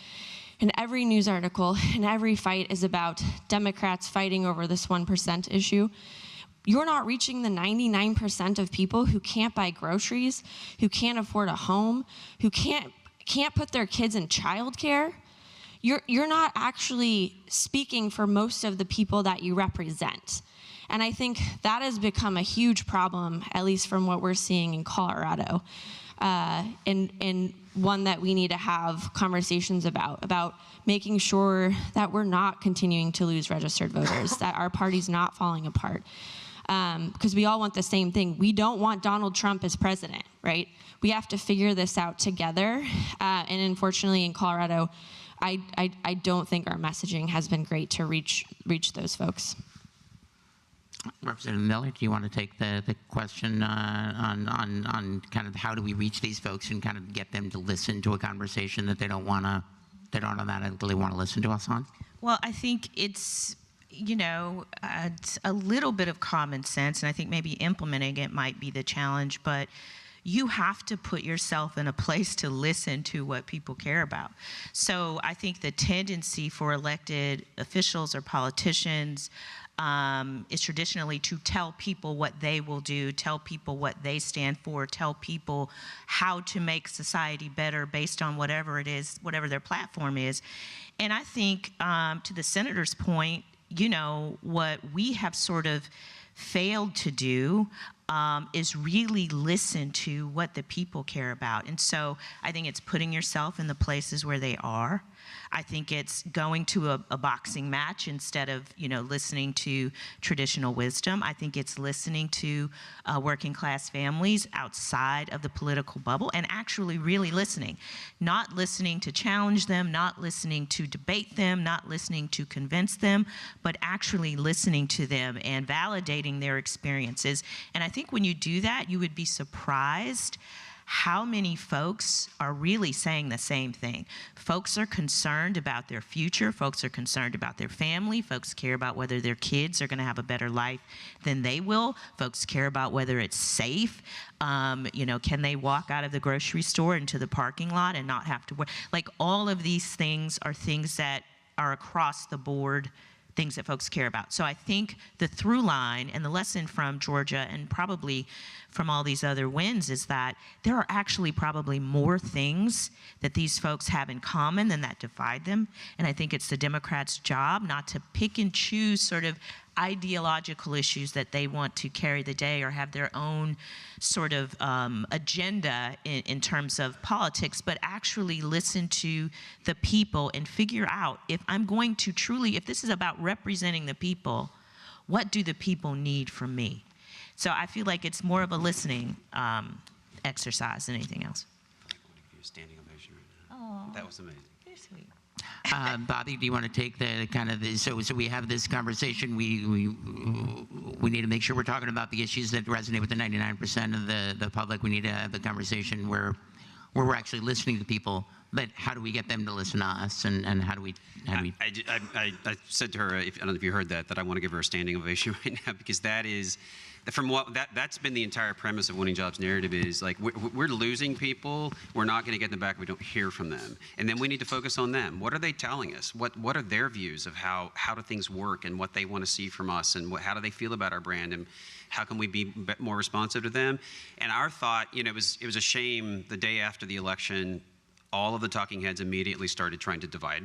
and every news article and every fight is about Democrats fighting over this 1% issue, you're not reaching the 99% of people who can't buy groceries, who can't afford a home, who can't put their kids in childcare. You're not actually speaking for most of the people that you represent. And I think that has become a huge problem, at least from what we're seeing in Colorado, and one that we need to have conversations about making sure that we're not continuing to lose registered voters, that our party's not falling apart. Because we all want the same thing. We don't want Donald Trump as president, right? We have to figure this out together. And unfortunately in Colorado, I don't think our messaging has been great to reach those folks. Representative Miller, do you want to take the question on kind of how do we reach these folks and kind of get them to listen to a conversation that they don't automatically want to listen to us on? Well, I think it's, you know, it's a little bit of common sense, and I think maybe implementing it might be the challenge, but you have to put yourself in a place to listen to what people care about. So I think the tendency for elected officials or politicians is traditionally to tell people what they will do, tell people what they stand for, tell people how to make society better based on whatever it is, whatever their platform is. And I think to the senator's point, you know, what we have sort of failed to do is really listen to what the people care about. And so I think it's putting yourself in the places where they are. I think it's going to a boxing match instead of, listening to traditional wisdom. I think it's listening to working class families outside of the political bubble and actually really listening. Not listening to challenge them, not listening to debate them, not listening to convince them, but actually listening to them and validating their experiences. And I think when you do that, you would be surprised how many folks are really saying the same thing. Folks are concerned about their future. Folks are concerned about their family. Folks care about whether their kids are going to have a better life than they will. Folks care about whether it's safe. Can they walk out of the grocery store into the parking lot and not have to work? Like, all of these things are things that are across the board, things that folks care about. So I think the through line and the lesson from Georgia and probably from all these other wins is that there are actually probably more things that these folks have in common than that divide them. And I think it's the Democrats' job not to pick and choose sort of ideological issues that they want to carry the day or have their own sort of agenda in terms of politics, but actually listen to the people and figure out, if I'm going to truly, if this is about representing the people, what do the people need from me? So I feel like it's more of a listening exercise than anything else. Standing ovation right now. Oh, That was amazing. you're sweet. Bobby, do you want to take the kind of so we have this conversation. We need to make sure we're talking about the issues that resonate with the 99% of the public. We need to have the conversation where we're actually listening to people. But how do we get them to listen to us, and how do we? I said to her, I don't know if you heard that I want to give her a standing ovation right now, because that is, that's been the entire premise of Winning Jobs narrative is like we're losing people. We're not going to get them back if we don't hear from them, and then we need to focus on them. What are they telling us? What are their views of how do things work and what they want to see from us, and how do they feel about our brand, and how can we be more responsive to them? And our thought, it was a shame the day after the election, all of the talking heads immediately started trying to divide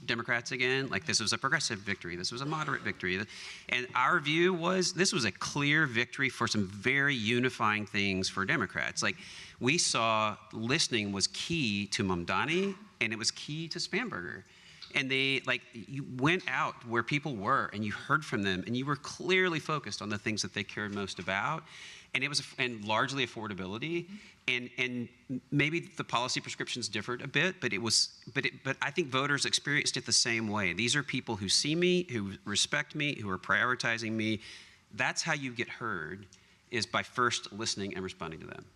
Democrats again. Like, this was a progressive victory, this was a moderate victory. And our view was this was a clear victory for some very unifying things for Democrats. Like, we saw listening was key to Mamdani, and it was key to Spamberger. And you went out where people were and you heard from them, and you were clearly focused on the things that they cared most about. And it was, and largely affordability, and maybe the policy prescriptions differed a bit, but I think voters experienced it the same way. These are people who see me, who respect me, who are prioritizing me. That's how you get heard, is by first listening and responding to them.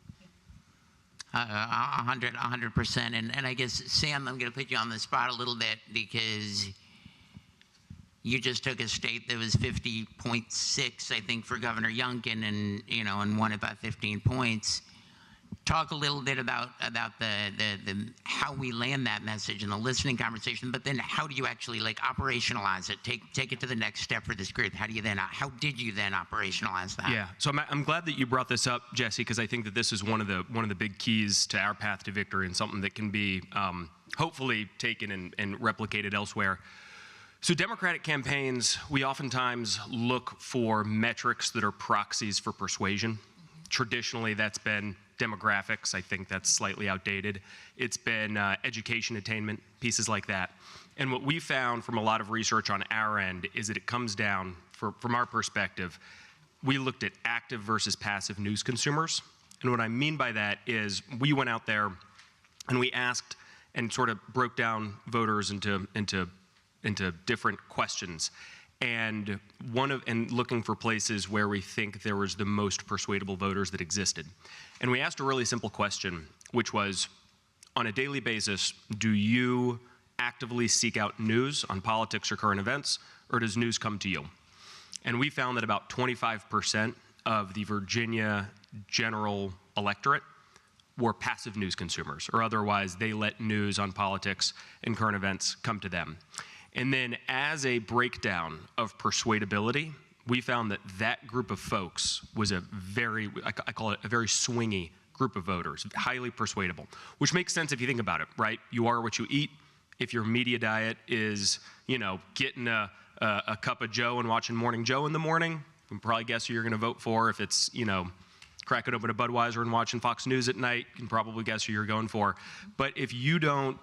100%. And I guess, Sam, I'm going to put you on the spot a little bit, because you just took a state that was 50.6, I think, for Governor Youngkin, and won it by 15 points. Talk a little bit about the how we land that message in the listening conversation, but then how do you actually operationalize it? Take it to the next step for this group. How did you then operationalize that? Yeah, so I'm glad that you brought this up, Jesse, because I think that this is one of the big keys to our path to victory, and something that can be hopefully taken and replicated elsewhere. So Democratic campaigns, we oftentimes look for metrics that are proxies for persuasion. Traditionally, that's been demographics. I think that's slightly outdated. It's been education attainment, pieces like that. And what we found from a lot of research on our end is that it comes down, from our perspective, we looked at active versus passive news consumers. And what I mean by that is we went out there and we asked and sort of broke down voters into different questions, and looking for places where we think there was the most persuadable voters that existed. And we asked a really simple question, which was, on a daily basis, do you actively seek out news on politics or current events, or does news come to you? And we found that about 25% of the Virginia general electorate were passive news consumers, or otherwise they let news on politics and current events come to them. And then as a breakdown of persuadability, we found that that group of folks was a very, I call it a very swingy group of voters, highly persuadable, which makes sense if you think about it, right? You are what you eat. If your media diet is, getting a cup of Joe and watching Morning Joe in the morning, you can probably guess who you're going to vote for. If it's, cracking open a Budweiser and watching Fox News at night, you can probably guess who you're going for. But if you don't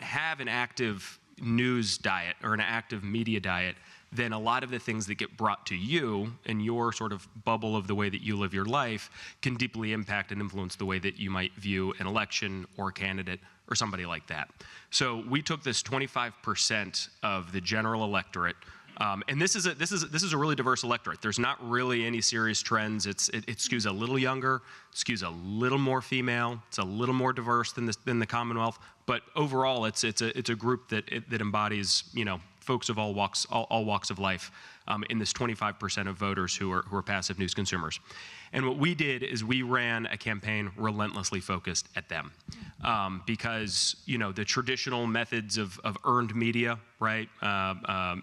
have an active news diet or an active media diet, then a lot of the things that get brought to you in your sort of bubble of the way that you live your life can deeply impact and influence the way that you might view an election or a candidate or somebody like that. So we took this 25% of the general electorate, and this is a really diverse electorate. There's not really any serious trends. It skews a little younger, skews a little more female. It's a little more diverse than the Commonwealth, but overall, it's a group that embodies, you know, folks of all walks of life in this 25% of voters who are passive news consumers. And what we did is we ran a campaign relentlessly focused at them, because, you know, the traditional methods of earned media, right?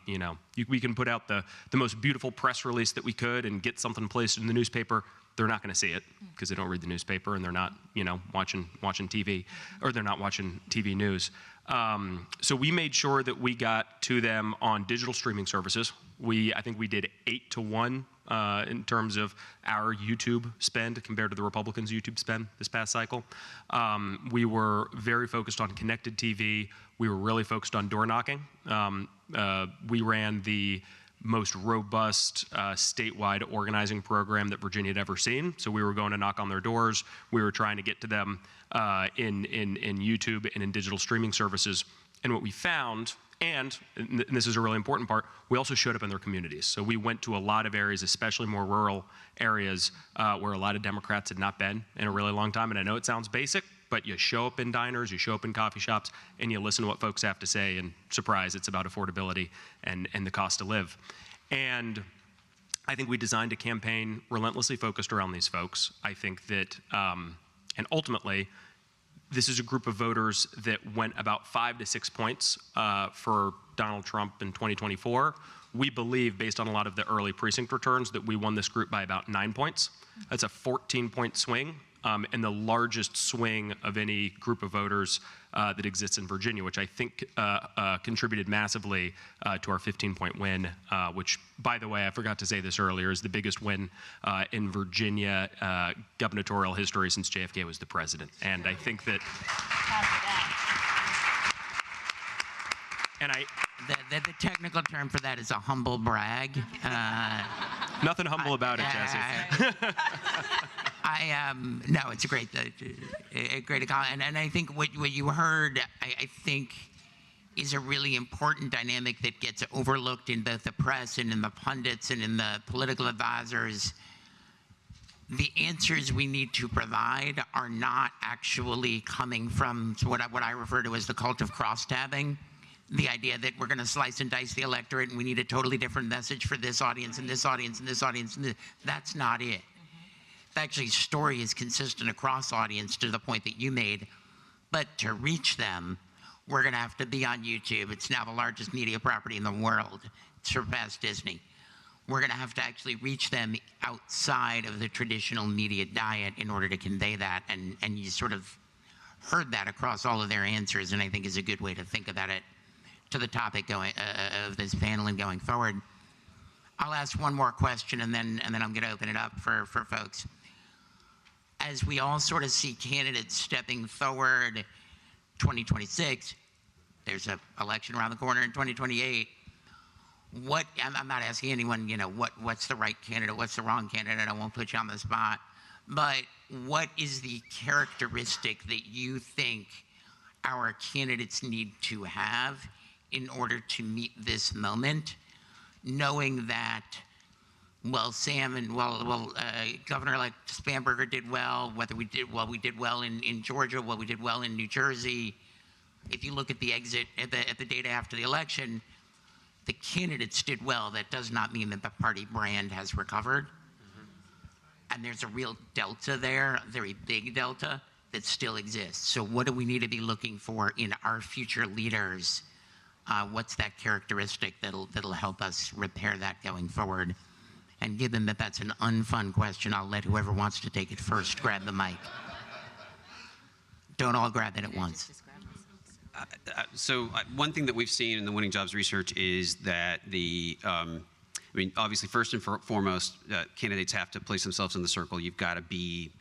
You know, we can put out the most beautiful press release that we could and get something placed in the newspaper. They're not going to see it because they don't read the newspaper and they're not, you know, watching TV, or they're not watching TV news. So we made sure that we got to them on digital streaming services. I think we did 8 to 1 in terms of our YouTube spend compared to the Republicans' YouTube spend this past cycle. We were very focused on connected TV. We were really focused on door knocking. We ran the most robust statewide organizing program that Virginia had ever seen. So we were going to knock on their doors. We were trying to get to them in YouTube and in digital streaming services. And what we found, and this is a really important part, we also showed up in their communities. So we went to a lot of areas, especially more rural areas, where a lot of Democrats had not been in a really long time. And I know it sounds basic, but you show up in diners, you show up in coffee shops, and you listen to what folks have to say, and surprise, it's about affordability and the cost to live. And I think we designed a campaign relentlessly focused around these folks. I think that, and ultimately, this is a group of voters that went about 5 to 6 points for Donald Trump in 2024. We believe, based on a lot of the early precinct returns, that we won this group by about 9 points. That's a 14-point swing, and the largest swing of any group of voters that exists in Virginia, which I think contributed massively to our 15-point win, which, by the way, I forgot to say this earlier, is the biggest win in Virginia gubernatorial history since JFK was the president. And I think that... And the technical term for that is a humble brag. Nothing humble about it, Jesse. No, it's a great account. And I think what you heard, I think, is a really important dynamic that gets overlooked in both the press and in the pundits and in the political advisors. The answers we need to provide are not actually coming from what I refer to as the cult of crossstabbing. The idea that we're going to slice and dice the electorate and we need a totally different message for this audience and this audience and this audience. And this. That's not it. Actually, story is consistent across audience to the point that you made. But to reach them, we're going to have to be on YouTube. It's now the largest media property in the world. It surpassed Disney. We're going to have to actually reach them outside of the traditional media diet in order to convey that. And you sort of heard that across all of their answers, and I think is a good way to think about it to the topic of this panel and going forward. I'll ask one more question, and then I'm going to open it up for folks. As we all sort of see candidates stepping forward, 2026, there's an election around the corner in 2028. I'm not asking anyone, you know, what's the right candidate, what's the wrong candidate, I won't put you on the spot. But what is the characteristic that you think our candidates need to have in order to meet this moment, knowing that, well, Sam and Governor-elect Spanberger did well, we did well in Georgia, we did well in New Jersey. If you look at the exit at the data after the election, the candidates did well. That does not mean that the party brand has recovered. And there's a real delta there, a very big delta that still exists. So what do we need to be looking for in our future leaders? What's that characteristic that'll help us repair that going forward? And given that that's an unfun question, I'll let whoever wants to take it first grab the mic. Don't all grab it at once. So one thing that we've seen in the Winning Jobs research is that the I mean, obviously, first and foremost, candidates have to place themselves in the circle. You've got to be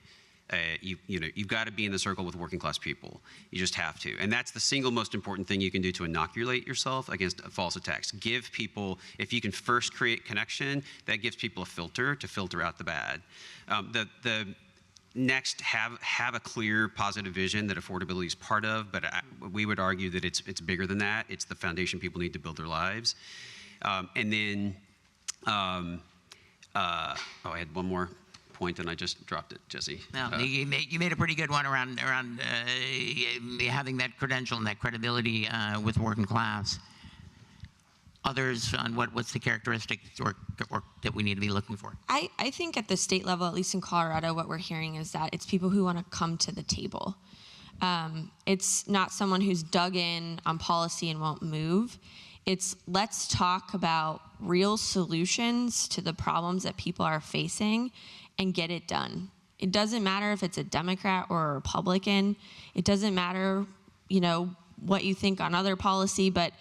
you've got to be in the circle with working class people. You just have to. And that's the single most important thing you can do to inoculate yourself against false attacks. Give people, if you can first create connection, that gives people a filter to filter out the bad. The next, have a clear positive vision that affordability is part of, but we would argue that it's bigger than that. It's the foundation people need to build their lives. And then, I had one more point and I just dropped it, Jesse. No, you made a pretty good one around having that credential and that credibility with working class. Others on what's the characteristics or that we need to be looking for? I think at the state level, at least in Colorado, what we're hearing is that it's people who want to come to the table. It's not someone who's dug in on policy and won't move. It's let's talk about real solutions to the problems that people are facing and get it done. It doesn't matter if it's a Democrat or a Republican. It doesn't matter, what you think on other policy, but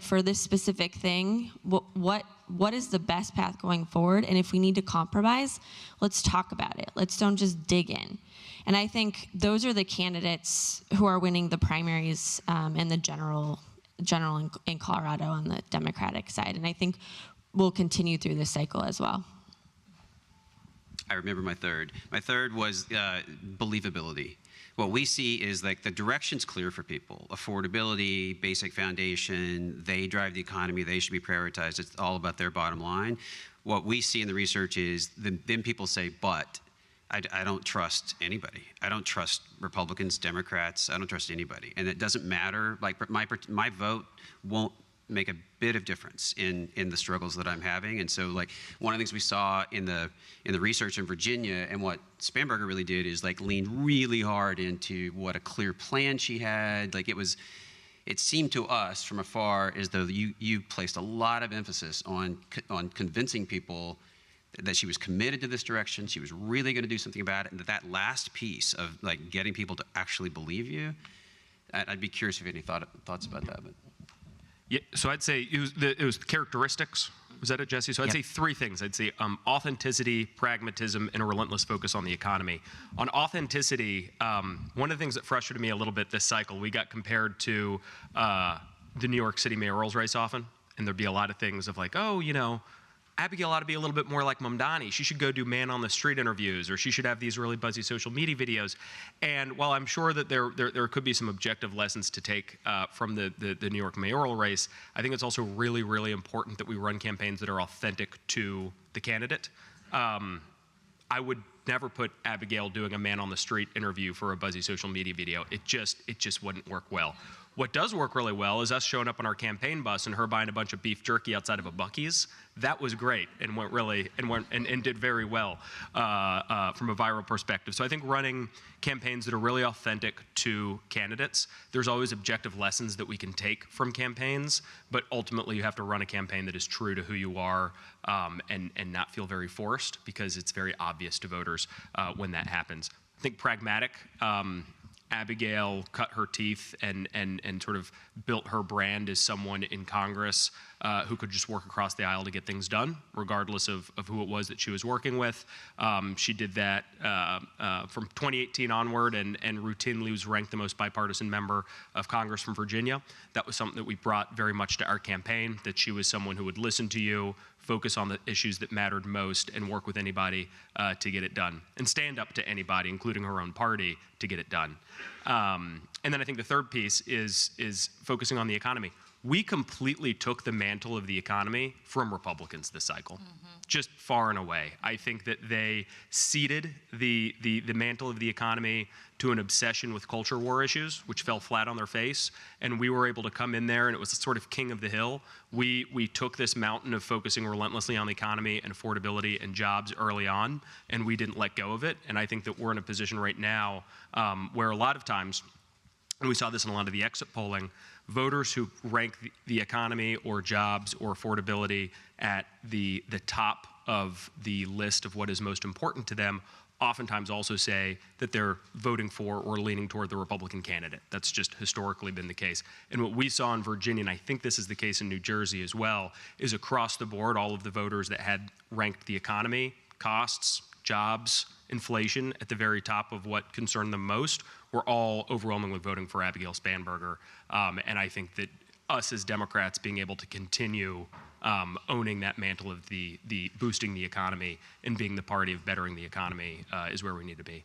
for this specific thing, what is the best path going forward? And if we need to compromise, let's talk about it. Let's don't just dig in. And I think those are the candidates who are winning the primaries and the general in Colorado on the Democratic side. And I think we'll continue through this cycle as well. I remember my third. My third was believability. What we see is like the direction's clear for people. Affordability, basic foundation, they drive the economy, they should be prioritized. It's all about their bottom line. What we see in the research is then people say, but I don't trust anybody. I don't trust Republicans, Democrats, I don't trust anybody. And it doesn't matter, like my vote won't make a bit of difference in the struggles that I'm having. And so like one of the things we saw in the research in Virginia and what Spanberger really did is like lean really hard into what a clear plan she had. Like it seemed to us from afar as though you placed a lot of emphasis on convincing people that she was committed to this direction, she was really going to do something about it, and that last piece of like getting people to actually believe you, I'd be curious if you have any thoughts about that. But. Yeah, so I'd say it was the characteristics. Was that it, Jesse? So I'd say three things. I'd say authenticity, pragmatism, and a relentless focus on the economy. On authenticity, one of the things that frustrated me a little bit this cycle, we got compared to the New York City mayoral's race often, and there'd be a lot of things of like, Abigail ought to be a little bit more like Mamdani. She should go do man on the street interviews, or she should have these really buzzy social media videos. And while I'm sure that there could be some objective lessons to take from the New York mayoral race, I think it's also really, really important that we run campaigns that are authentic to the candidate. I would never put Abigail doing a man on the street interview for a buzzy social media video. It just wouldn't work well. What does work really well is us showing up on our campaign bus and her buying a bunch of beef jerky outside of a Buc-ee's. That was great and and did very well from a viral perspective. So I think running campaigns that are really authentic to candidates, there's always objective lessons that we can take from campaigns, but ultimately you have to run a campaign that is true to who you are and not feel very forced, because it's very obvious to voters when that happens. I think pragmatic. Abigail cut her teeth and sort of built her brand as someone in Congress who could just work across the aisle to get things done, regardless of who it was that she was working with. She did that from 2018 onward and routinely was ranked the most bipartisan member of Congress from Virginia. That was something that we brought very much to our campaign, that she was someone who would listen to you, focus on the issues that mattered most, and work with anybody to get it done, and stand up to anybody, including her own party, to get it done. And then I think the third piece is focusing on the economy. We completely took the mantle of the economy from Republicans this cycle, just far and away. I think that they ceded the mantle of the economy to an obsession with culture war issues, which fell flat on their face, and we were able to come in there, and it was sort of king of the hill. We took this mountain of focusing relentlessly on the economy and affordability and jobs early on, and we didn't let go of it. And I think that we're in a position right now where a lot of times, and we saw this in a lot of the exit polling, voters who rank the economy or jobs or affordability at the top of the list of what is most important to them oftentimes also say that they're voting for or leaning toward the Republican candidate. That's just historically been the case. And what we saw in Virginia, and I think this is the case in New Jersey as well, is across the board, all of the voters that had ranked the economy, costs, jobs, inflation at the very top of what concerned them most were all overwhelmingly voting for Abigail Spanberger. And I think that us as Democrats being able to continue owning that mantle of the boosting the economy and being the party of bettering the economy is where we need to be.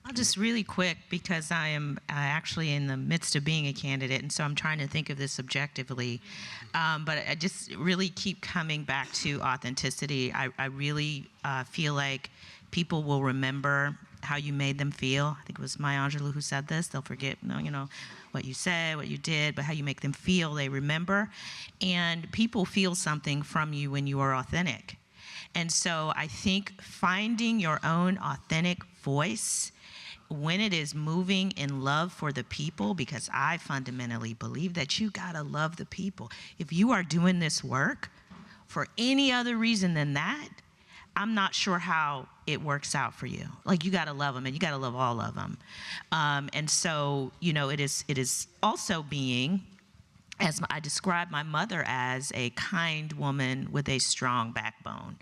I'll just really quick, because I am actually in the midst of being a candidate, and so I'm trying to think of this objectively. But I just really keep coming back to authenticity. I really feel like people will remember how you made them feel. I think it was Maya Angelou who said this. They'll forget, what you said, what you did, but how you make them feel, they remember. And people feel something from you when you are authentic. And so I think finding your own authentic voice when it is moving in love for the people, because I fundamentally believe that you gotta love the people. If you are doing this work for any other reason than that, I'm not sure how it works out for you. Like, you gotta love them, and you gotta love all of them. And so, it is also being, as I describe my mother as, a kind woman with a strong backbone.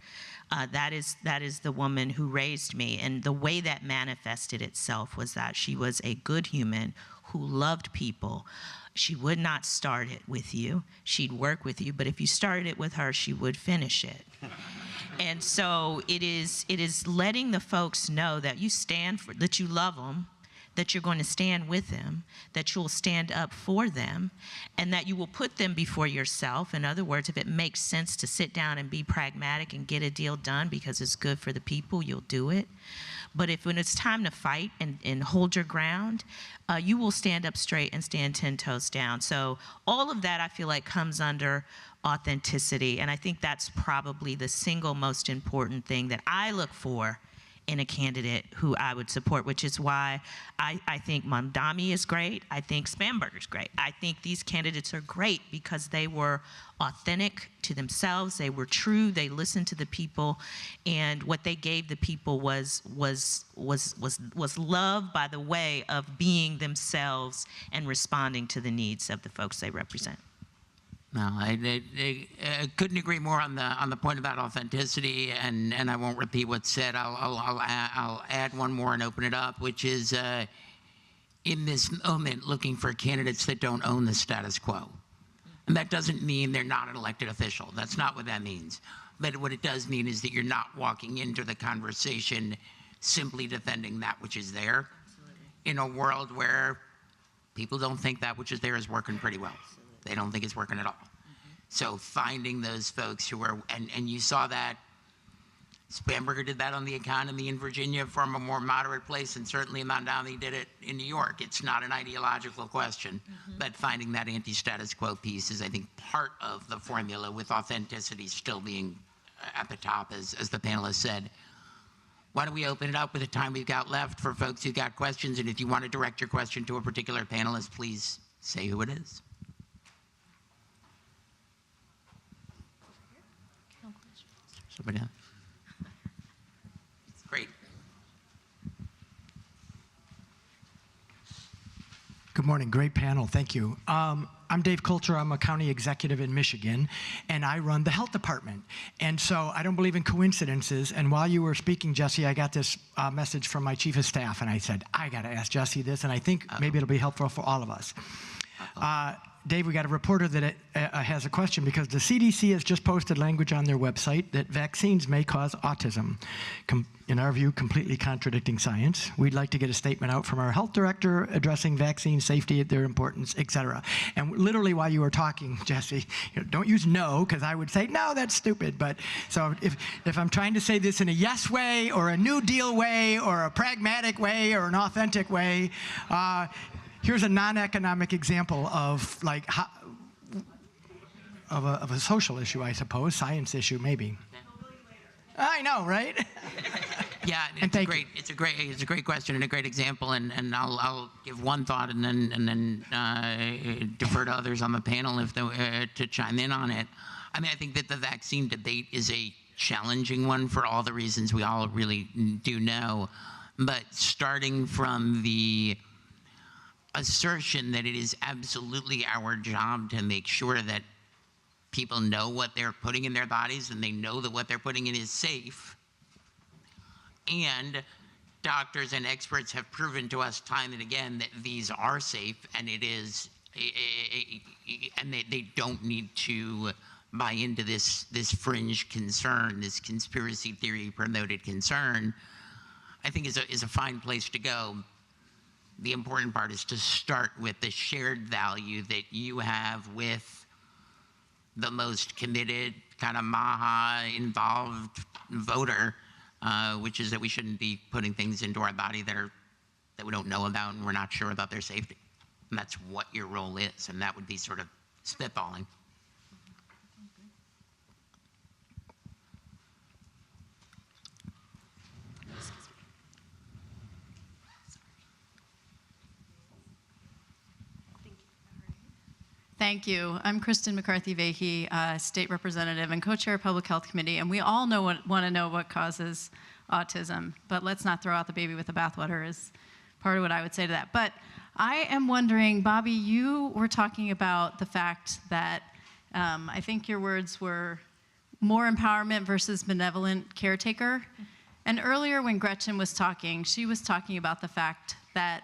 That is the woman who raised me, and the way that manifested itself was that she was a good human who loved people. She would not start it with you. She'd work with you, but if you started it with her, she would finish it. And so it is letting the folks know that you stand for, that you love them, that you're going to stand with them, that you'll stand up for them, and that you will put them before yourself. In other words, if it makes sense to sit down and be pragmatic and get a deal done because it's good for the people, you'll do it. But when it's time to fight and hold your ground, you will stand up straight and stand 10 toes down. So all of that, I feel like, comes under authenticity. And I think that's probably the single most important thing that I look for in a candidate who I would support, which is why I think Mamdani is great. I think Spanberger's great. I think these candidates are great because they were authentic to themselves. They were true. They listened to the people, and what they gave the people was love by the way of being themselves and responding to the needs of the folks they represent. No, I couldn't agree more on the point about authenticity, and I won't repeat what's said. I'll add one more and open it up, which is in this moment looking for candidates that don't own the status quo. And that doesn't mean they're not an elected official. That's not what that means. But what it does mean is that you're not walking into the conversation simply defending that which is there. Absolutely. In a world where people don't think that which is there is working pretty well. They don't think it's working at all. So finding those folks who are, and you saw that Spanberger did that on the economy in Virginia from a more moderate place, and certainly Mamdani did it in New York. It's not an ideological question, but finding that anti-status quo piece is, I think, part of the formula, with authenticity still being at the top, as the panelists said. Why don't we open it up with the time we've got left for folks who got questions, and if you want to direct your question to a particular panelist, please say who it is. Somebody else? Great. Good morning. Great panel. Thank you. I'm Dave Coulter. I'm a county executive in Michigan, and I run the health department. And so I don't believe in coincidences. And while you were speaking, Jesse, I got this message from my chief of staff, and I said, I got to ask Jesse this, and I think maybe it'll be helpful for all of us. Dave, we got a reporter that has a question, because the CDC has just posted language on their website that vaccines may cause autism. In our view, completely contradicting science. We'd like to get a statement out from our health director addressing vaccine safety, their importance, et cetera. And literally while you were talking, Jesse, don't use no, because I would say, no, that's stupid. But so if I'm trying to say this in a yes way, or a New Deal way, or a pragmatic way, or an authentic way, here's a non-economic example of of a social issue, I suppose, science issue maybe. I know, right? Yeah, it's a great question and a great example, and I'll give one thought and then defer to others on the panel to chime in on it. I mean, I think that the vaccine debate is a challenging one for all the reasons we all really do know. But starting from the assertion that it is absolutely our job to make sure that people know what they're putting in their bodies and they know that what they're putting in is safe. And doctors and experts have proven to us time and again that these are safe, and it is, and they don't need to buy into this fringe concern, this conspiracy theory promoted concern. I think is a fine place to go. The important part is to start with the shared value that you have with the most committed, kind of involved voter, which is that we shouldn't be putting things into our body that we don't know about and we're not sure about their safety. And that's what your role is, and that would be sort of spitballing. Thank you. I'm Kristen McCarthy-Vahey, State Representative and Co-Chair of Public Health Committee, and we all want to know what causes autism, but let's not throw out the baby with the bathwater is part of what I would say to that. But I am wondering, Bobby, you were talking about the fact that I think your words were more empowerment versus benevolent caretaker. And earlier when Gretchen was talking, she was talking about the fact that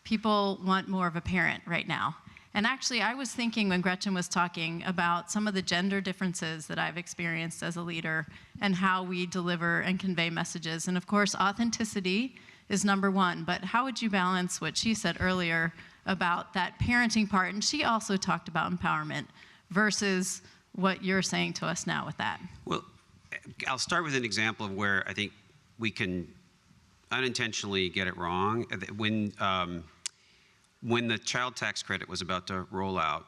people want more of a parent right now. And actually, I was thinking when Gretchen was talking about some of the gender differences that I've experienced as a leader and how we deliver and convey messages. And of course, authenticity is number one, but how would you balance what she said earlier about that parenting part? And she also talked about empowerment versus what you're saying to us now with that. Well, I'll start with an example of where I think we can unintentionally get it wrong. When the child tax credit was about to roll out,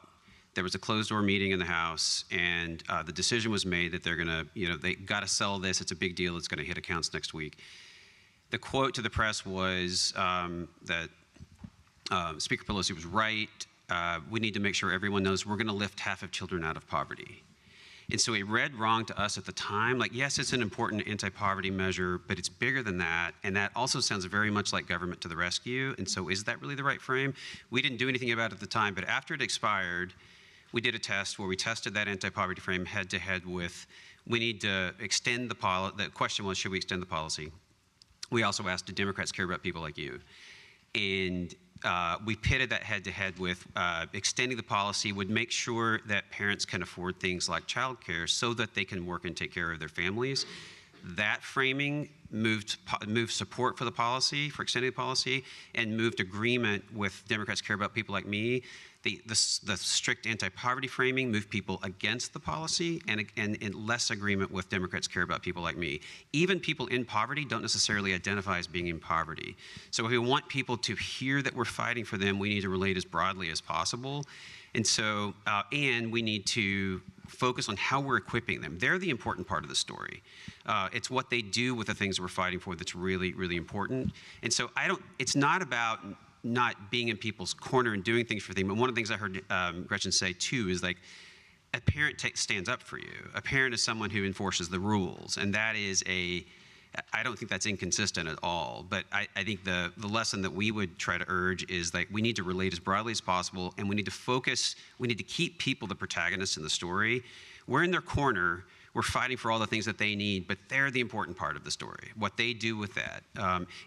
there was a closed-door meeting in the House, and the decision was made that they're going to, they got to sell this. It's a big deal. It's going to hit accounts next week. The quote to the press was that Speaker Pelosi was right. We need to make sure everyone knows we're going to lift half of children out of poverty. And so it read wrong to us at the time. Like, yes, it's an important anti-poverty measure, but it's bigger than that. And that also sounds very much like government to the rescue. And so is that really the right frame? We didn't do anything about it at the time, but after it expired, we did a test where we tested that anti-poverty frame head to head with, we need to extend the policy. The question was, should we extend the policy? We also asked, do Democrats care about people like you? And we pitted that head to head with extending the policy would make sure that parents can afford things like childcare so that they can work and take care of their families. That framing moved support for the policy, for extending the policy, and moved agreement with Democrats care about people like me. The strict anti-poverty framing moved people against the policy and in less agreement with Democrats care about people like me. Even people in poverty don't necessarily identify as being in poverty. So if we want people to hear that we're fighting for them, we need to relate as broadly as possible. And so, and we need to focus on how we're equipping them. They're the important part of the story. It's what they do with the things we're fighting for that's really, really important. And so it's not about not being in people's corner and doing things for them. And one of the things I heard Gretchen say too is like, a parent stands up for you. A parent is someone who enforces the rules. And that is I don't think that's inconsistent at all. But I think the lesson that we would try to urge is like, we need to relate as broadly as possible, and we need to focus, we need to keep people the protagonists in the story. We're in their corner. We're fighting for all the things that they need, but they're the important part of the story, what they do with that.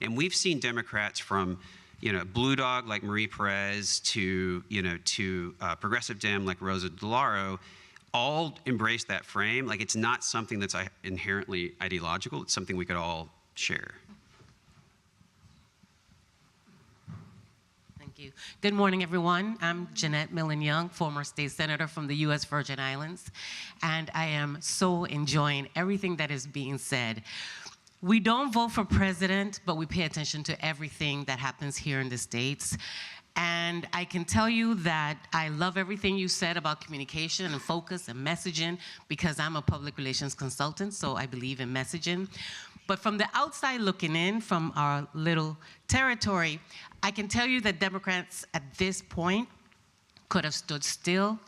And we've seen Democrats from blue dog like Marie Perez to progressive Dem like Rosa DeLauro, all embrace that frame. Like, it's not something that's inherently ideological. It's something we could all share. Thank you. Good morning, everyone. I'm Jeanette Millen-Young, former state senator from the U.S. Virgin Islands, and I am so enjoying everything that is being said. We don't vote for president, but we pay attention to everything that happens here in the States. And I can tell you that I love everything you said about communication and focus and messaging, because I'm a public relations consultant, so I believe in messaging. But from the outside looking in, from our little territory, I can tell you that Democrats at this point could have stood still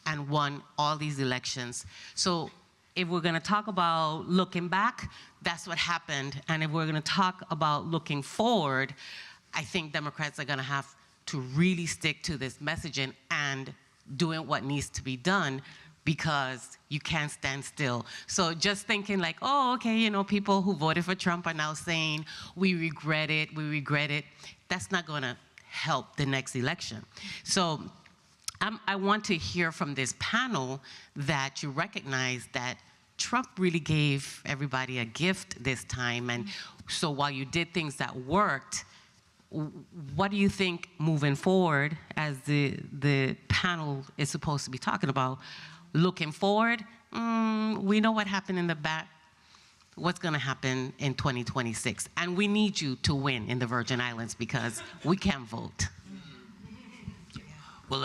and won all these elections. So if we're going to talk about looking back, that's what happened. And if we're going to talk about looking forward, I think Democrats are going to have to really stick to this messaging and doing what needs to be done, because you can't stand still. So just thinking like, oh, okay, you know, people who voted for Trump are now saying, we regret it, we regret it. That's not going to help the next election. So I want to hear from this panel that you recognize that Trump really gave everybody a gift this time. And so while you did things that worked, what do you think moving forward, as the panel is supposed to be talking about? Looking forward, we know what happened in the back. What's going to happen in 2026? And we need you to win in the Virgin Islands because we can't vote. Well,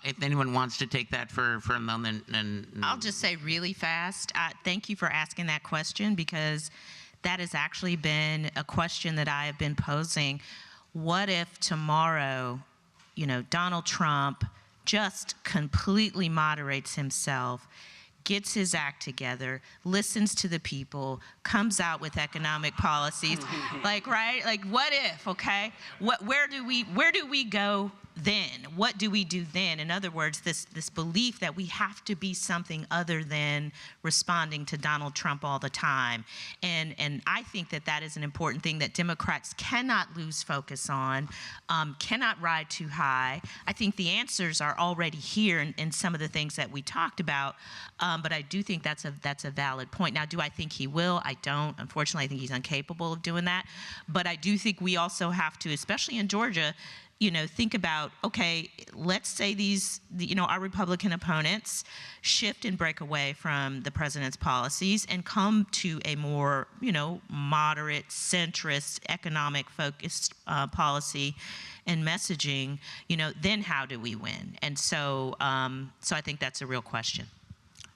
if anyone wants to take that for a moment, and I'll just say really fast, thank you for asking that question, because that has actually been a question that I have been posing. What if tomorrow, you know, Donald Trump just completely moderates himself, gets his act together, listens to the people, comes out with economic policies, like, right? Like, what if, okay? Where do we go then? What do we do then? In other words, this belief that we have to be something other than responding to Donald Trump all the time. And I think that is an important thing that Democrats cannot lose focus on, cannot ride too high. I think the answers are already here in some of the things that we talked about, but I do think that's a valid point. Now, do I think he will? I don't. Unfortunately, I think he's incapable of doing that. But I do think we also have to, especially in Georgia, you know, think about, okay, let's say our Republican opponents shift and break away from the president's policies and come to a more, you know, moderate, centrist, economic-focused policy and messaging, you know, then how do we win? And so I think that's a real question.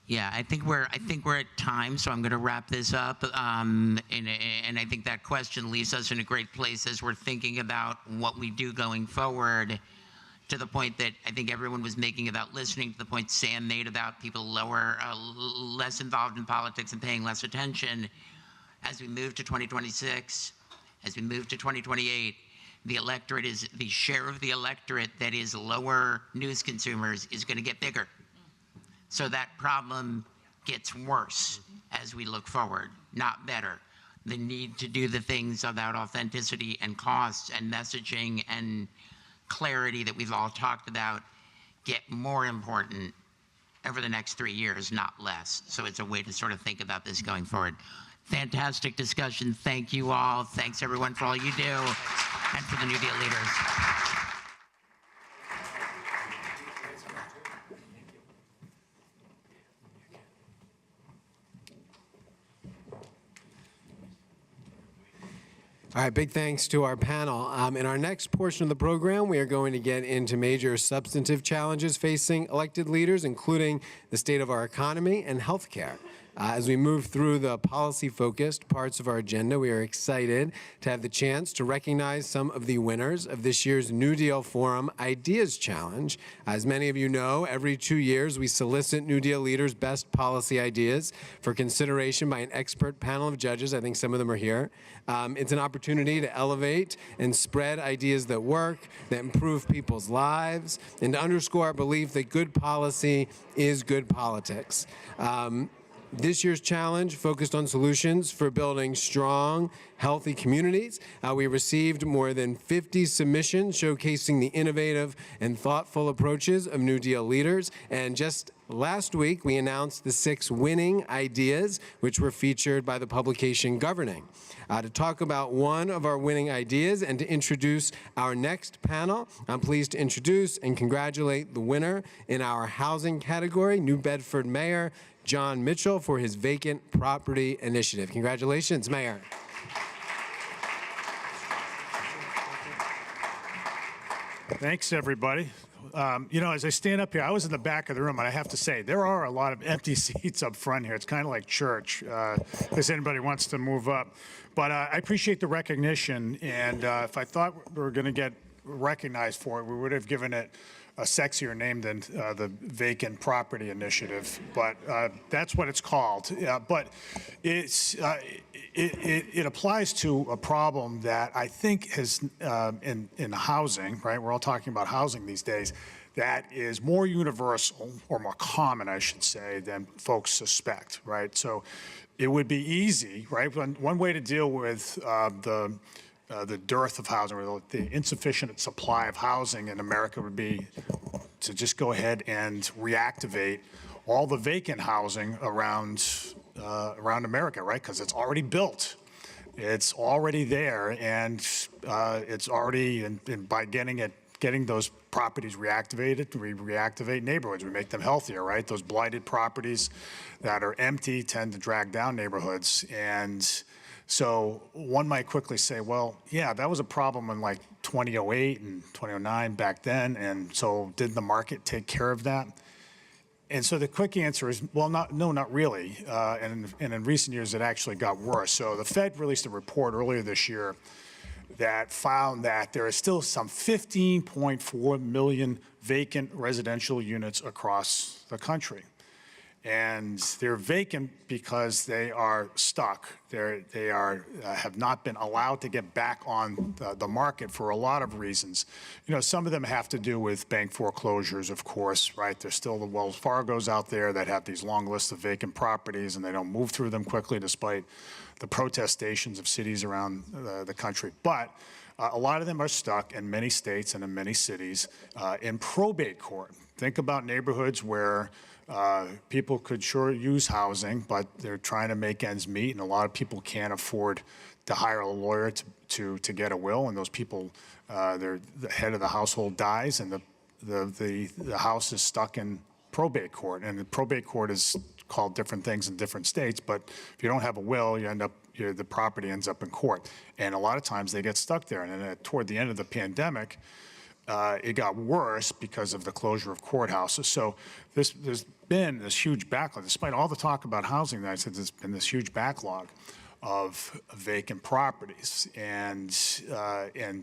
yeah, I think we're at time, so I'm going to wrap this up. And I think that question leaves us in a great place as we're thinking about what we do going forward, to the point that I think everyone was making about listening, to the point Sam made about people less involved in politics and paying less attention. As we move to 2026, as we move to 2028, the share of the electorate that is lower news consumers is going to get bigger. So that problem gets worse as we look forward, not better. The need to do the things about authenticity and costs and messaging and clarity that we've all talked about get more important over the next 3 years, not less. So it's a way to sort of think about this going forward. Fantastic discussion. Thank you all. Thanks everyone for all you do, and for the New Deal leaders. All right, big thanks to our panel. In our next portion of the program, we are going to get into major substantive challenges facing elected leaders, including the state of our economy and healthcare. As we move through the policy-focused parts of our agenda, we are excited to have the chance to recognize some of the winners of this year's New Deal Forum Ideas Challenge. As many of you know, every 2 years we solicit New Deal leaders' best policy ideas for consideration by an expert panel of judges. I think some of them are here. It's an opportunity to elevate and spread ideas that work, that improve people's lives, and to underscore our belief that good policy is good politics. This year's challenge focused on solutions for building strong, healthy communities. We received more than 50 submissions showcasing the innovative and thoughtful approaches of New Deal leaders. And just last week, we announced the 6 winning ideas, which were featured by the publication Governing. To talk about one of our winning ideas and to introduce our next panel, I'm pleased to introduce and congratulate the winner in our housing category, New Bedford Mayor John Mitchell, for his vacant property initiative. Congratulations, Mayor. Thanks, everybody. You know, as I stand up here, I was in the back of the room, and I have to say, there are a lot of empty seats up front here. It's kind of like church, if anybody wants to move up. But I appreciate the recognition, and if I thought we were going to get recognized for it, we would have given it a sexier name than the Vacant Property Initiative, but that's what it's called. But it applies to a problem that I think has in housing, right? We're all talking about housing these days. That is more universal, or more common, I should say, than folks suspect, right? So it would be easy, right? One way to deal with the dearth of housing, or the insufficient supply of housing in America, would be to just go ahead and reactivate all the vacant housing around America, right? Because it's already built. It's already there, and it's already, and by getting those properties reactivated, we reactivate neighborhoods, we make them healthier, right? Those blighted properties that are empty tend to drag down neighborhoods. And so one might quickly say, well, yeah, that was a problem in like 2008 and 2009 back then, and so did the market take care of that? And so the quick answer is, well, no, not really. And in recent years, it actually got worse. So the Fed released a report earlier this year that found that there is still some 15.4 million vacant residential units across the country. And they're vacant because they are stuck. They have not been allowed to get back on the market for a lot of reasons. You know, some of them have to do with bank foreclosures, of course, right? There's still the Wells Fargos out there that have these long lists of vacant properties, and they don't move through them quickly despite the protestations of cities around the country. But a lot of them are stuck in many states and in many cities in probate court. Think about neighborhoods where people could sure use housing, but they're trying to make ends meet, and a lot of people can't afford to hire a lawyer to get a will, and those people, the head of the household dies, and the house is stuck in probate court. And the probate court is called different things in different states, but if you don't have a will, the property ends up in court. And a lot of times they get stuck there. And then toward the end of the pandemic, it got worse because of the closure of courthouses. So there's been this huge backlog. Despite all the talk about housing that I said, there's been this huge backlog of vacant properties. And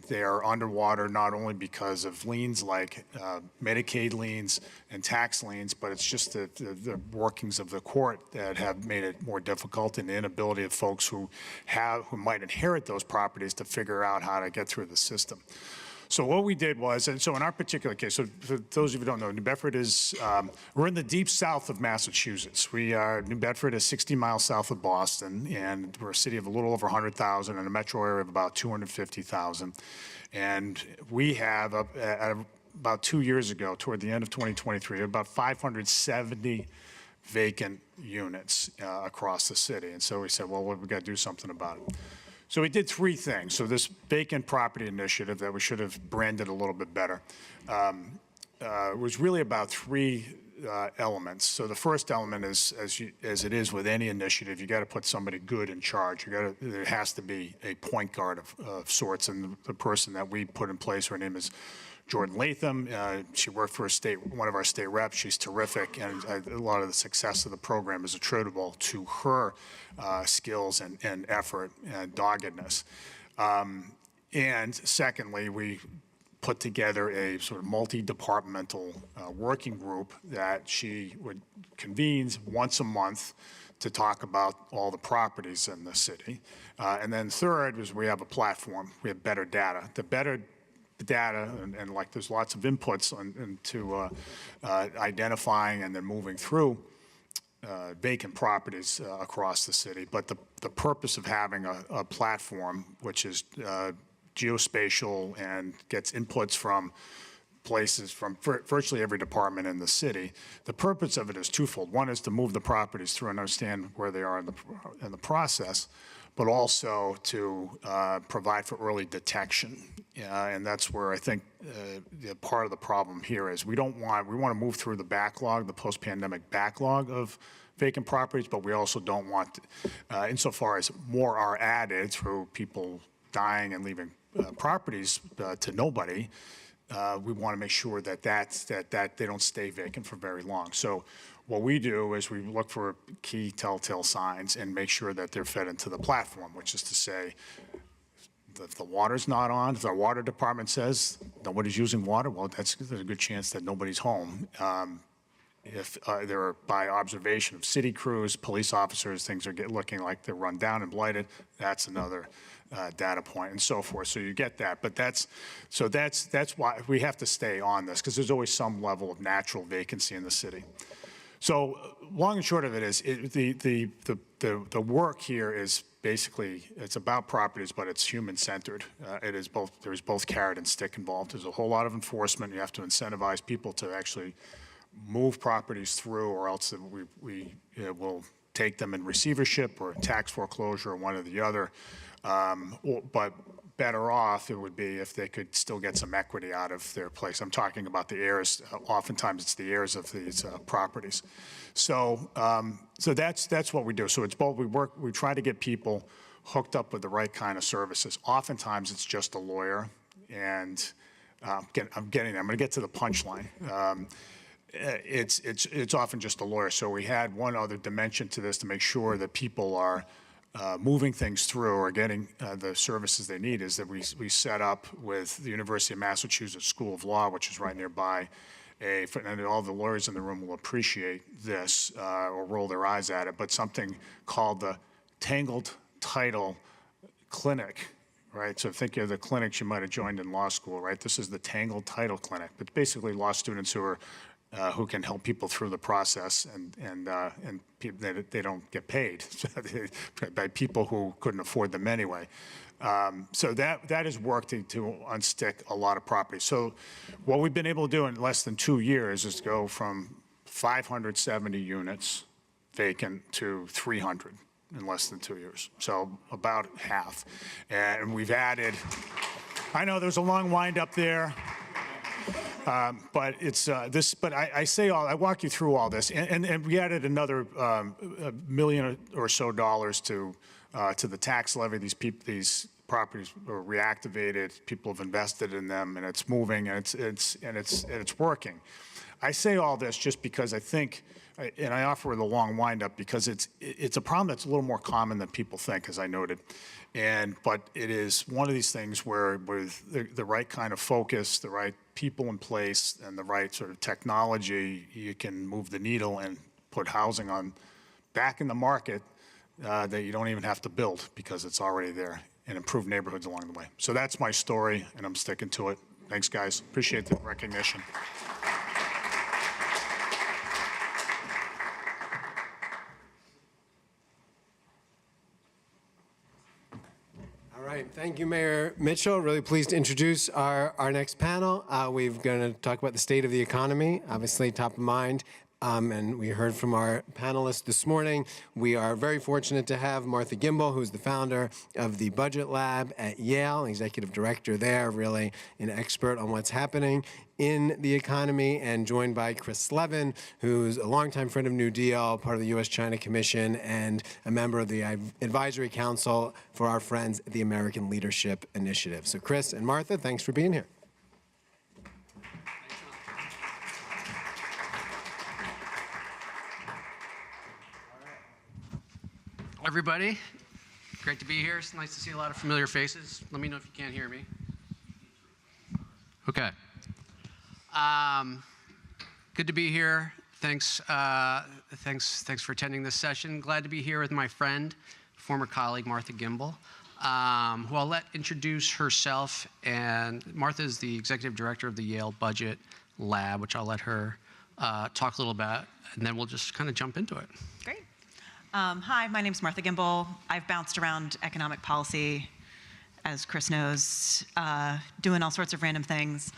they are underwater not only because of liens like Medicaid liens and tax liens, but it's just the workings of the court that have made it more difficult, and the inability of folks who might inherit those properties to figure out how to get through the system. So what we did was, and so in our particular case, so for those of you who don't know, New Bedford is, we're in the deep south of Massachusetts. New Bedford is 60 miles south of Boston, and we're a city of a little over 100,000 and a metro area of about 250,000. And we have, about 2 years ago, toward the end of 2023, about 570 vacant units across the city. And so we said, well, we got to do something about it. So we did three things. So this vacant property initiative that we should have branded a little bit better was really about three elements. So the first element is, as it is with any initiative, you got to put somebody good in charge. There has to be a point guard of sorts, and the person that we put in place, her name is Jordan Latham. She worked for one of our state reps. She's terrific, and a lot of the success of the program is attributable to her skills and effort and doggedness. And secondly, we put together a sort of multi-departmental working group that she convenes once a month to talk about all the properties in the city. And then third was we have a platform. We have better data. The better data, and like there's lots of inputs into identifying and then moving through vacant properties across the city. But the purpose of having a platform which is geospatial and gets inputs from places from virtually every department in the city, the purpose of it is twofold. One is to move the properties through and understand where they are in the process, but also to provide for early detection. And that's where I think part of the problem here is we want to move through the backlog, the post-pandemic backlog of vacant properties, but we also don't want, insofar as more are added through people dying and leaving properties to nobody, we want to make sure that they don't stay vacant for very long. So what we do is we look for key telltale signs and make sure that they're fed into the platform, which is to say if the water's not on, if our water department says nobody's using water, well, there's a good chance that nobody's home. If there are, by observation of city crews, police officers, things are looking like they're run down and blighted, that's another data point, and so forth. So you get that, but that's why we have to stay on this, because there's always some level of natural vacancy in the city. So long and short of it is, the work here is basically, it's about properties, but it's human-centered. It is both, there's both carrot and stick involved. There's a whole lot of enforcement. You have to incentivize people to actually move properties through, or else we will take them in receivership or tax foreclosure or one or the other. But better off it would be if they could still get some equity out of their place. I'm talking about the heirs. Oftentimes it's the heirs of these properties. So that's what we do. So it's both. We try to get people hooked up with the right kind of services. Oftentimes it's just a lawyer, and I'm going to get to the punchline. It's often just a lawyer. So we had one other dimension to this to make sure that people are moving things through or getting the services they need, is that we set up with the University of Massachusetts School of Law, which is right nearby, and all the lawyers in the room will appreciate this or roll their eyes at it, but something called the Tangled Title Clinic. Right, so think of the clinics you might have joined in law school, right? This is the Tangled Title Clinic. It's basically law students who can help people through the process, and they don't get paid by people who couldn't afford them anyway. So that is work to unstick a lot of property. So what we've been able to do in less than 2 years is go from 570 units vacant to 300 in less than 2 years. So about half. And we've added, I know there's a long wind up there. But it's this. But I walk you through all this, and we added another $1 million or so to the tax levy. These properties were reactivated. People have invested in them, and it's moving, and it's working. I say all this just because I think, and I offer the long windup because it's a problem that's a little more common than people think, as I noted. But it is one of these things where with the right kind of focus, the right people in place, and the right sort of technology, you can move the needle and put housing back in the market that you don't even have to build because it's already there, and improve neighborhoods along the way. So that's my story, and I'm sticking to it. Thanks, guys. Appreciate the recognition. All right, thank you, Mayor Mitchell. Really pleased to introduce our next panel. We're going to talk about the state of the economy, obviously top of mind. And we heard from our panelists this morning. We are very fortunate to have Martha Gimbel, who's the founder of the Budget Lab at Yale, executive director there, really an expert on what's happening in the economy, and joined by Chris Levin, who's a longtime friend of New Deal, part of the U.S.-China Commission, and a member of the Advisory Council for our friends at the American Leadership Initiative. So Chris and Martha, thanks for being here. Everybody, great to be here. It's nice to see a lot of familiar faces. Let me know if you can't hear me. Okay. Good to be here. Thanks for attending this session. Glad to be here with my friend, former colleague Martha Gimbel, who I'll let introduce herself. And Martha is the executive director of the Yale Budget Lab, which I'll let her talk a little about, and then we'll just kind of jump into it. Great. Hi, my name's Martha Gimbel. I've bounced around economic policy, as Chris knows, doing all sorts of random things.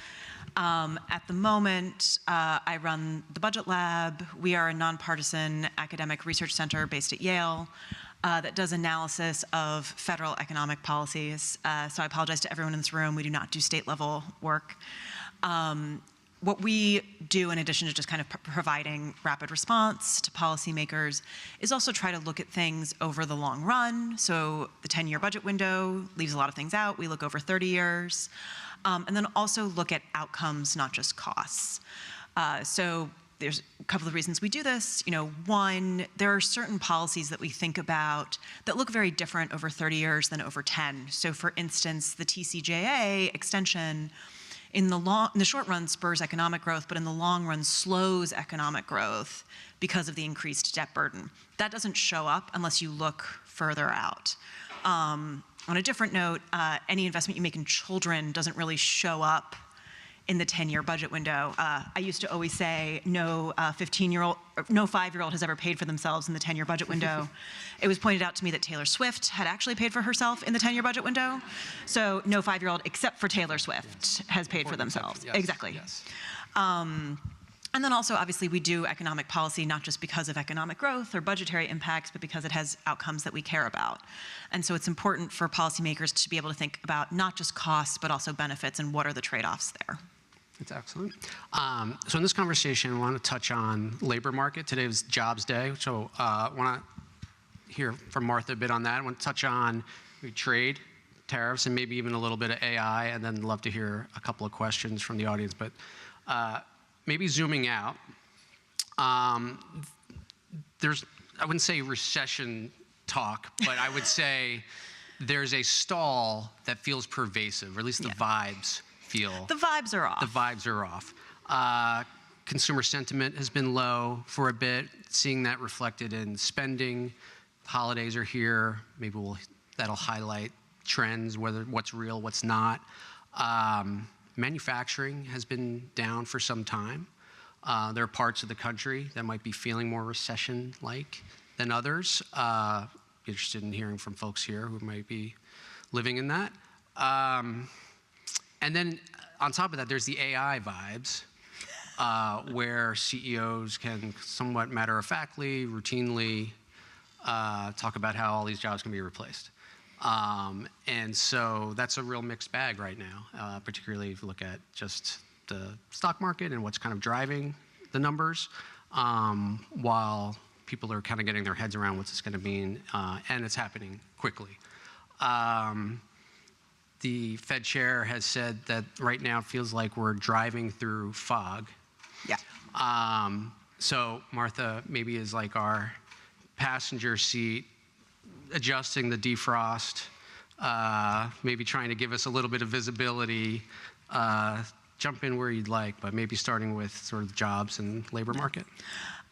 At the moment, I run the Budget Lab. We are a nonpartisan academic research center based at Yale that does analysis of federal economic policies. So I apologize to everyone in this room. We do not do state-level work. What we do, in addition to just kind of providing rapid response to policymakers, is also try to look at things over the long run. So the 10-year budget window leaves a lot of things out. We look over 30 years. And then also look at outcomes, not just costs. So there's a couple of reasons we do this. One, there are certain policies that we think about that look very different over 30 years than over 10. So for instance, the TCJA extension in the short run spurs economic growth, but in the long run slows economic growth because of the increased debt burden. That doesn't show up unless you look further out. On a different note, any investment you make in children doesn't really show up in the 10-year budget window. I used to always say no 5-year-old has ever paid for themselves in the 10-year budget window. It was pointed out to me that Taylor Swift had actually paid for herself in the 10-year budget window. So no 5-year-old except for Taylor Swift has paid for themselves. Yes. Exactly. Yes. And then also, obviously, we do economic policy not just because of economic growth or budgetary impacts, but because it has outcomes that we care about. And so it's important for policymakers to be able to think about not just costs, but also benefits and what are the trade-offs there. That's excellent. So in this conversation, I want to touch on labor market. Today was Jobs Day, so I want to hear from Martha a bit on that. I want to touch on trade, tariffs, and maybe even a little bit of AI, and then love to hear a couple of questions from the audience. But maybe zooming out, there's, I wouldn't say recession talk, but I would say there's a stall that feels pervasive, or at least the vibes feel. The vibes are off. The vibes are off. Consumer sentiment has been low for a bit, seeing that reflected in spending. Holidays are here. Maybe that'll highlight trends, whether what's real, what's not. Manufacturing has been down for some time. There are parts of the country that might be feeling more recession-like than others. Interested in hearing from folks here who might be living in that. And then on top of that, there's the AI vibes, where CEOs can somewhat matter-of-factly, routinely talk about how all these jobs can be replaced. And so that's a real mixed bag right now, particularly if you look at just the stock market and what's kind of driving the numbers, while people are kind of getting their heads around what's this going to mean, and it's happening quickly. The Fed chair has said that right now it feels like we're driving through fog. Yeah. So Martha maybe is like our passenger seat, adjusting the defrost, maybe trying to give us a little bit of visibility. Jump in where you'd like, but maybe starting with sort of jobs and labor market.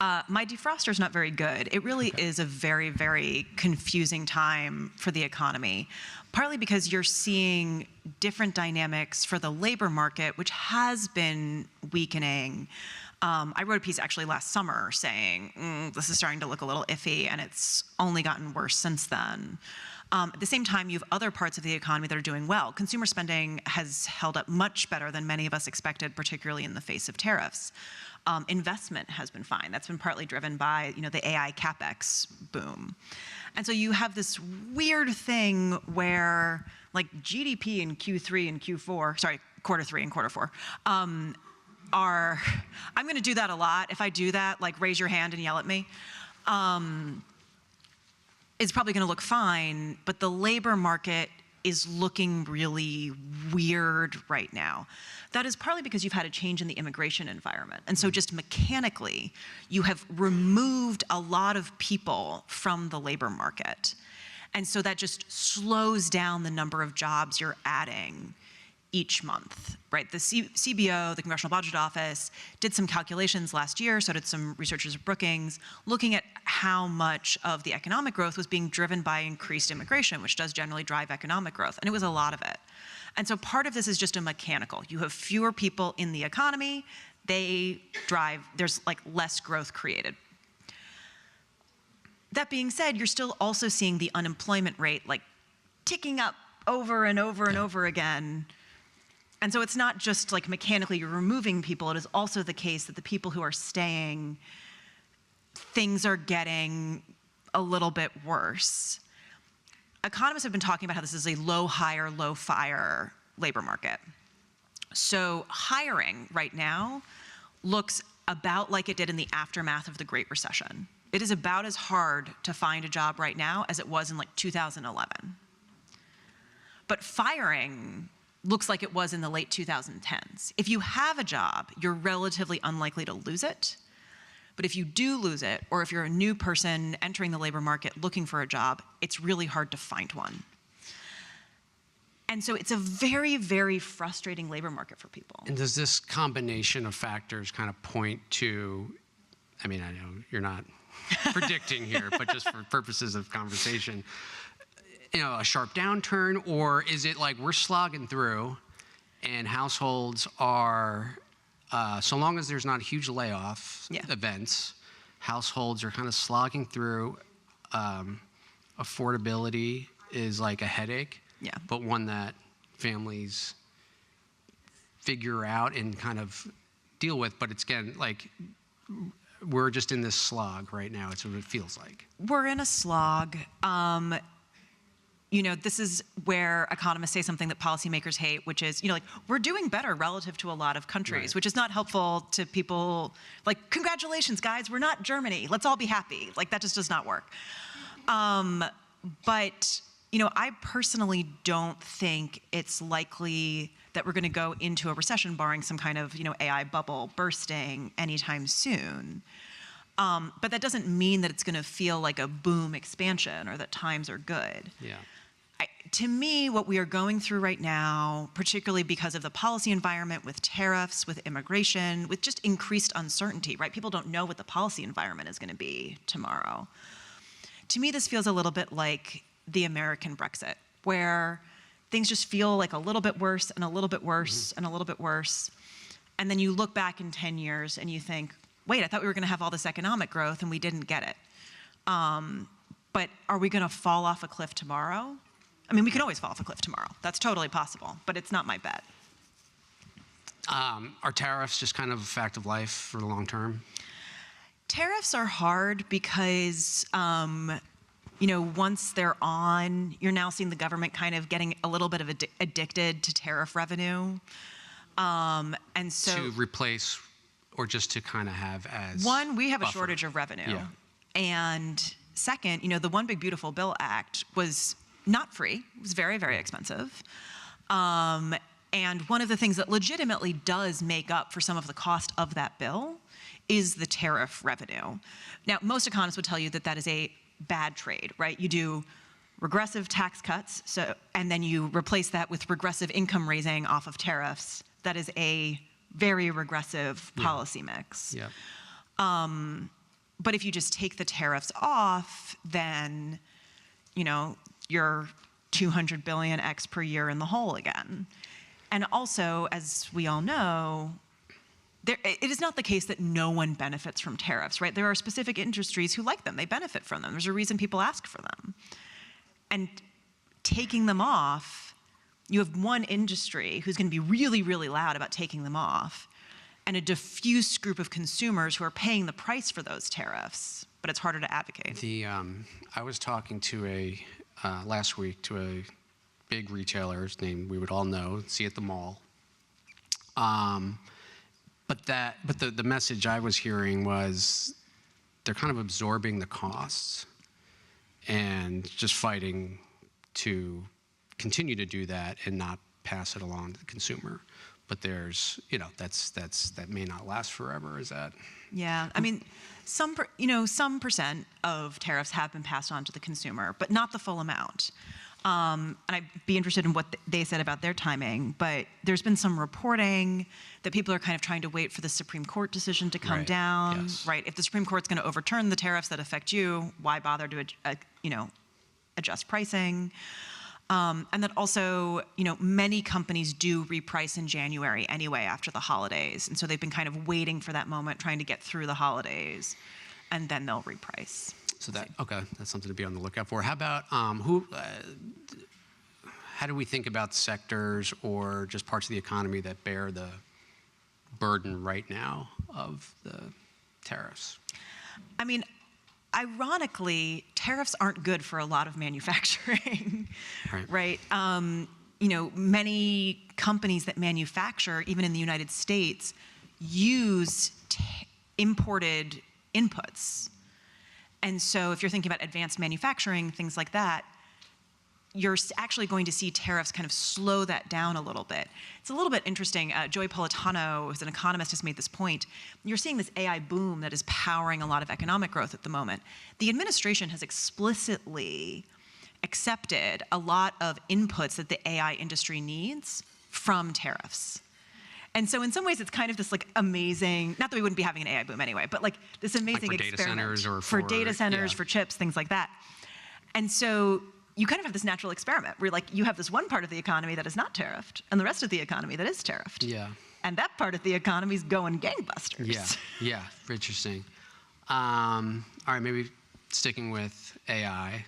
My defroster's not very good. It really is a very, very confusing time for the economy, partly because you're seeing different dynamics for the labor market, which has been weakening. I wrote a piece actually last summer saying, this is starting to look a little iffy, and it's only gotten worse since then. At the same time, you have other parts of the economy that are doing well. Consumer spending has held up much better than many of us expected, particularly in the face of tariffs. Investment has been fine. That's been partly driven by, the AI CapEx boom. And so you have this weird thing where, like, GDP in Q3 and Q4, sorry, quarter 3 and quarter 4, I'm going to do that a lot. If I do that, like, raise your hand and yell at me. It's probably going to look fine, but the labor market is looking really weird right now. That is partly because you've had a change in the immigration environment. And so just mechanically, you have removed a lot of people from the labor market. And so that just slows down the number of jobs you're adding each month, right? The CBO, the Congressional Budget Office, did some calculations last year, so did some researchers at Brookings, looking at how much of the economic growth was being driven by increased immigration, which does generally drive economic growth, and it was a lot of it. And so part of this is just a mechanical. You have fewer people in the economy, there's like less growth created. That being said, you're still also seeing the unemployment rate like ticking up over and over and over again. And so it's not just like mechanically you're removing people, it is also the case that the people who are staying, things are getting a little bit worse. Economists have been talking about how this is a low hire, low fire labor market. So hiring right now looks about like it did in the aftermath of the Great Recession. It is about as hard to find a job right now as it was in like 2011. But firing looks like it was in the late 2010s. If you have a job, you're relatively unlikely to lose it. But if you do lose it, or if you're a new person entering the labor market looking for a job, it's really hard to find one. And so it's a very, very frustrating labor market for people. And does this combination of factors kind of point to, I mean, I know you're not predicting here, but just for purposes of conversation, a sharp downturn, or is it like we're slogging through and households are, so long as there's not huge layoff events, households are kind of slogging through. Affordability is like a headache, but one that families figure out and kind of deal with. But it's, again, like we're just in this slog right now. It's what it feels like. We're in a slog. This is where economists say something that policymakers hate, which is, like, we're doing better relative to a lot of countries, which is not helpful to people. Like, congratulations, guys, we're not Germany. Let's all be happy. Like, that just does not work. But, I personally don't think it's likely that we're going to go into a recession, barring some kind of, AI bubble bursting anytime soon. But that doesn't mean that it's going to feel like a boom expansion or that times are good. Yeah. To me, what we are going through right now, particularly because of the policy environment with tariffs, with immigration, with just increased uncertainty, right? People don't know what the policy environment is going to be tomorrow. To me, this feels a little bit like the American Brexit, where things just feel like a little bit worse and a little bit worse and a little bit worse. And then you look back in 10 years and you think, wait, I thought we were going to have all this economic growth and we didn't get it. But are we going to fall off a cliff tomorrow? I mean, we can always fall off a cliff tomorrow. That's totally possible, but it's not my bet. Are tariffs just kind of a fact of life for the long term? Tariffs are hard because, once they're on, you're now seeing the government kind of getting a little bit of addicted to tariff revenue. And so to replace, or just to kind of have as one, we have buffer. A shortage of revenue. Yeah. And second, the One Big Beautiful Bill Act was not free. It was very, very expensive. And one of the things that legitimately does make up for some of the cost of that bill is the tariff revenue. Now, most economists would tell you that that is a bad trade, right? You do regressive tax cuts, and then you replace that with regressive income raising off of tariffs. That is a very regressive policy mix. Yeah. But if you just take the tariffs off, then, you're 200 billion X per year in the hole again. And also, as we all know, it is not the case that no one benefits from tariffs, right? There are specific industries who like them. They benefit from them. There's a reason people ask for them. And taking them off, you have one industry who's going to be really, really loud about taking them off, and a diffuse group of consumers who are paying the price for those tariffs, but it's harder to advocate. I was talking to last week to a big retailer's name we would all know, see at the mall. But the message I was hearing was they're kind of absorbing the costs and just fighting to continue to do that and not pass it along to the consumer. But there's, that may not last forever. Is that? Yeah, I mean, some percent of tariffs have been passed on to the consumer, but not the full amount. And I'd be interested in what they said about their timing, but there's been some reporting that people are kind of trying to wait for the Supreme Court decision to come down, right? If the Supreme Court's going to overturn the tariffs that affect you, why bother to, adjust pricing? And that also, many companies do reprice in January anyway after the holidays. And so they've been kind of waiting for that moment, trying to get through the holidays, and then they'll reprice. So that's something to be on the lookout for. How about how do we think about sectors or just parts of the economy that bear the burden right now of the tariffs? I mean, ironically, tariffs aren't good for a lot of manufacturing, right? Many companies that manufacture, even in the United States, use imported inputs. And so if you're thinking about advanced manufacturing, things like that, you're actually going to see tariffs kind of slow that down a little bit. It's a little bit interesting. Joy Politano, who's an economist, has made this point. You're seeing this AI boom that is powering a lot of economic growth at the moment. The administration has explicitly accepted a lot of inputs that the AI industry needs from tariffs. And so in some ways, it's kind of this like amazing, not that we wouldn't be having an AI boom anyway, but like this amazing Like for data experiment. centers or for for- data centers, yeah. for chips, things like that. And so you kind of have this natural experiment where like you have this one part of the economy that is not tariffed and the rest of the economy that is tariffed. Yeah. And that part of the economy is going gangbusters. Yeah, yeah, interesting. All right, maybe sticking with AI.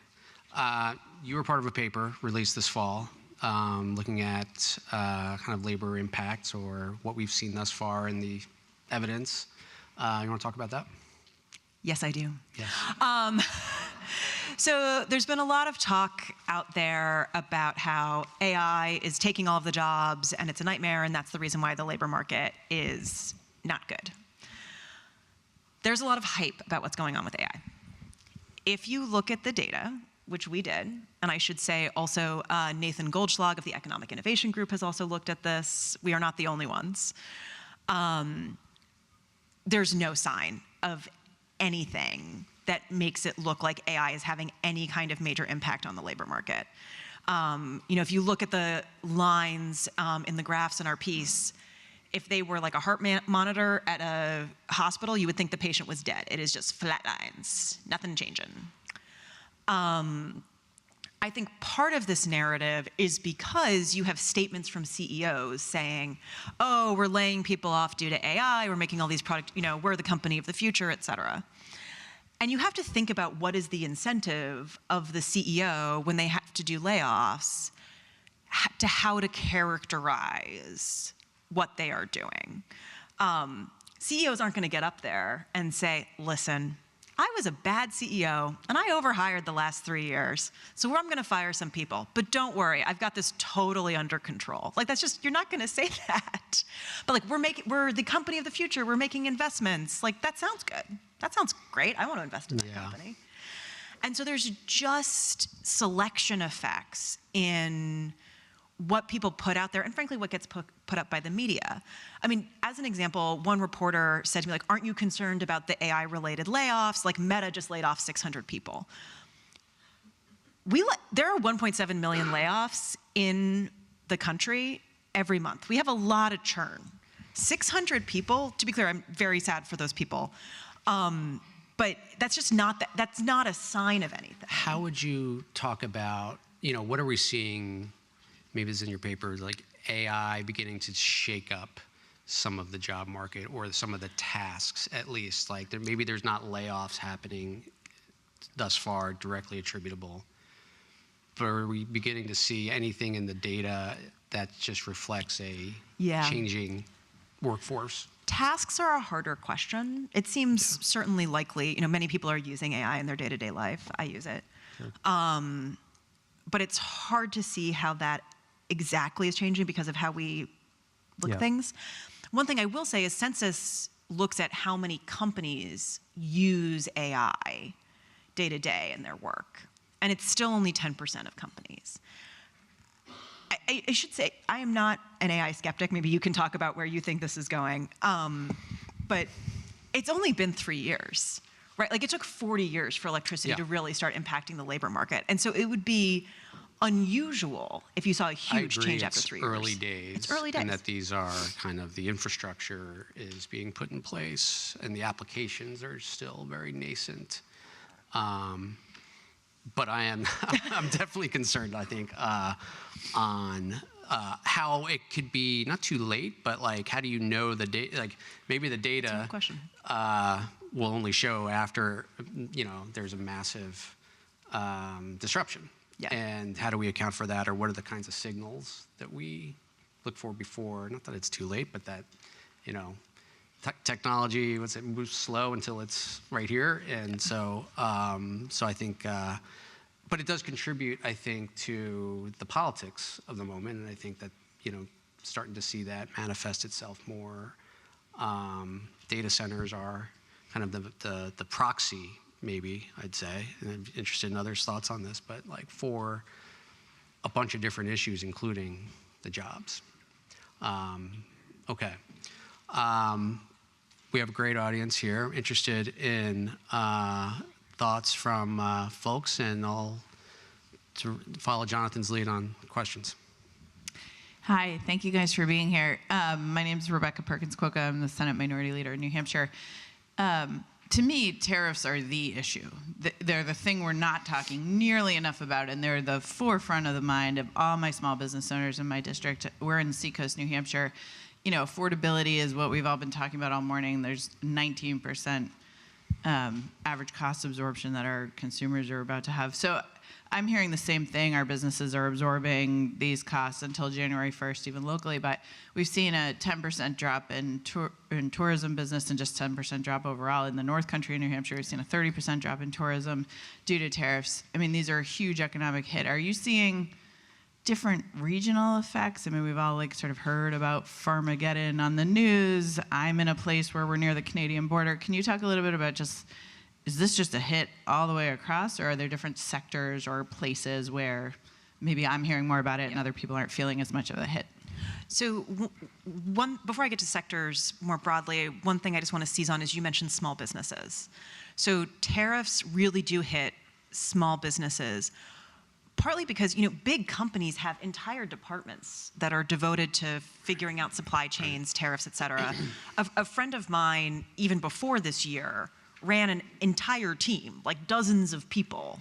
You were part of a paper released this fall looking at kind of labor impacts or what we've seen thus far in the evidence. You want to talk about that? Yes, I do. Yeah. So there's been a lot of talk out there about how AI is taking all of the jobs and it's a nightmare and that's the reason why the labor market is not good. There's a lot of hype about what's going on with AI. If you look at the data, which we did, and I should say also Nathan Goldschlag of the Economic Innovation Group has also looked at this. We are not the only ones. There's no sign of anything that makes it look like AI is having any kind of major impact on the labor market. You know, if you look at the lines in the graphs in our piece, if they were like a heart monitor at a hospital, you would think the patient was dead. It is just flat lines, nothing changing. I think part of this narrative is because you have statements from CEOs saying, oh, we're laying people off due to AI, we're making all these products, you know, we're the company of the future, et cetera. And you have to think about what is the incentive of the CEO when they have to do layoffs to how to characterize what they are doing. CEOs aren't going to get up there and say, listen, I was a bad CEO and I overhired the last 3 years, so I'm going to fire some people. But don't worry, I've got this totally under control. Like that's just, you're not going to say that. But like we're the company of the future. We're making investments. Like that sounds good. That sounds great. I want to invest in that company. And so there's just selection effects in what people put out there and frankly what gets put up by the media. I mean, as an example, one reporter said to me, like, aren't you concerned about the AI related layoffs? Like Meta just laid off 600 people. There are 1.7 million layoffs in the country every month. We have a lot of churn. 600 people, to be clear, I'm very sad for those people. But that's just not, that's not a sign of anything. How would you talk about, you know, what are we seeing, maybe it's in your paper, like AI beginning to shake up some of the job market or some of the tasks at least? Like maybe there's not layoffs happening thus far directly attributable, but are we beginning to see anything in the data that just reflects a changing workforce? Tasks are a harder question. It seems certainly likely, you know, many people are using AI in their day-to-day life. I use it. Sure. But it's hard to see how that exactly is changing because of how we look at things. One thing I will say is Census looks at how many companies use AI day to day in their work, and it's still only 10% of companies. I should say, I am not an AI skeptic. Maybe you can talk about where you think this is going. But it's only been 3 years, right? Like it took 40 years for electricity to really start impacting the labor market. And so it would be unusual if you saw a huge change after 3 years. Early days. It's early days. And that these are kind of the infrastructure is being put in place and the applications are still very nascent. But I'm definitely concerned, I think, on how it could be not too late, but like how do you know the data? Like maybe the data will only show after there's a massive disruption. Yeah. And how do we account for that, or what are the kinds of signals that we look for before? Not that it's too late, but that technology, moves slow until it's right here, and so I think. But it does contribute, I think, to the politics of the moment, and I think that starting to see that manifest itself more. Data centers are kind of the proxy, maybe I'd say, and I'm interested in others' thoughts on this, but like for a bunch of different issues, including the jobs. Okay. We have a great audience here interested in thoughts from folks, and I'll follow Jonathan's lead on questions. Hi, thank you guys for being here. My name is Rebecca Perkins-Coca. I'm the Senate Minority Leader in New Hampshire. To me, tariffs are the issue. They're the thing we're not talking nearly enough about, and they're the forefront of the mind of all my small business owners in my district. We're in Seacoast, New Hampshire. You know, affordability is what we've all been talking about all morning. There's 19% average cost absorption that our consumers are about to have. So I'm hearing the same thing. Our businesses are absorbing these costs until January 1st, even locally. But we've seen a 10% drop in tourism business and just 10% drop overall. In the North Country in New Hampshire, we've seen a 30% drop in tourism due to tariffs. I mean, these are a huge economic hit. Are you seeing different regional effects? I mean, we've all like sort of heard about Farmageddon on the news. I'm in a place where we're near the Canadian border. Can you talk a little bit about just, is this just a hit all the way across, or are there different sectors or places where maybe I'm hearing more about it and other people aren't feeling as much of a hit? So before I get to sectors more broadly, one thing I just want to seize on is you mentioned small businesses. So tariffs really do hit small businesses, partly because, you know, big companies have entire departments that are devoted to figuring out supply chains, tariffs, et cetera. A friend of mine, even before this year, ran an entire team, like dozens of people,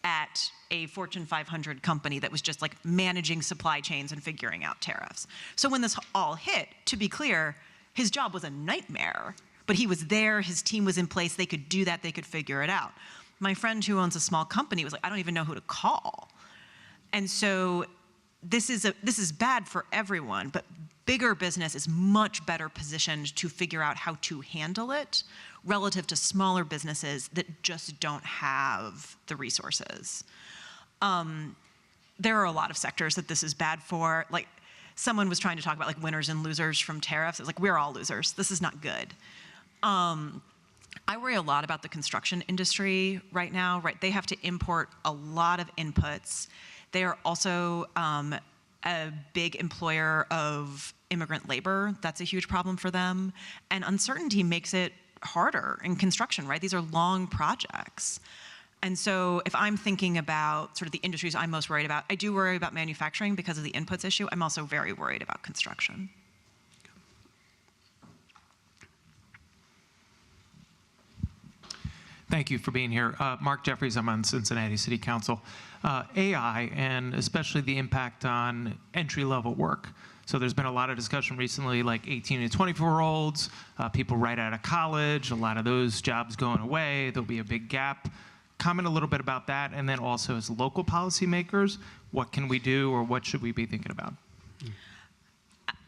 at a Fortune 500 company that was just like managing supply chains and figuring out tariffs. So when this all hit, to be clear, his job was a nightmare, but he was there, his team was in place, they could do that, they could figure it out. My friend who owns a small company was like, I don't even know who to call. And so this is bad for everyone, but bigger business is much better positioned to figure out how to handle it relative to smaller businesses that just don't have the resources. There are a lot of sectors that this is bad for. Like, someone was trying to talk about like winners and losers from tariffs. It's like, we're all losers. This is not good. I worry a lot about the construction industry right now, right? They have to import a lot of inputs. They are also a big employer of immigrant labor. That's a huge problem for them. And uncertainty makes it harder in construction, right? These are long projects. And so if I'm thinking about sort of the industries I'm most worried about, I do worry about manufacturing because of the inputs issue. I'm also very worried about construction. Thank you for being here. Mark Jeffries, I'm on Cincinnati City Council. AI, and especially the impact on entry-level work. So there's been a lot of discussion recently, like 18 to 24-year-olds, people right out of college, a lot of those jobs going away, there'll be a big gap. Comment a little bit about that, and then also as local policymakers, what can we do or what should we be thinking about?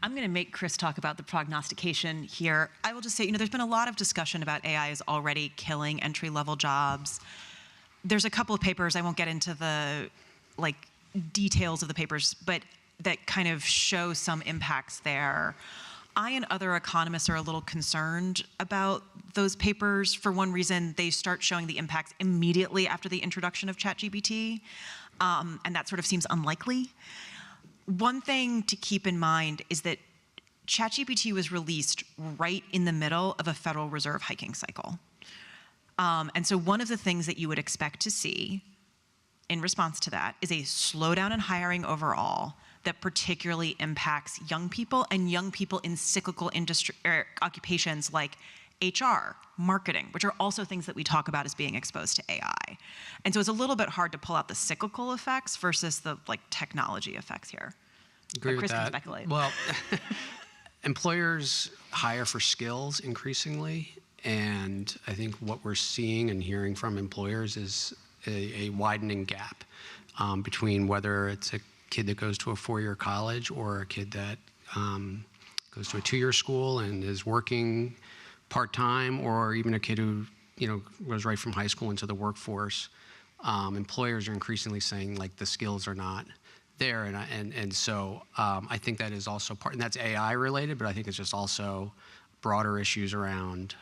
I'm going to make Chris talk about the prognostication here. I will just say, you know, there's been a lot of discussion about AI is already killing entry-level jobs. There's a couple of papers, I won't get into the like details of the papers, but that kind of show some impacts there. I and other economists are a little concerned about those papers. For one reason, they start showing the impacts immediately after the introduction of ChatGPT, and that sort of seems unlikely. One thing to keep in mind is that ChatGPT was released right in the middle of a Federal Reserve hiking cycle. And so one of the things that you would expect to see in response to that is a slowdown in hiring overall that particularly impacts young people and young people in cyclical industry occupations like HR, marketing, which are also things that we talk about as being exposed to AI. And so it's a little bit hard to pull out the cyclical effects versus the like technology effects here. Agree but Chris with can that. speculate. Well, employers hire for skills increasingly, and I think what we're seeing and hearing from employers is a widening gap between whether it's a kid that goes to a 4-year college or a kid that goes to a 2-year school and is working part-time, or even a kid who, you know, goes right from high school into the workforce. Employers are increasingly saying like the skills are not there, and so I think that is also part, and that's AI related, but I think it's just also broader issues around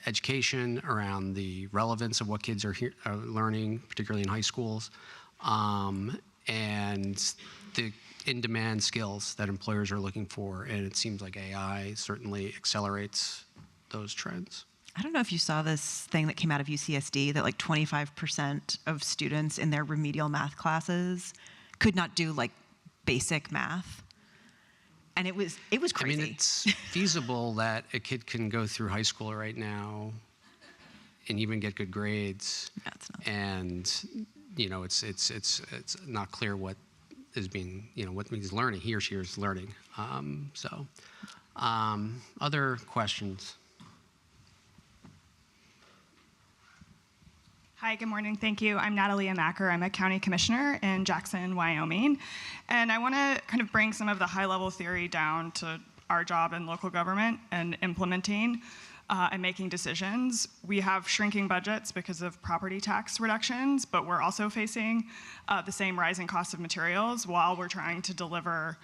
education around the relevance of what kids are learning, particularly in high schools, and the in-demand skills that employers are looking for. And it seems like AI certainly accelerates those trends. I don't know if you saw this thing that came out of UCSD that like 25% of students in their remedial math classes could not do like basic math. And it was crazy. I mean, it's feasible that a kid can go through high school right now and even get good grades. Yeah, it's not. And you know, it's not clear what is being, you know, what he's learning. He or she is learning. Other questions? Hi, good morning. Thank you. I'm Natalie Amacker. I'm a county commissioner in Jackson, Wyoming. And I want to kind of bring some of the high-level theory down to our job in local government and implementing and making decisions. We have shrinking budgets because of property tax reductions, but we're also facing the same rising cost of materials while we're trying to deliver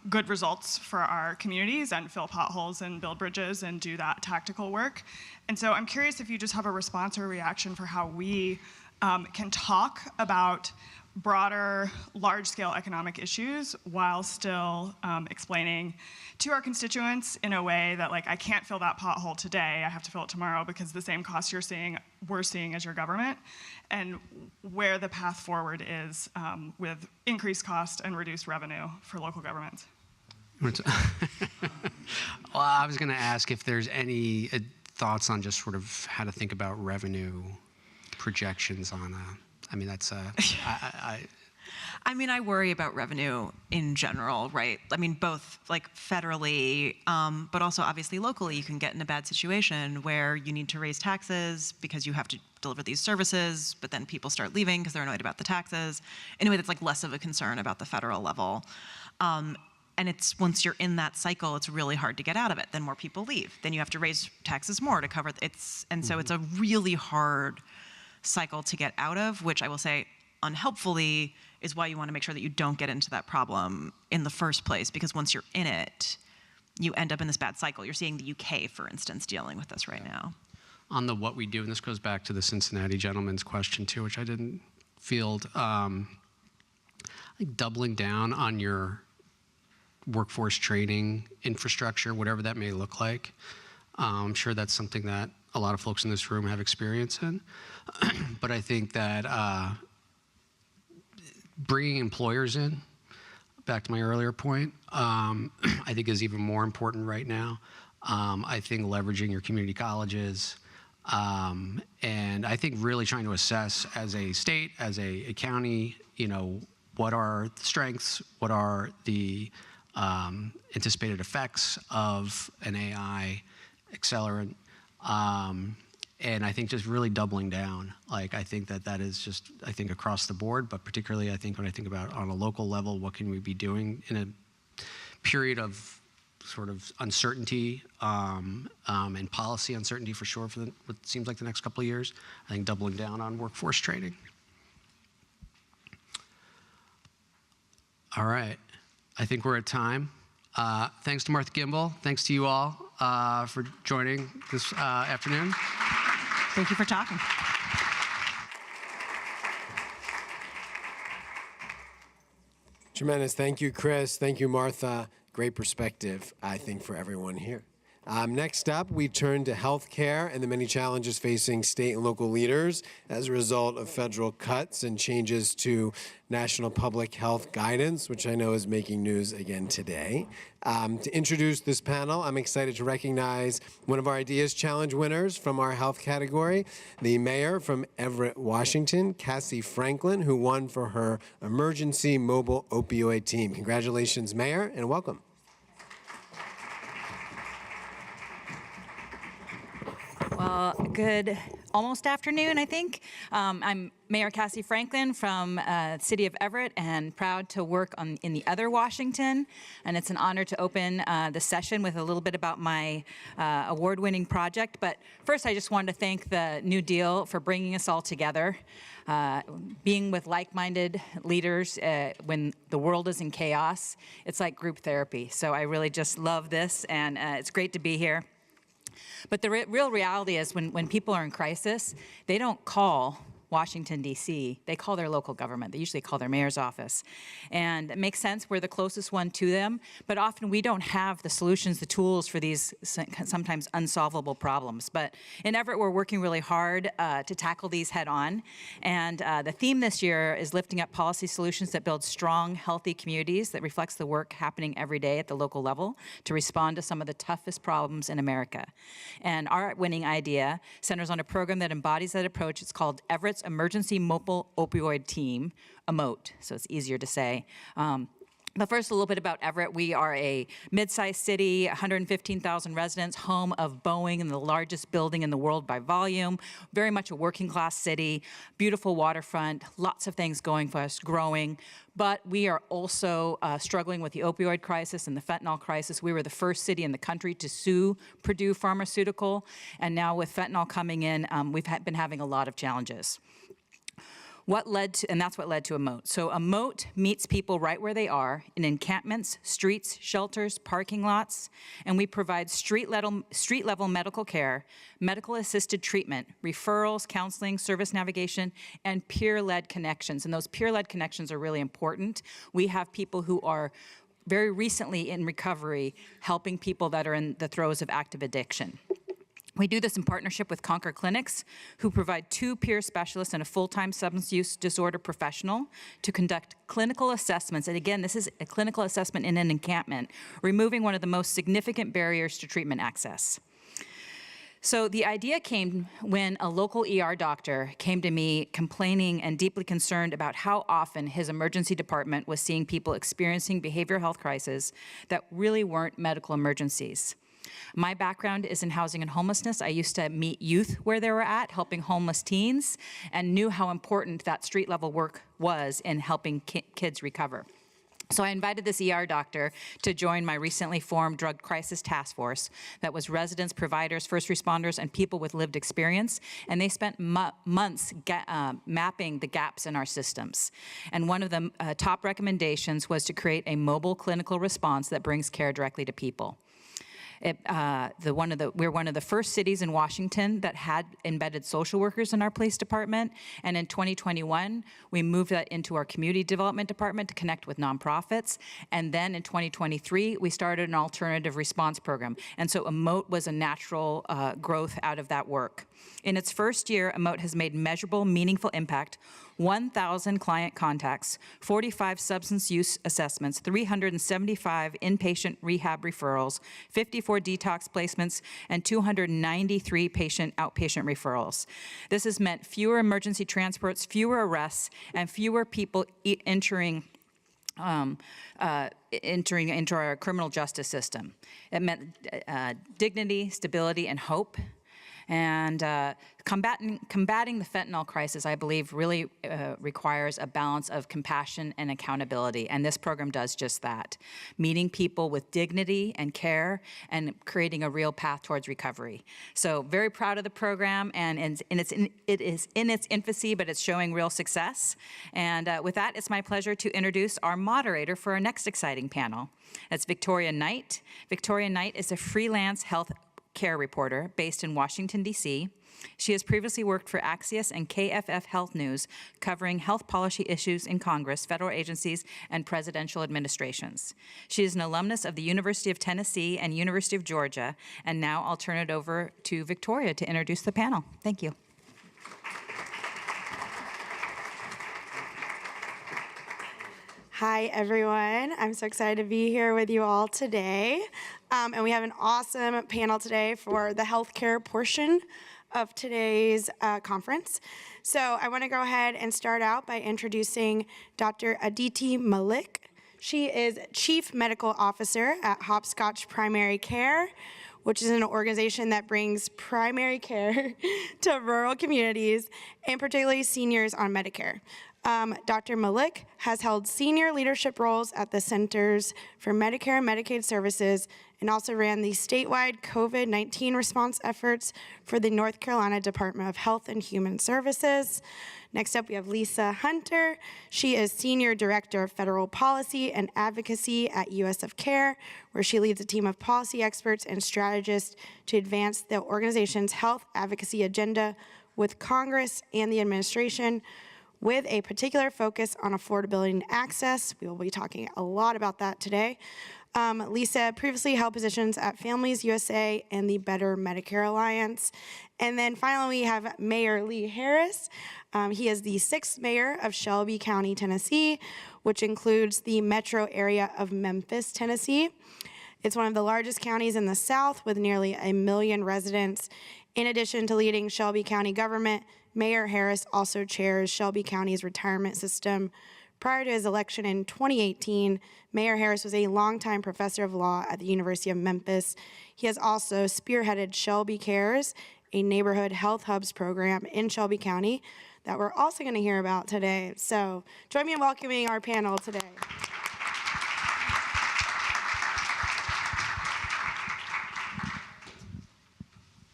good results for our communities and fill potholes and build bridges and do that tactical work. And so I'm curious if you just have a response or reaction for how we can talk about broader, large-scale economic issues while still explaining to our constituents in a way that, like, I can't fill that pothole today, I have to fill it tomorrow because the same costs we're seeing as your government, and where the path forward is with increased cost and reduced revenue for local governments. Well, I was going to ask if there's any thoughts on just sort of how to think about revenue projections on I mean, that's I mean, I worry about revenue in general, right? I mean, both like federally, but also obviously locally, you can get in a bad situation where you need to raise taxes because you have to deliver these services, but then people start leaving because they're annoyed about the taxes. In a way that's like less of a concern about the federal level. And it's once you're in that cycle, it's really hard to get out of it. Then more people leave. Then you have to raise taxes more to cover and so it's a really hard cycle to get out of, which I will say unhelpfully is why you want to make sure that you don't get into that problem in the first place, because once you're in it, you end up in this bad cycle. You're seeing the UK, for instance, dealing with this right now. On the what we do, and this goes back to the Cincinnati gentleman's question too, which I didn't field, like doubling down on your workforce training infrastructure, whatever that may look like. I'm sure that's something that a lot of folks in this room have experience in. But I think that bringing employers in, back to my earlier point, I think is even more important right now. I think leveraging your community colleges, and I think really trying to assess as a state, as a county, you know, what are the strengths, what are the anticipated effects of an AI accelerant, and I think just really doubling down. Like, I think that is just, I think across the board, but particularly I think when I think about on a local level, what can we be doing in a period of sort of uncertainty and policy uncertainty for sure for what seems like the next couple of years. I think doubling down on workforce training. All right, I think we're at time. Thanks to Martha Gimbel. Thanks to you all for joining this afternoon. Thank you for talking. Tremendous. Thank you, Chris. Thank you, Martha. Great perspective, I think, for everyone here. Next up, we turn to healthcare and the many challenges facing state and local leaders as a result of federal cuts and changes to national public health guidance, which I know is making news again today. To introduce this panel, I'm excited to recognize one of our Ideas Challenge winners from our health category, the mayor from Everett, Washington, Cassie Franklin, who won for her emergency mobile opioid team. Congratulations, Mayor, and welcome. Well, good almost afternoon, I think. I'm Mayor Cassie Franklin from the city of Everett and proud to work in the other Washington. And it's an honor to open the session with a little bit about my award-winning project. But first, I just wanted to thank the New Deal for bringing us all together. Being with like-minded leaders when the world is in chaos, it's like group therapy. So I really just love this, and it's great to be here. But the real reality is when people are in crisis, they don't call Washington, D.C. They call their local government. They usually call their mayor's office. And it makes sense. We're the closest one to them. But often we don't have the solutions, the tools for these sometimes unsolvable problems. But in Everett, we're working really hard to tackle these head on. And the theme this year is lifting up policy solutions that build strong, healthy communities that reflects the work happening every day at the local level to respond to some of the toughest problems in America. And our winning idea centers on a program that embodies that approach. It's called Everett's Emergency Mobile Opioid Team, EMOTE, so it's easier to say. But first, a little bit about Everett. We are a mid-sized city, 115,000 residents, home of Boeing and the largest building in the world by volume, very much a working class city, beautiful waterfront, lots of things going for us, growing. But we are also struggling with the opioid crisis and the fentanyl crisis. We were the first city in the country to sue Purdue Pharmaceutical, and now with fentanyl coming in, we've been having a lot of challenges. And that's what led to EMOTE. So EMOTE meets people right where they are in encampments, streets, shelters, parking lots, and we provide street-level medical care, medical-assisted treatment, referrals, counseling, service navigation, and peer-led connections. And those peer-led connections are really important. We have people who are very recently in recovery, helping people that are in the throes of active addiction. We do this in partnership with Concord Clinics, who provide 2 peer specialists and a full-time substance use disorder professional to conduct clinical assessments. And again, this is a clinical assessment in an encampment, removing one of the most significant barriers to treatment access. So the idea came when a local ER doctor came to me complaining and deeply concerned about how often his emergency department was seeing people experiencing behavioral health crises that really weren't medical emergencies. My background is in housing and homelessness. I used to meet youth where they were at, helping homeless teens, and knew how important that street-level work was in helping kids recover. So I invited this ER doctor to join my recently formed drug crisis task force that was residents, providers, first responders, and people with lived experience. And they spent months mapping the gaps in our systems. And one of the top recommendations was to create a mobile clinical response that brings care directly to people. We're one of the first cities in Washington that had embedded social workers in our police department, and in 2021, we moved that into our community development department to connect with nonprofits, and then in 2023, we started an alternative response program, and so EMOTE was a natural growth out of that work. In its first year, EMOTE has made measurable, meaningful impact, 1,000 client contacts, 45 substance use assessments, 375 inpatient rehab referrals, 54 detox placements, and 293 outpatient referrals. This has meant fewer emergency transports, fewer arrests, and fewer people entering into our criminal justice system. It meant dignity, stability, and hope. And combating the fentanyl crisis, I believe, really requires a balance of compassion and accountability, and this program does just that, meeting people with dignity and care and creating a real path towards recovery. So very proud of the program, and it is in its infancy, but it's showing real success. And with that, it's my pleasure to introduce our moderator for our next exciting panel. That's Victoria Knight. Victoria Knight is a freelance health care reporter based in Washington, D.C. She has previously worked for Axios and KFF Health News, covering health policy issues in Congress, federal agencies, and presidential administrations. She is an alumnus of the University of Tennessee and University of Georgia, and now I'll turn it over to Victoria to introduce the panel. Thank you. Hi, everyone. I'm so excited to be here with you all today. And we have an awesome panel today for the healthcare portion of today's conference. So I want to go ahead and start out by introducing Dr. Aditi Malik. She is Chief Medical Officer at Hopscotch Primary Care, which is an organization that brings primary care to rural communities, and particularly seniors on Medicare. Dr. Malik has held senior leadership roles at the Centers for Medicare and Medicaid Services and also ran the statewide COVID-19 response efforts for the North Carolina Department of Health and Human Services. Next up, we have Lisa Hunter. She is Senior Director of Federal Policy and Advocacy at US of Care, where she leads a team of policy experts and strategists to advance the organization's health advocacy agenda with Congress and the administration, with a particular focus on affordability and access. We will be talking a lot about that today. Lisa previously held positions at Families USA and the Better Medicare Alliance. And then finally, we have Mayor Lee Harris. He is the 6th mayor of Shelby County, Tennessee, which includes the metro area of Memphis, Tennessee. It's one of the largest counties in the South with nearly 1 million residents. In addition to leading Shelby County government, Mayor Harris also chairs Shelby County's retirement system. Prior to his election in 2018, Mayor Harris was a longtime professor of law at the University of Memphis. He has also spearheaded Shelby Cares, a neighborhood health hubs program in Shelby County that we're also going to hear about today. So join me in welcoming our panel today.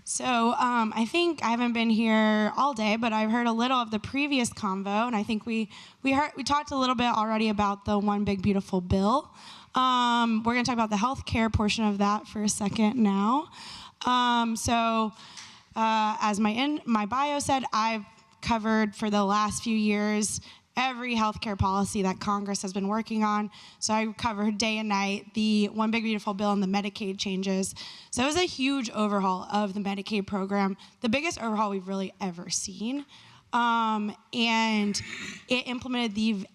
So I think I haven't been here all day, but I've heard a little of the previous convo, and I think we talked a little bit already about the One Big Beautiful Bill. We're going to talk about the health care portion of that for a second now. As my bio said, I've covered for the last few years every healthcare policy that Congress has been working on. So I covered day and night the One Big Beautiful Bill and the Medicaid changes. So it was a huge overhaul of the Medicaid program, the biggest overhaul we've really ever seen. And it implemented the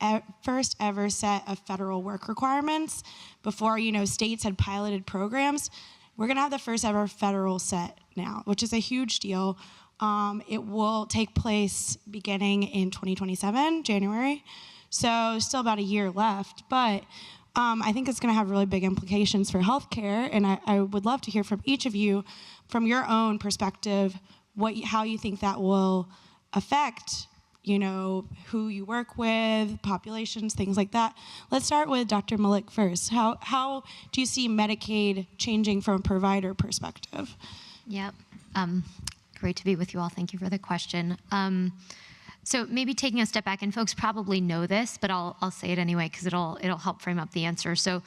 first ever set of federal work requirements. Before, states had piloted programs. We're gonna have the first ever federal set now, which is a huge deal. It will take place beginning in 2027, January. So still about a year left, but I think it's gonna have really big implications for healthcare, and I would love to hear from each of you, from your own perspective, how you think that will affect, who you work with, populations, things like that. Let's start with Dr. Malik first. How do you see Medicaid changing from a provider perspective? Yep. Great to be with you all. Thank you for the question. So maybe taking a step back, and folks probably know this, but I'll say it anyway because it'll help frame up the answer. So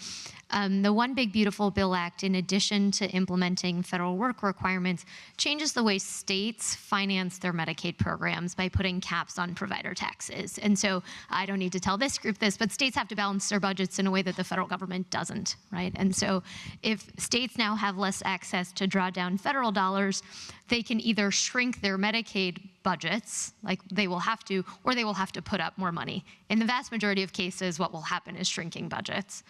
the One Big Beautiful Bill Act, in addition to implementing federal work requirements, changes the way states finance their Medicaid programs by putting caps on provider taxes. And so I don't need to tell this group this, but states have to balance their budgets in a way that the federal government doesn't, right? And so if states now have less access to draw down federal dollars, they can either shrink their Medicaid budgets, like they will have to, or they will have to put up more money. In the vast majority of cases, what will happen is shrinking budgets.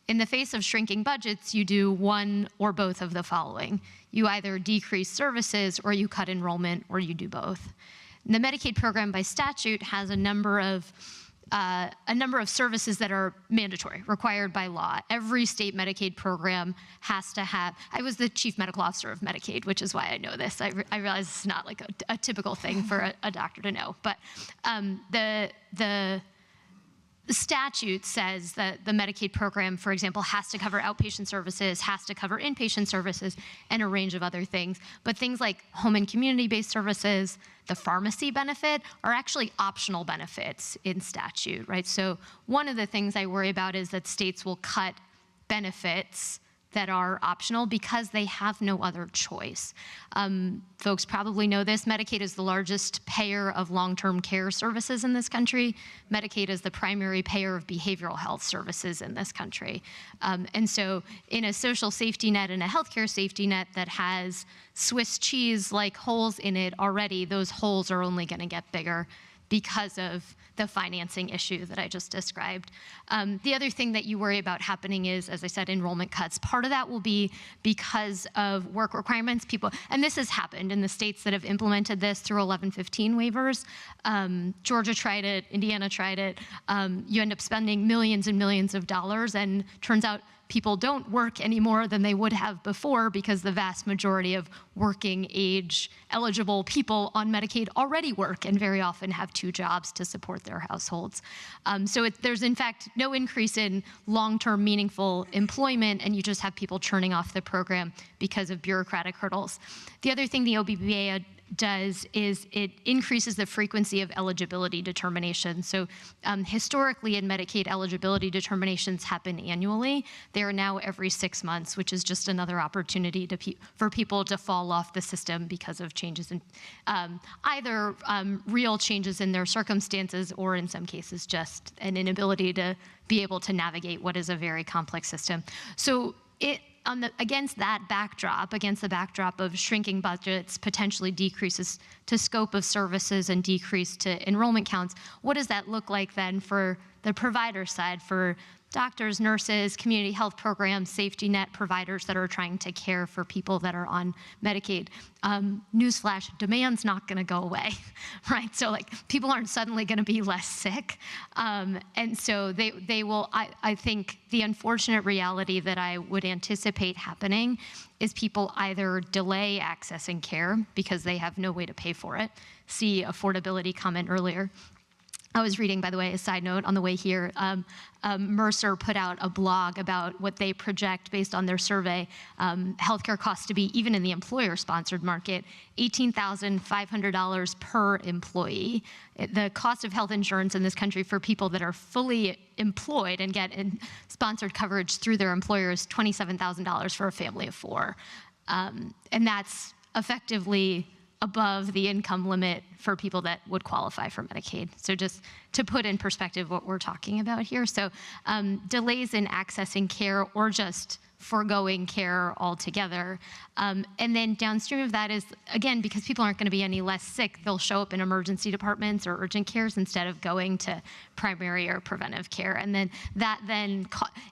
In the face of shrinking budgets, you do one or both of the following. You either decrease services, or you cut enrollment, or you do both. And the Medicaid program by statute has a number of services that are mandatory, required by law. Every state Medicaid program has to have, I was the chief medical officer of Medicaid, which is why I know this. I realize it's not like a typical thing for a doctor to know, but the statute says that the Medicaid program, for example, has to cover outpatient services, has to cover inpatient services, and a range of other things. But things like home and community-based services, the pharmacy benefit, are actually optional benefits in statute, right? So one of the things I worry about is that states will cut benefits that are optional because they have no other choice. Folks probably know this, Medicaid is the largest payer of long-term care services in this country. Medicaid is the primary payer of behavioral health services in this country. And so in a social safety net and a healthcare safety net that has Swiss cheese-like holes in it already, those holes are only gonna get bigger because of the financing issue that I just described. The other thing that you worry about happening is, as I said, enrollment cuts. Part of that will be because of work requirements. And this has happened in the states that have implemented this through 1115 waivers. Georgia tried it, Indiana tried it. You end up spending millions and millions of dollars, and turns out people don't work any more than they would have before because the vast majority of working age eligible people on Medicaid already work and very often have 2 jobs to support their households. So there's in fact no increase in long-term meaningful employment, and you just have people churning off the program because of bureaucratic hurdles. The other thing the OBBA does is it increases the frequency of eligibility determinations. So historically in Medicaid, eligibility determinations happen annually. They are now every 6 months, which is just another opportunity for people to fall off the system because of changes in either real changes in their circumstances or in some cases just an inability to be able to navigate what is a very complex system. So against that backdrop, against the backdrop of shrinking budgets, potentially decreases to scope of services and decrease to enrollment counts, what does that look like then for the provider side, for doctors, nurses, community health programs, safety net providers that are trying to care for people that are on Medicaid? Newsflash, demand's not gonna go away, right? So like people aren't suddenly gonna be less sick. And so they will, I think the unfortunate reality that I would anticipate happening is people either delay accessing care because they have no way to pay for it. See affordability comment earlier. I was reading, by the way, a side note on the way here, Mercer put out a blog about what they project based on their survey, healthcare costs to be, even in the employer-sponsored market, $18,500 per employee. The cost of health insurance in this country for people that are fully employed and get sponsored coverage through their employer is $27,000 for a family of 4. And that's effectively above the income limit for people that would qualify for Medicaid. So just to put in perspective what we're talking about here. So delays in accessing care or just foregoing care altogether. And then downstream of that is, again, because people aren't gonna be any less sick, they'll show up in emergency departments or urgent cares instead of going to primary or preventive care. And then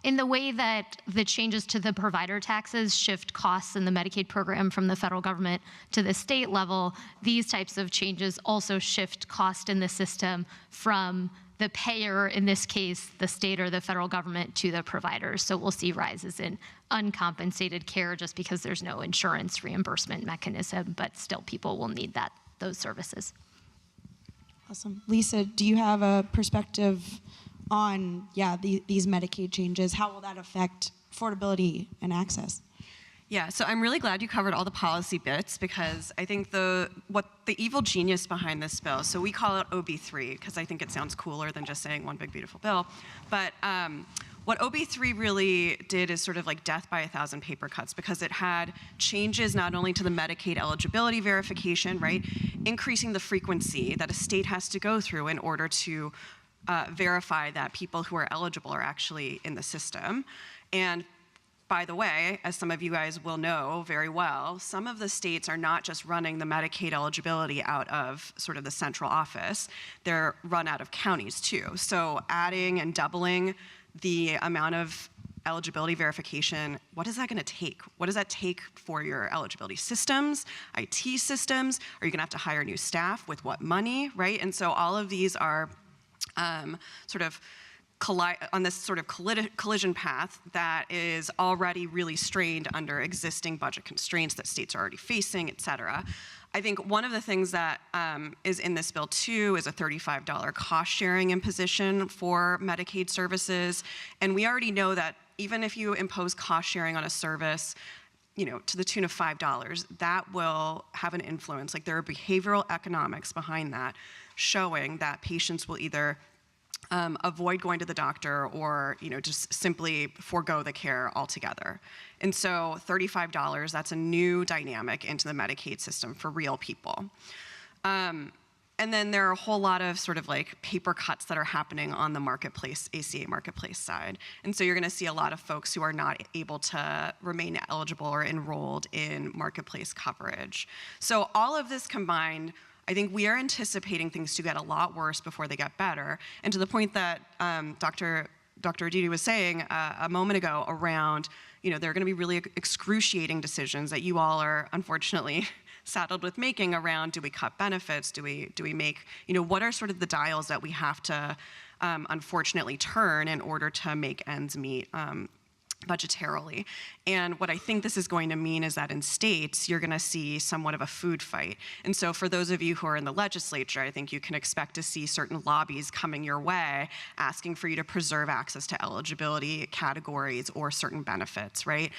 in the way that the changes to the provider taxes shift costs in the Medicaid program from the federal government to the state level, these types of changes also shift cost in the system from the payer, in this case, the state or the federal government, to the providers. So we'll see rises in uncompensated care just because there's no insurance reimbursement mechanism, but still people will need those services. Awesome. Lisa, do you have a perspective on, these Medicaid changes? How will that affect affordability and access? Yeah, so I'm really glad you covered all the policy bits because I think the evil genius behind this bill, so we call it OB3 because I think it sounds cooler than just saying one big beautiful bill, but what OB3 really did is sort of like death by 1,000 paper cuts because it had changes not only to the Medicaid eligibility verification, right, increasing the frequency that a state has to go through in order to verify that people who are eligible are actually in the system. And by the way, as some of you guys will know very well, some of the states are not just running the Medicaid eligibility out of sort of the central office, they're run out of counties too. So adding and doubling the amount of eligibility verification, what is that gonna take? What does that take for your eligibility systems, IT systems? Are you gonna have to hire new staff? With what money, right? And so all of these are sort of on this sort of collision path that is already really strained under existing budget constraints that states are already facing, et cetera. I think one of the things that is in this bill too is a $35 cost sharing imposition for Medicaid services. And we already know that even if you impose cost sharing on a service, to the tune of $5, that will have an influence. Like there are behavioral economics behind that showing that patients will either avoid going to the doctor or just simply forego the care altogether. And so $35, that's a new dynamic into the Medicaid system for real people. And then there are a whole lot of sort of like paper cuts that are happening on the marketplace, ACA marketplace side. And so you're gonna see a lot of folks who are not able to remain eligible or enrolled in marketplace coverage. So all of this combined, I think we are anticipating things to get a lot worse before they get better. And to the point that Dr. Aditi was saying a moment ago around, there are gonna be really excruciating decisions that you all are unfortunately saddled with making around, do we cut benefits? Do we make, what are sort of the dials that we have to unfortunately turn in order to make ends meet budgetarily. And what I think this is going to mean is that in states, you're going to see somewhat of a food fight. And so for those of you who are in the legislature, I think you can expect to see certain lobbies coming your way asking for you to preserve access to eligibility categories or certain benefits, right?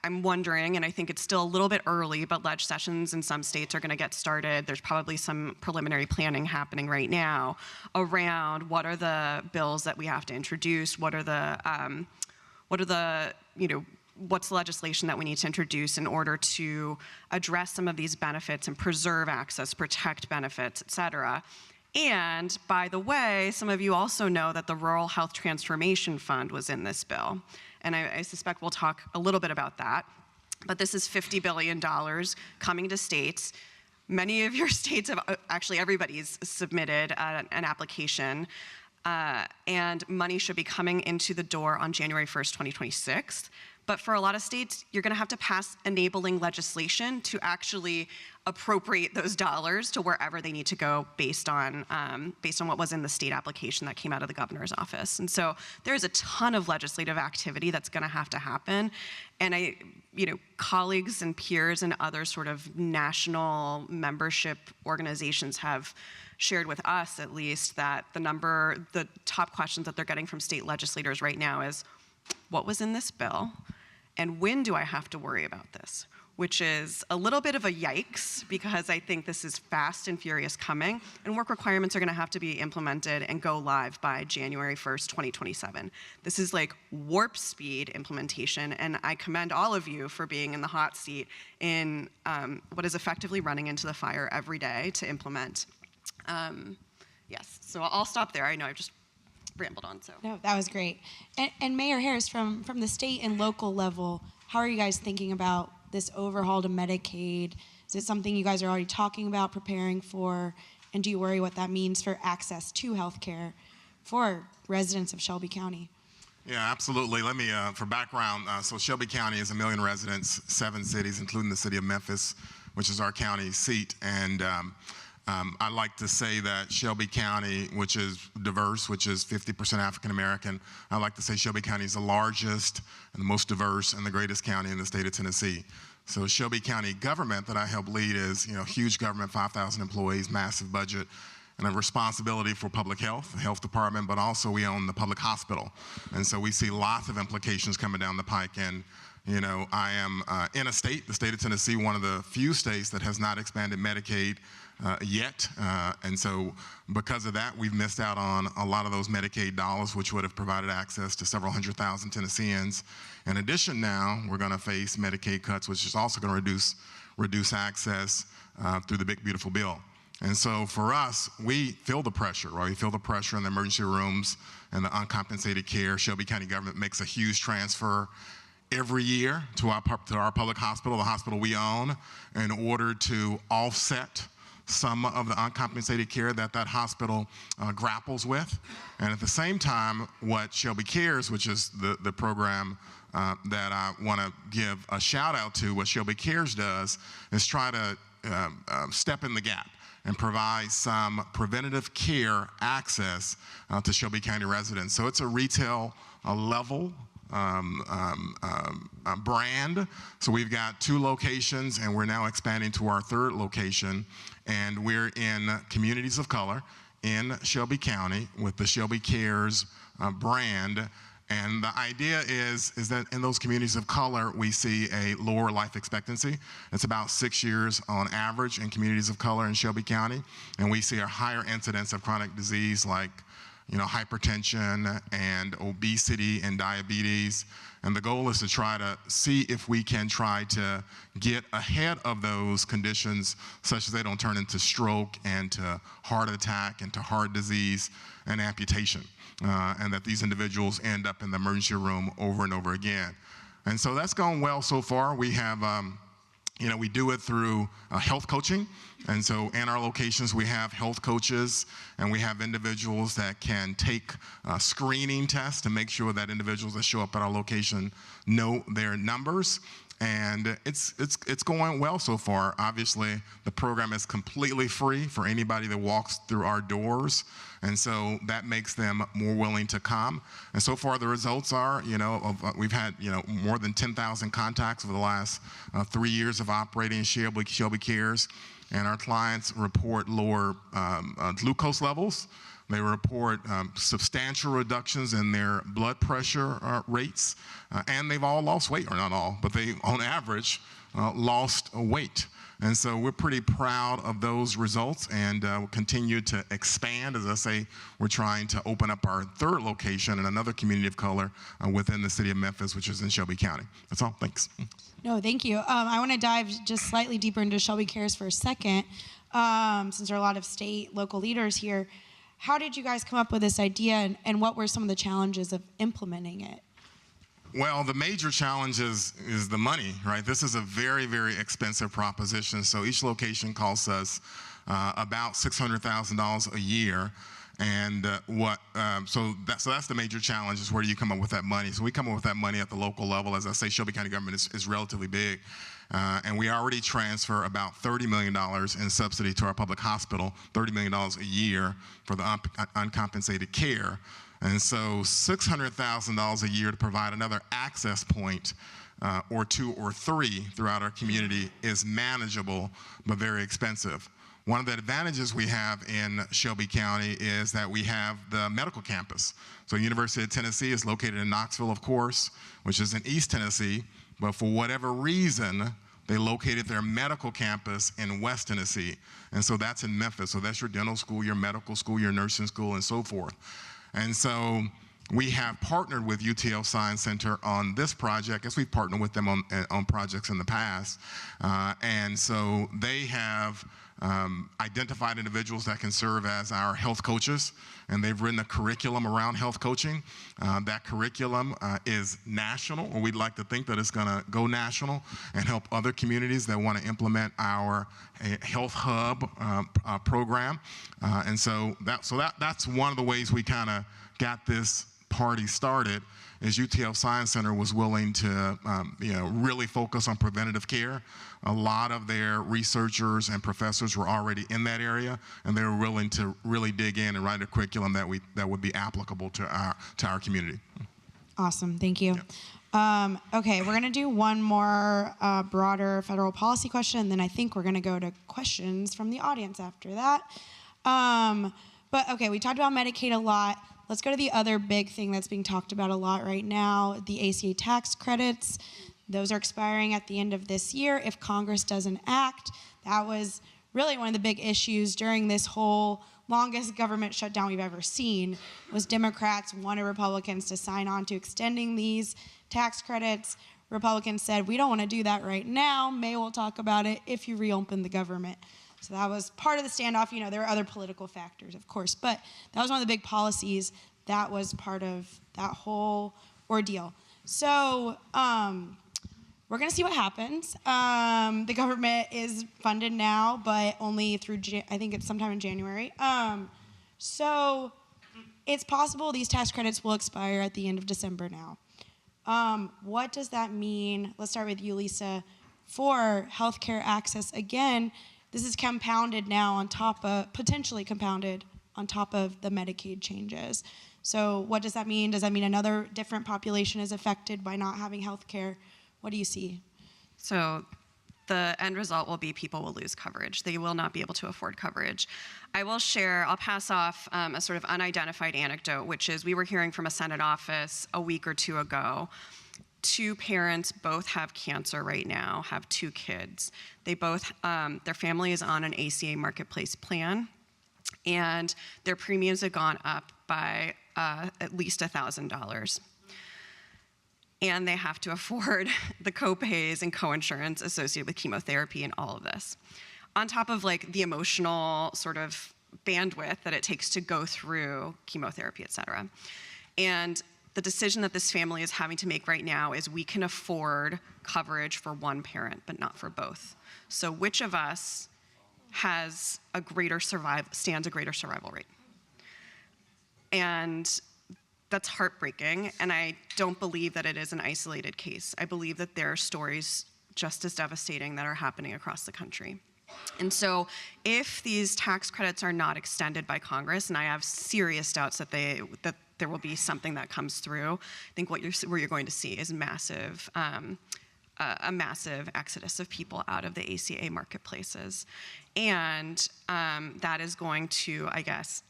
I'm wondering, and I think it's still a little bit early, but ledge sessions in some states are going to get started. There's probably some preliminary planning happening right now around what are the bills that we have to introduce, what's the legislation that we need to introduce in order to address some of these benefits and preserve access, protect benefits, et cetera. And by the way, some of you also know that the Rural Health Transformation Fund was in this bill. And I suspect we'll talk a little bit about that. But this is $50 billion coming to states. Many of your states have, actually everybody's submitted an application. And money should be coming into the door on January 1st, 2026. But for a lot of states, you're gonna have to pass enabling legislation to actually appropriate those dollars to wherever they need to go based on what was in the state application that came out of the governor's office. And so there's a ton of legislative activity that's gonna have to happen. And colleagues and peers and other sort of national membership organizations have shared with us at least that the top questions that they're getting from state legislators right now is, what was in this bill? And when do I have to worry about this? Which is a little bit of a yikes, because I think this is fast and furious coming, and work requirements are gonna have to be implemented and go live by January 1st, 2027. This is like warp speed implementation, and I commend all of you for being in the hot seat in what is effectively running into the fire every day to implement. Yes, so I'll stop there. I know I've just rambled on, so. No, that was great. And Mayor Harris, from the state and local level, how are you guys thinking about this overhaul to Medicaid? Is it something you guys are already talking about, preparing for? And do you worry what that means for access to healthcare for residents of Shelby County? Yeah, absolutely. Let me, for background, so Shelby County is 1 million residents, 7 cities, including the city of Memphis, which is our county seat. And I like to say that Shelby County, which is diverse, which is 50% African American, I like to say Shelby County is the largest and the most diverse and the greatest county in the state of Tennessee. So Shelby County government that I help lead is, huge government, 5,000 employees, massive budget, and a responsibility for public health, the health department, but also we own the public hospital. And so we see lots of implications coming down the pike. And I am in a state, the state of Tennessee, one of the few states that has not expanded Medicaid yet. And so because of that, we've missed out on a lot of those Medicaid dollars, which would have provided access to several 100,000 Tennesseans. In addition, now we're gonna face Medicaid cuts, which is also gonna reduce access through the big, beautiful bill. And so for us, we feel the pressure, right? We feel the pressure in the emergency rooms and the uncompensated care. Shelby County government makes a huge transfer every year to our public hospital, the hospital we own, in order to offset some of the uncompensated care that hospital grapples with. And at the same time, what Shelby Cares, which is the program that I want to give a shout out to, what Shelby Cares does is try to step in the gap and provide some preventative care access to Shelby County residents. So it's a retail level brand. So we've got 2 locations, and we're now expanding to our 3rd location. And we're in communities of color in Shelby County with the Shelby Cares brand. And the idea is that in those communities of color, we see a lower life expectancy. It's about 6 years on average in communities of color in Shelby County. And we see a higher incidence of chronic disease like hypertension and obesity and diabetes. And the goal is to try to see if we can try to get ahead of those conditions such that they don't turn into stroke and to heart attack and to heart disease and amputation. And that these individuals end up in the emergency room over and over again. And so that's gone well so far. We have, we do it through health coaching. And so in our locations, we have health coaches, and we have individuals that can take screening tests to make sure that individuals that show up at our location know their numbers. And it's going well so far. Obviously, the program is completely free for anybody that walks through our doors, and so that makes them more willing to come. And so far, the results are, we've had, more than 10,000 contacts over the last 3 years of operating Shelby Cares, and our clients report lower glucose levels. They report substantial reductions in their blood pressure rates, and they've all lost weight, or not all, but they, on average, lost weight. And so we're pretty proud of those results, and we'll continue to expand. As I say, we're trying to open up our third location in another community of color within the city of Memphis, which is in Shelby County. That's all. Thanks. No, thank you. I want to dive just slightly deeper into Shelby Cares for a second, since there are a lot of state, local leaders here. How did you guys come up with this idea, and what were some of the challenges of implementing it? Well, the major challenge is the money, right? This is a very, very expensive proposition. So each location costs us about $600,000 a year. And so that's the major challenge, is where do you come up with that money? So we come up with that money at the local level. As I say, Shelby County government is relatively big. And we already transfer about $30 million in subsidy to our public hospital, $30 million a year for the uncompensated care. And so $600,000 a year to provide another access point or 2 or 3 throughout our community is manageable, but very expensive. One of the advantages we have in Shelby County is that we have the medical campus. So University of Tennessee is located in Knoxville, of course, which is in East Tennessee, but for whatever reason, they located their medical campus in West Tennessee. And so that's in Memphis. So that's your dental school, your medical school, your nursing school, and so forth. And so we have partnered with UTL Science Center on this project, as we've partnered with them on projects in the past. And so they have identified individuals that can serve as our health coaches, and they've written a curriculum around health coaching. That curriculum is national, or we'd like to think that it's going to go national and help other communities that want to implement our health hub program. And so that's one of the ways we kind of got this party started, is UTL Science Center was willing to really focus on preventative care. A lot of their researchers and professors were already in that area, and they were willing to really dig in and write a curriculum that would be applicable to our community. Awesome, thank you. Yeah. Okay, we're gonna do one more broader federal policy question, and then I think we're gonna go to questions from the audience after that. But okay, we talked about Medicaid a lot. Let's go to the other big thing that's being talked about a lot right now, the ACA tax credits. Those are expiring at the end of this year if Congress doesn't act. That was really one of the big issues during this whole longest government shutdown we've ever seen, was Democrats wanted Republicans to sign on to extending these tax credits. Republicans said, we don't want to do that right now. May we'll talk about it if you reopen the government. So that was part of the standoff. There are other political factors, of course, but that was one of the big policies that was part of that whole ordeal. So we're going to see what happens. The government is funded now, but only through, I think it's sometime in January. So it's possible these tax credits will expire at the end of December now. What does that mean? Let's start with you, Lisa. For healthcare access, again, this is compounded now on top of, potentially compounded on top of the Medicaid changes. So what does that mean? Does that mean another different population is affected by not having health care? What do you see? So the end result will be people will lose coverage. They will not be able to afford coverage. I'll pass off a sort of unidentified anecdote, which is we were hearing from a Senate office a week or 2 ago. 2 parents both have cancer right now, have 2 kids. They both, their family is on an ACA marketplace plan, and their premiums have gone up by at least $1,000. And they have to afford the co-pays and co-insurance associated with chemotherapy and all of this. On top of the emotional sort of bandwidth that it takes to go through chemotherapy, et cetera. And the decision that this family is having to make right now is we can afford coverage for one parent, but not for both. So which of us has stands a greater survival rate? And that's heartbreaking, and I don't believe that it is an isolated case. I believe that there are stories just as devastating that are happening across the country. And so if these tax credits are not extended by Congress, and I have serious doubts that there will be something that comes through, I think what you're going to see is a massive exodus of people out of the ACA marketplaces. And that is going to, I guess,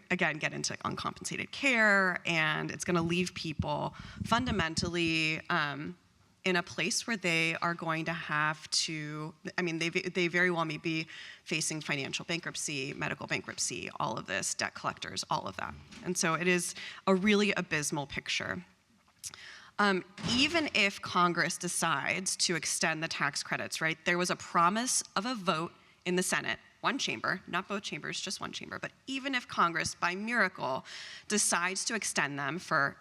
again, get into uncompensated care, and it's gonna leave people fundamentally in a place where they are going to have to, they very well may be facing financial bankruptcy, medical bankruptcy, all of this, debt collectors, all of that. And so it is a really abysmal picture. Even if Congress decides to extend the tax credits, right, there was a promise of a vote in the Senate, one chamber, not both chambers, just one chamber, but even if Congress, by miracle, decides to extend them for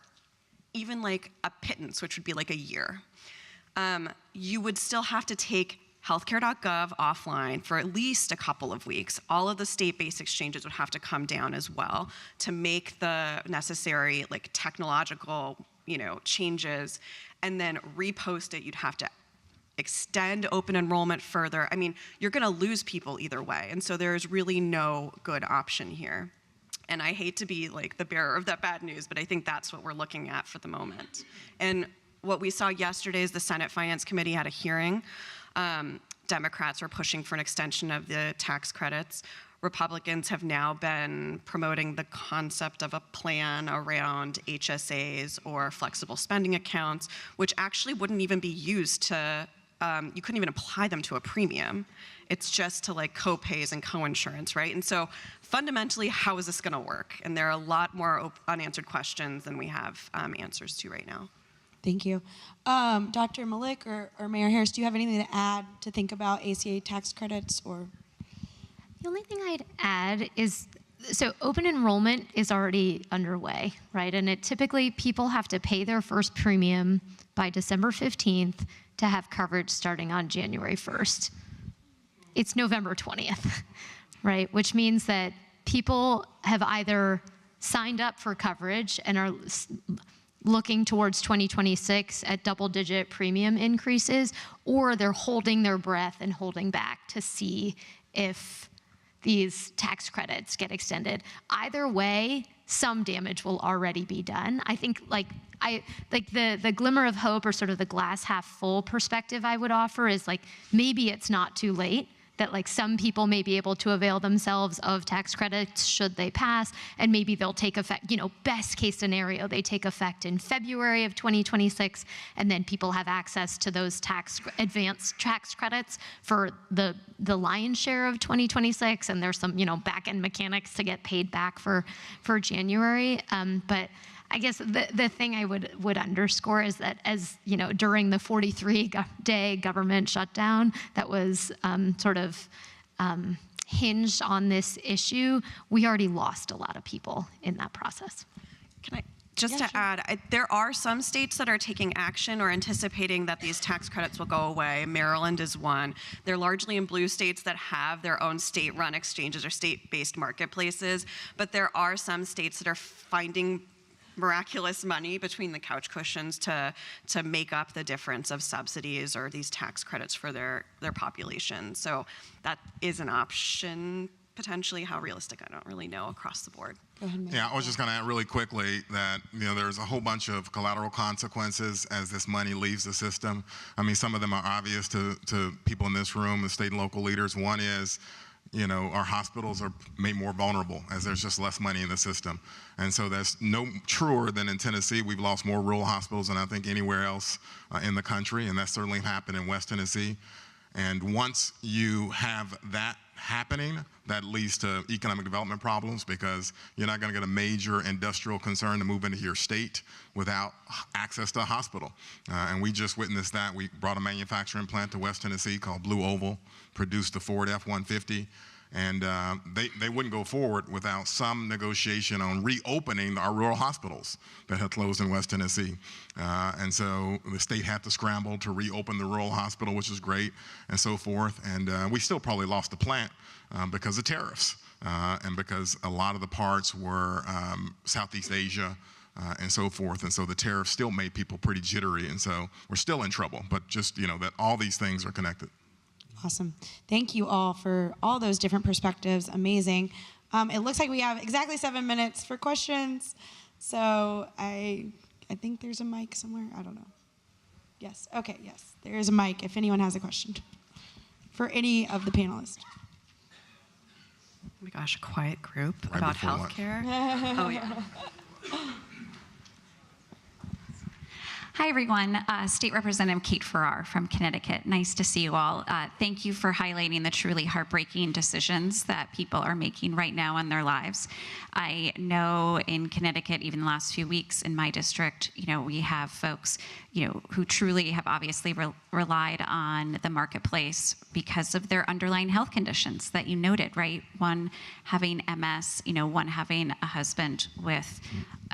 even like a pittance, which would be like a year, you would still have to take healthcare.gov offline for at least a couple of weeks. All of the state-based exchanges would have to come down as well to make the necessary like technological, changes, and then repost it. You'd have to extend open enrollment further. I mean, you're gonna lose people either way. And so there's really no good option here. And I hate to be like the bearer of that bad news, but I think that's what we're looking at for the moment. And what we saw yesterday is the Senate Finance Committee had a hearing. Democrats were pushing for an extension of the tax credits. Republicans have now been promoting the concept of a plan around HSAs or flexible spending accounts, which actually wouldn't even be used to, you couldn't even apply them to a premium. It's just to like co-pays and co-insurance, right? And so fundamentally, how is this gonna work? And there are a lot more unanswered questions than we have answers to right now. Thank you. Dr. Malik or Mayor Harris, do you have anything to add to think about ACA tax credits or? The only thing I'd add is, so open enrollment is already underway, right? And it typically, people have to pay their first premium by December 15th to have coverage starting on January 1st. It's November 20th, right? Which means that people have either signed up for coverage and are looking towards 2026 at double-digit premium increases, or they're holding their breath and holding back to see if these tax credits get extended. Either way, some damage will already be done. I think the glimmer of hope, or sort of the glass half full perspective I would offer is like, maybe it's not too late, that like some people may be able to avail themselves of tax credits should they pass, and maybe they'll take effect, best case scenario, they take effect in February of 2026, and then people have access to those advanced tax credits for the lion's share of 2026, and there's some, back-end mechanics to get paid back for January. But I guess the thing I would underscore is that, as during the 43-day government shutdown that was hinged on this issue, we already lost a lot of people in that process. Can I just add, there are some states that are taking action or anticipating that these tax credits will go away. Maryland is one. They're largely in blue states that have their own state-run exchanges or state-based marketplaces, but there are some states that are finding miraculous money between the couch cushions to make up the difference of subsidies or these tax credits for their population. So that is an option, potentially. How realistic, I don't really know across the board. Go ahead, Mayor. Yeah, I was just going to add really quickly that there's a whole bunch of collateral consequences as this money leaves the system. I mean, some of them are obvious to people in this room, the state and local leaders. One is, our hospitals are made more vulnerable as there's just less money in the system. And so that's no truer than in Tennessee. We've lost more rural hospitals than I think anywhere else in the country, and that certainly happened in West Tennessee. And once you have that happening, that leads to economic development problems, because you're not going to get a major industrial concern to move into your state without access to a hospital. And we just witnessed that. We brought a manufacturing plant to West Tennessee called Blue Oval, produced the Ford F-150, and they wouldn't go forward without some negotiation on reopening our rural hospitals that had closed in West Tennessee. And so the state had to scramble to reopen the rural hospital, which is great, and so forth. And we still probably lost the plant because of tariffs and because a lot of the parts were Southeast Asia, and so forth. And so the tariff still made people pretty jittery. And so we're still in trouble, but just, that all these things are connected. Awesome. Thank you all for all those different perspectives. Amazing. It looks like we have exactly 7 minutes for questions. So I think there's a mic somewhere. I don't know. Yes. Okay. Yes. There is a mic if anyone has a question for any of the panelists. Oh my gosh, a quiet group Right about before lunch. healthcare. Oh yeah. Hi, everyone. State Representative Kate Farrar from Connecticut. Nice to see you all. Thank you for highlighting the truly heartbreaking decisions that people are making right now in their lives. I know in Connecticut, even the last few weeks in my district, we have folks, who truly have obviously relied on the marketplace because of their underlying health conditions that you noted, right? One having MS, one having a husband with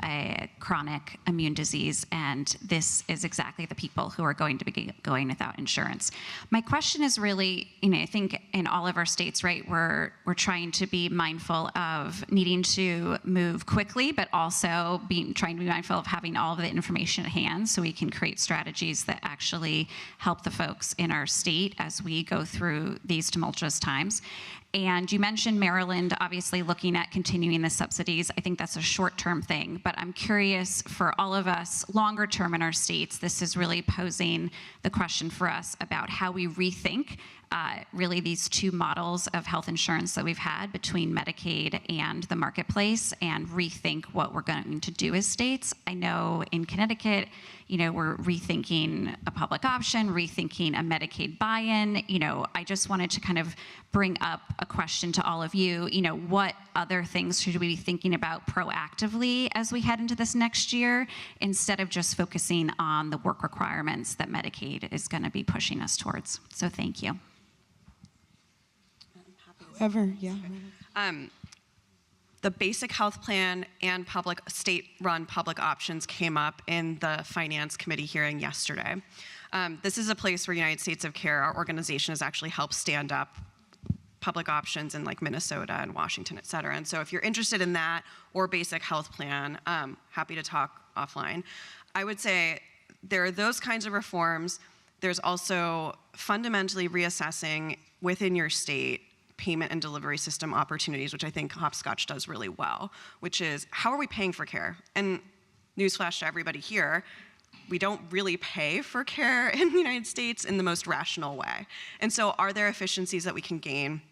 a chronic immune disease, and this is exactly the people who are going to be going without insurance. My question is really, I think in all of our states, right, we're trying to be mindful of needing to move quickly, but also trying to be mindful of having all of the information at hand so we can create strategies that actually help the folks in our state as we go through these tumultuous times. And you mentioned Maryland, obviously looking at continuing the subsidies. I think that's a short-term thing, but I'm curious for all of us longer term in our states, this is really posing the question for us about how we rethink really these two models of health insurance that we've had between Medicaid and the marketplace, and rethink what we're going to do as states. I know in Connecticut, we're rethinking a public option, rethinking a Medicaid buy-in. I just wanted to kind of bring up a question to all of you. What other things should we be thinking about proactively as we head into this next year, instead of just focusing on the work requirements that Medicaid is going to be pushing us towards? So thank you. Whoever, yeah. The basic health plan and state-run public options came up in the Finance Committee hearing yesterday. This is a place where United States of Care, our organization, has actually helped stand up public options in like Minnesota and Washington, et cetera. And so if you're interested in that or basic health plan, happy to talk offline. I would say there are those kinds of reforms. There's also fundamentally reassessing within your state payment and delivery system opportunities, which I think Hopscotch does really well, which is how are we paying for care? And newsflash to everybody here, we don't really pay for care in the United States in the most rational way. And so are there efficiencies that we can gain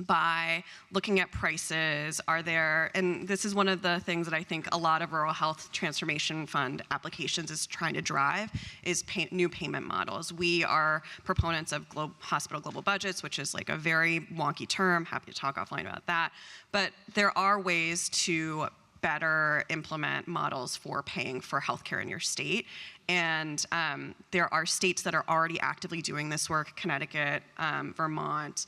by looking at prices? And this is one of the things that I think a lot of Rural Health Transformation Fund applications is trying to drive, is new payment models. We are proponents of hospital global budgets, which is like a very wonky term. Happy to talk offline about that. But there are ways to better implement models for paying for healthcare in your state. And there are states that are already actively doing this work: Connecticut, Vermont,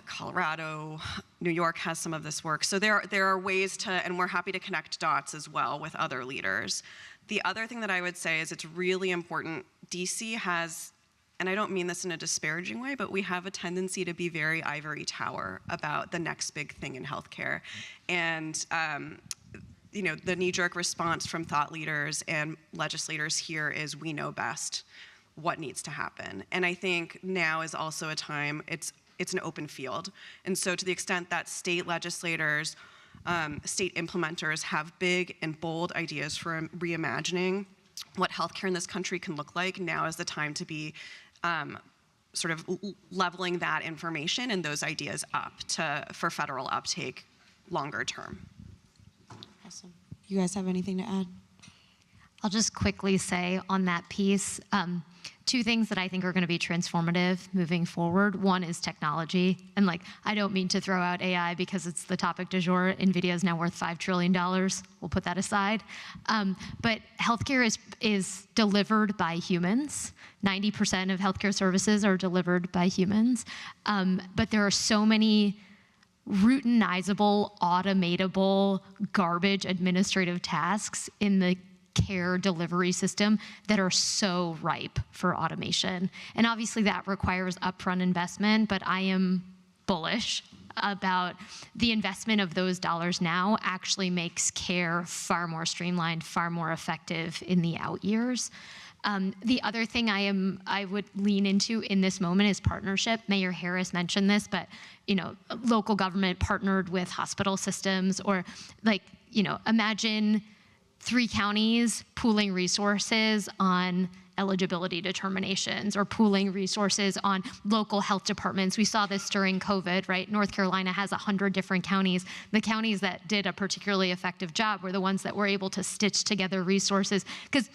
Colorado, New York has some of this work. So there are ways to, and we're happy to connect dots as well with other leaders. The other thing that I would say is it's really important. DC has, and I don't mean this in a disparaging way, but we have a tendency to be very ivory tower about the next big thing in healthcare. And the knee-jerk response from thought leaders and legislators here is we know best what needs to happen. And I think now is also a time, it's an open field. And so to the extent that state legislators, state implementers have big and bold ideas for reimagining what healthcare in this country can look like, now is the time to be sort of leveling that information and those ideas up for federal uptake longer term. Awesome. You guys have anything to add? I'll just quickly say on that piece, two things that I think are going to be transformative moving forward. One is technology. And I don't mean to throw out AI because it's the topic du jour. NVIDIA is now worth $5 trillion. We'll put that aside. But healthcare is delivered by humans. 90% of healthcare services are delivered by humans. But there are so many routinizable, automatable, garbage administrative tasks in the care delivery system that are so ripe for automation. And obviously that requires upfront investment, but I am bullish about the investment of those dollars now actually makes care far more streamlined, far more effective in the out years. The other thing I would lean into in this moment is partnership. Mayor Harris mentioned this, but local government partnered with hospital systems, or imagine 3 counties pooling resources on eligibility determinations or pooling resources on local health departments. We saw this during COVID, right? North Carolina has 100 different counties. The counties that did a particularly effective job were the ones that were able to stitch together resources, because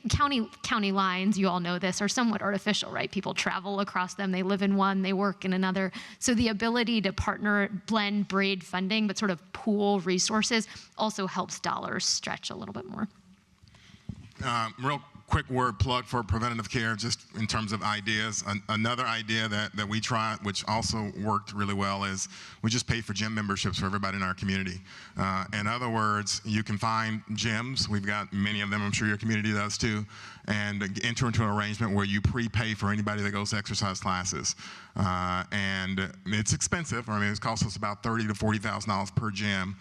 county lines, you all know this, are somewhat artificial, right? People travel across them, they live in one, they work in another. So the ability to partner, blend, braid funding, but sort of pool resources also helps dollars stretch a little bit more. Real quick word plug for preventative care, just in terms of ideas. Another idea that we tried, which also worked really well, is we just pay for gym memberships for everybody in our community. In other words, you can find gyms, we've got many of them, I'm sure your community does too, and enter into an arrangement where you prepay for anybody that goes to exercise classes. And it's expensive. I mean, it costs us about $30,000 to $40,000 per gym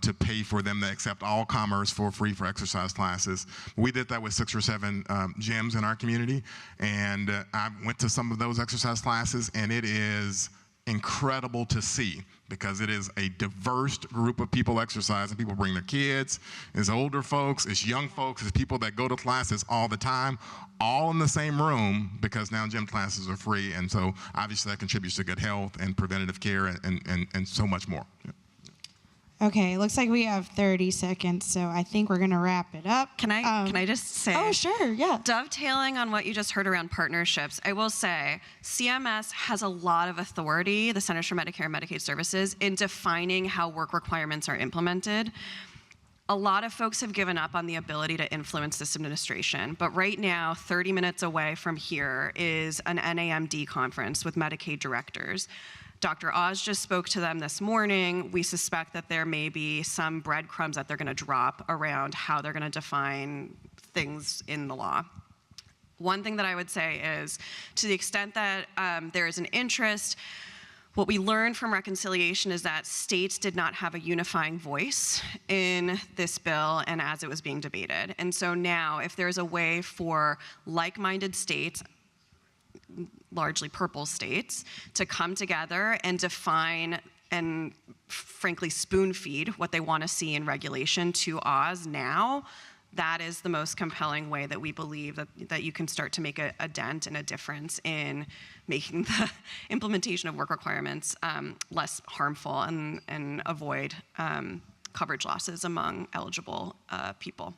to pay for them to accept all commerce for free for exercise classes. We did that with 6 or 7 gyms in our community, and I went to some of those exercise classes, and it is incredible to see, because it is a diverse group of people exercising. People bring their kids, it's older folks, it's young folks, it's people that go to classes all the time, all in the same room, because now gym classes are free. And so obviously that contributes to good health and preventative care and so much more. Yeah. Okay, looks like we have 30 seconds, so I think we're gonna wrap it up. Can I just say? Oh, sure, yeah. Dovetailing on what you just heard around partnerships, I will say CMS has a lot of authority, the Centers for Medicare and Medicaid Services, in defining how work requirements are implemented. A lot of folks have given up on the ability to influence this administration, but right now, 30 minutes away from here is an NAMD conference with Medicaid directors. Dr. Oz just spoke to them this morning. We suspect that there may be some breadcrumbs that they're going to drop around how they're going to define things in the law. One thing that I would say is, to the extent that there is an interest, what we learned from reconciliation is that states did not have a unifying voice in this bill and as it was being debated. And so now, if there's a way for like-minded states, largely purple states, to come together and define and frankly spoon feed what they want to see in regulation to Oz now, that is the most compelling way that we believe that you can start to make a dent and a difference in making the implementation of work requirements less harmful and avoid coverage losses among eligible people.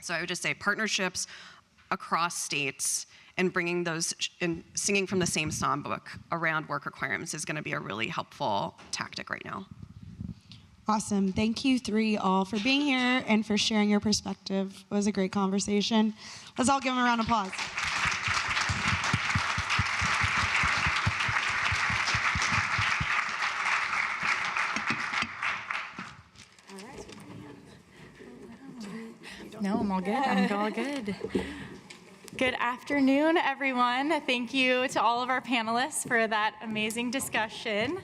So I would just say partnerships across states and bringing those and singing from the same songbook around work requirements is going to be a really helpful tactic right now. Awesome. Thank you 3 all for being here and for sharing your perspective. It was a great conversation. Let's all give them a round of applause. No, I'm all good. I'm all good. Good afternoon, everyone. Thank you to all of our panelists for that amazing discussion.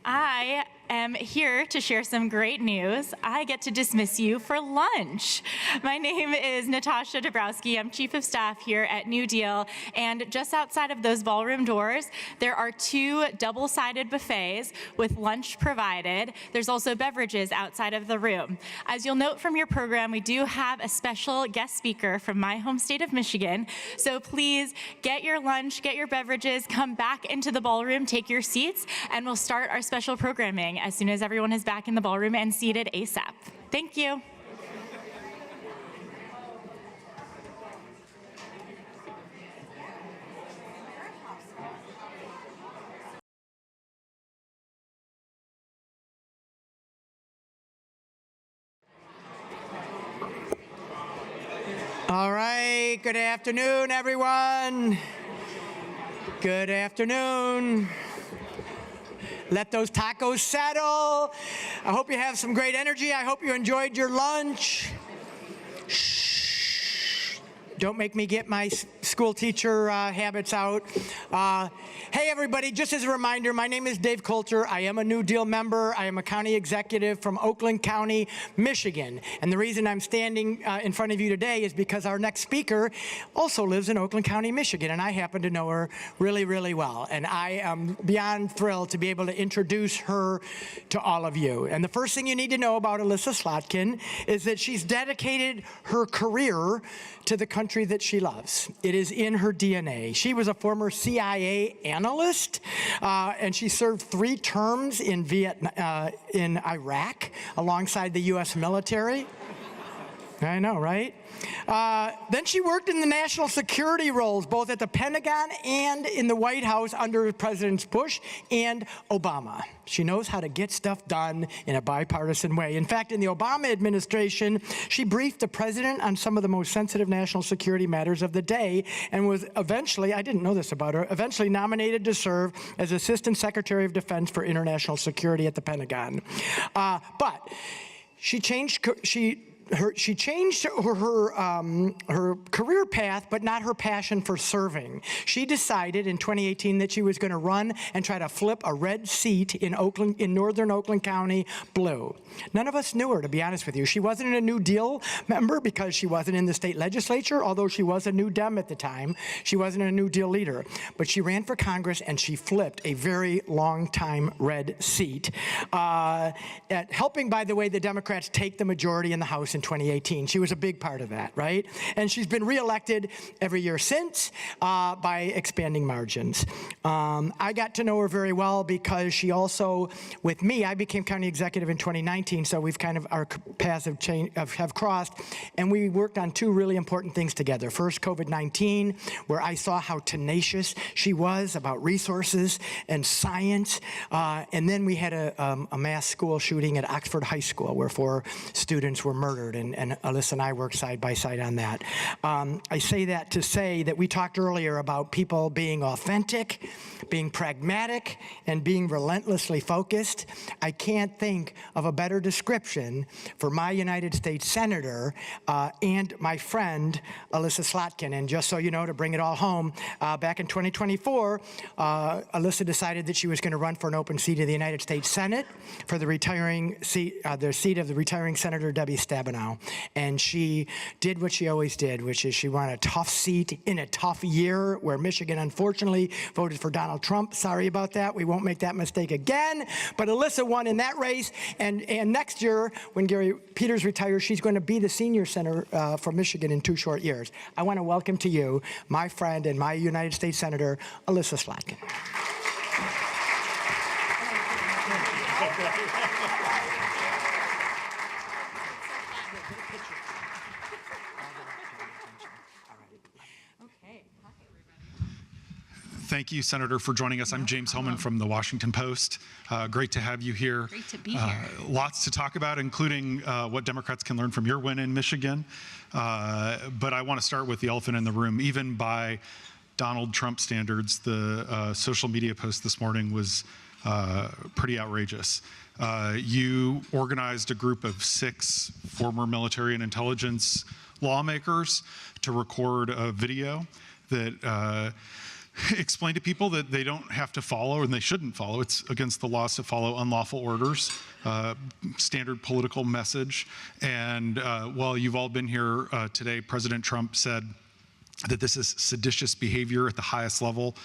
I am here to share some great news. I get to dismiss you for lunch. My name is Natasha Dabrowski. I'm Chief of Staff here at New Deal, and just outside of those ballroom doors, there are 2 double-sided buffets with lunch provided. There's also beverages outside of the room. As you'll note from your program, we do have a special guest speaker from my home state of Michigan, so please get your lunch, get your beverages, come back into the ballroom, take your seats, and we'll start our special programming as soon as everyone is back in the ballroom and seated ASAP. Thank you. All right, good afternoon, everyone. Good afternoon. Let those tacos settle. I hope you have some great energy. I hope you enjoyed your lunch. Shh. Don't make me get my school teacher habits out. Hey, everybody, just as a reminder, my name is Dave Coulter. I am a New Deal member. I am a county executive from Oakland County, Michigan. And the reason I'm standing in front of you today is because our next speaker also lives in Oakland County, Michigan, and I happen to know her really, really well. And I am beyond thrilled to be able to introduce her to all of you. And the first thing you need to know about Alyssa Slotkin is that she's dedicated her career to the country that she loves. It is in her DNA. She was a former CIA analyst, and she served 3 terms in Iraq alongside the U.S. military. I know, right? Then she worked in the national security roles, both at the Pentagon and in the White House under Presidents Bush and Obama. She knows how to get stuff done in a bipartisan way. In fact, in the Obama administration, she briefed the president on some of the most sensitive national security matters of the day and was eventually, I didn't know this about her, eventually nominated to serve as Assistant Secretary of Defense for International Security at the Pentagon. But she changed her career path, but not her passion for serving. She decided in 2018 that she was going to run and try to flip a red seat in northern Oakland County blue. None of us knew her, to be honest with you. She wasn't a New Deal member because she wasn't in the state legislature, although she was a New Dem at the time. She wasn't a New Deal leader. But she ran for Congress and she flipped a very long time red seat, helping, by the way, the Democrats take the majority in the House in 2018. She was a big part of that, right? And she's been reelected every year since by expanding margins. I got to know her very well because she also, with me, I became county executive in 2019, so we've kind of, our paths have crossed, and we worked on 2 really important things together. First, COVID-19, where I saw how tenacious she was about resources and science, and then we had a mass school shooting at Oxford High School where 4 students were murdered, and Alyssa and I worked side by side on that. I say that to say that we talked earlier about people being authentic, being pragmatic, and being relentlessly focused. I can't think of a better description for my United States Senator and my friend, Alyssa Slotkin. And just so you know, to bring it all home, back in 2024, Alyssa decided that she was going to run for an open seat in the United States Senate for the retiring seat, the seat of the retiring Senator Debbie Stabenow. And she did what she always did, which is she won a tough seat in a tough year where Michigan unfortunately voted for Donald Trump. Sorry about that. We won't make that mistake again. But Alyssa won in that race. And next year, when Gary Peters retires, she's going to be the senior senator for Michigan in 2 short years. I want to welcome to you my friend and my United States Senator, Alyssa Slotkin. Thank you, Senator, for joining us. I'm James Homan from the Washington Post. Great to have you here. Great to be here. Lots to talk about, including what Democrats can learn from your win in Michigan. But I want to start with the elephant in the room. Even by Donald Trump standards, the social media post this morning was pretty outrageous. You organized a group of 6 former military and intelligence lawmakers to record a video that explain to people that they don't have to follow and they shouldn't follow. It's against the laws to follow unlawful orders, standard political message. And while you've all been here today, President Trump said that this is seditious behavior at the highest level.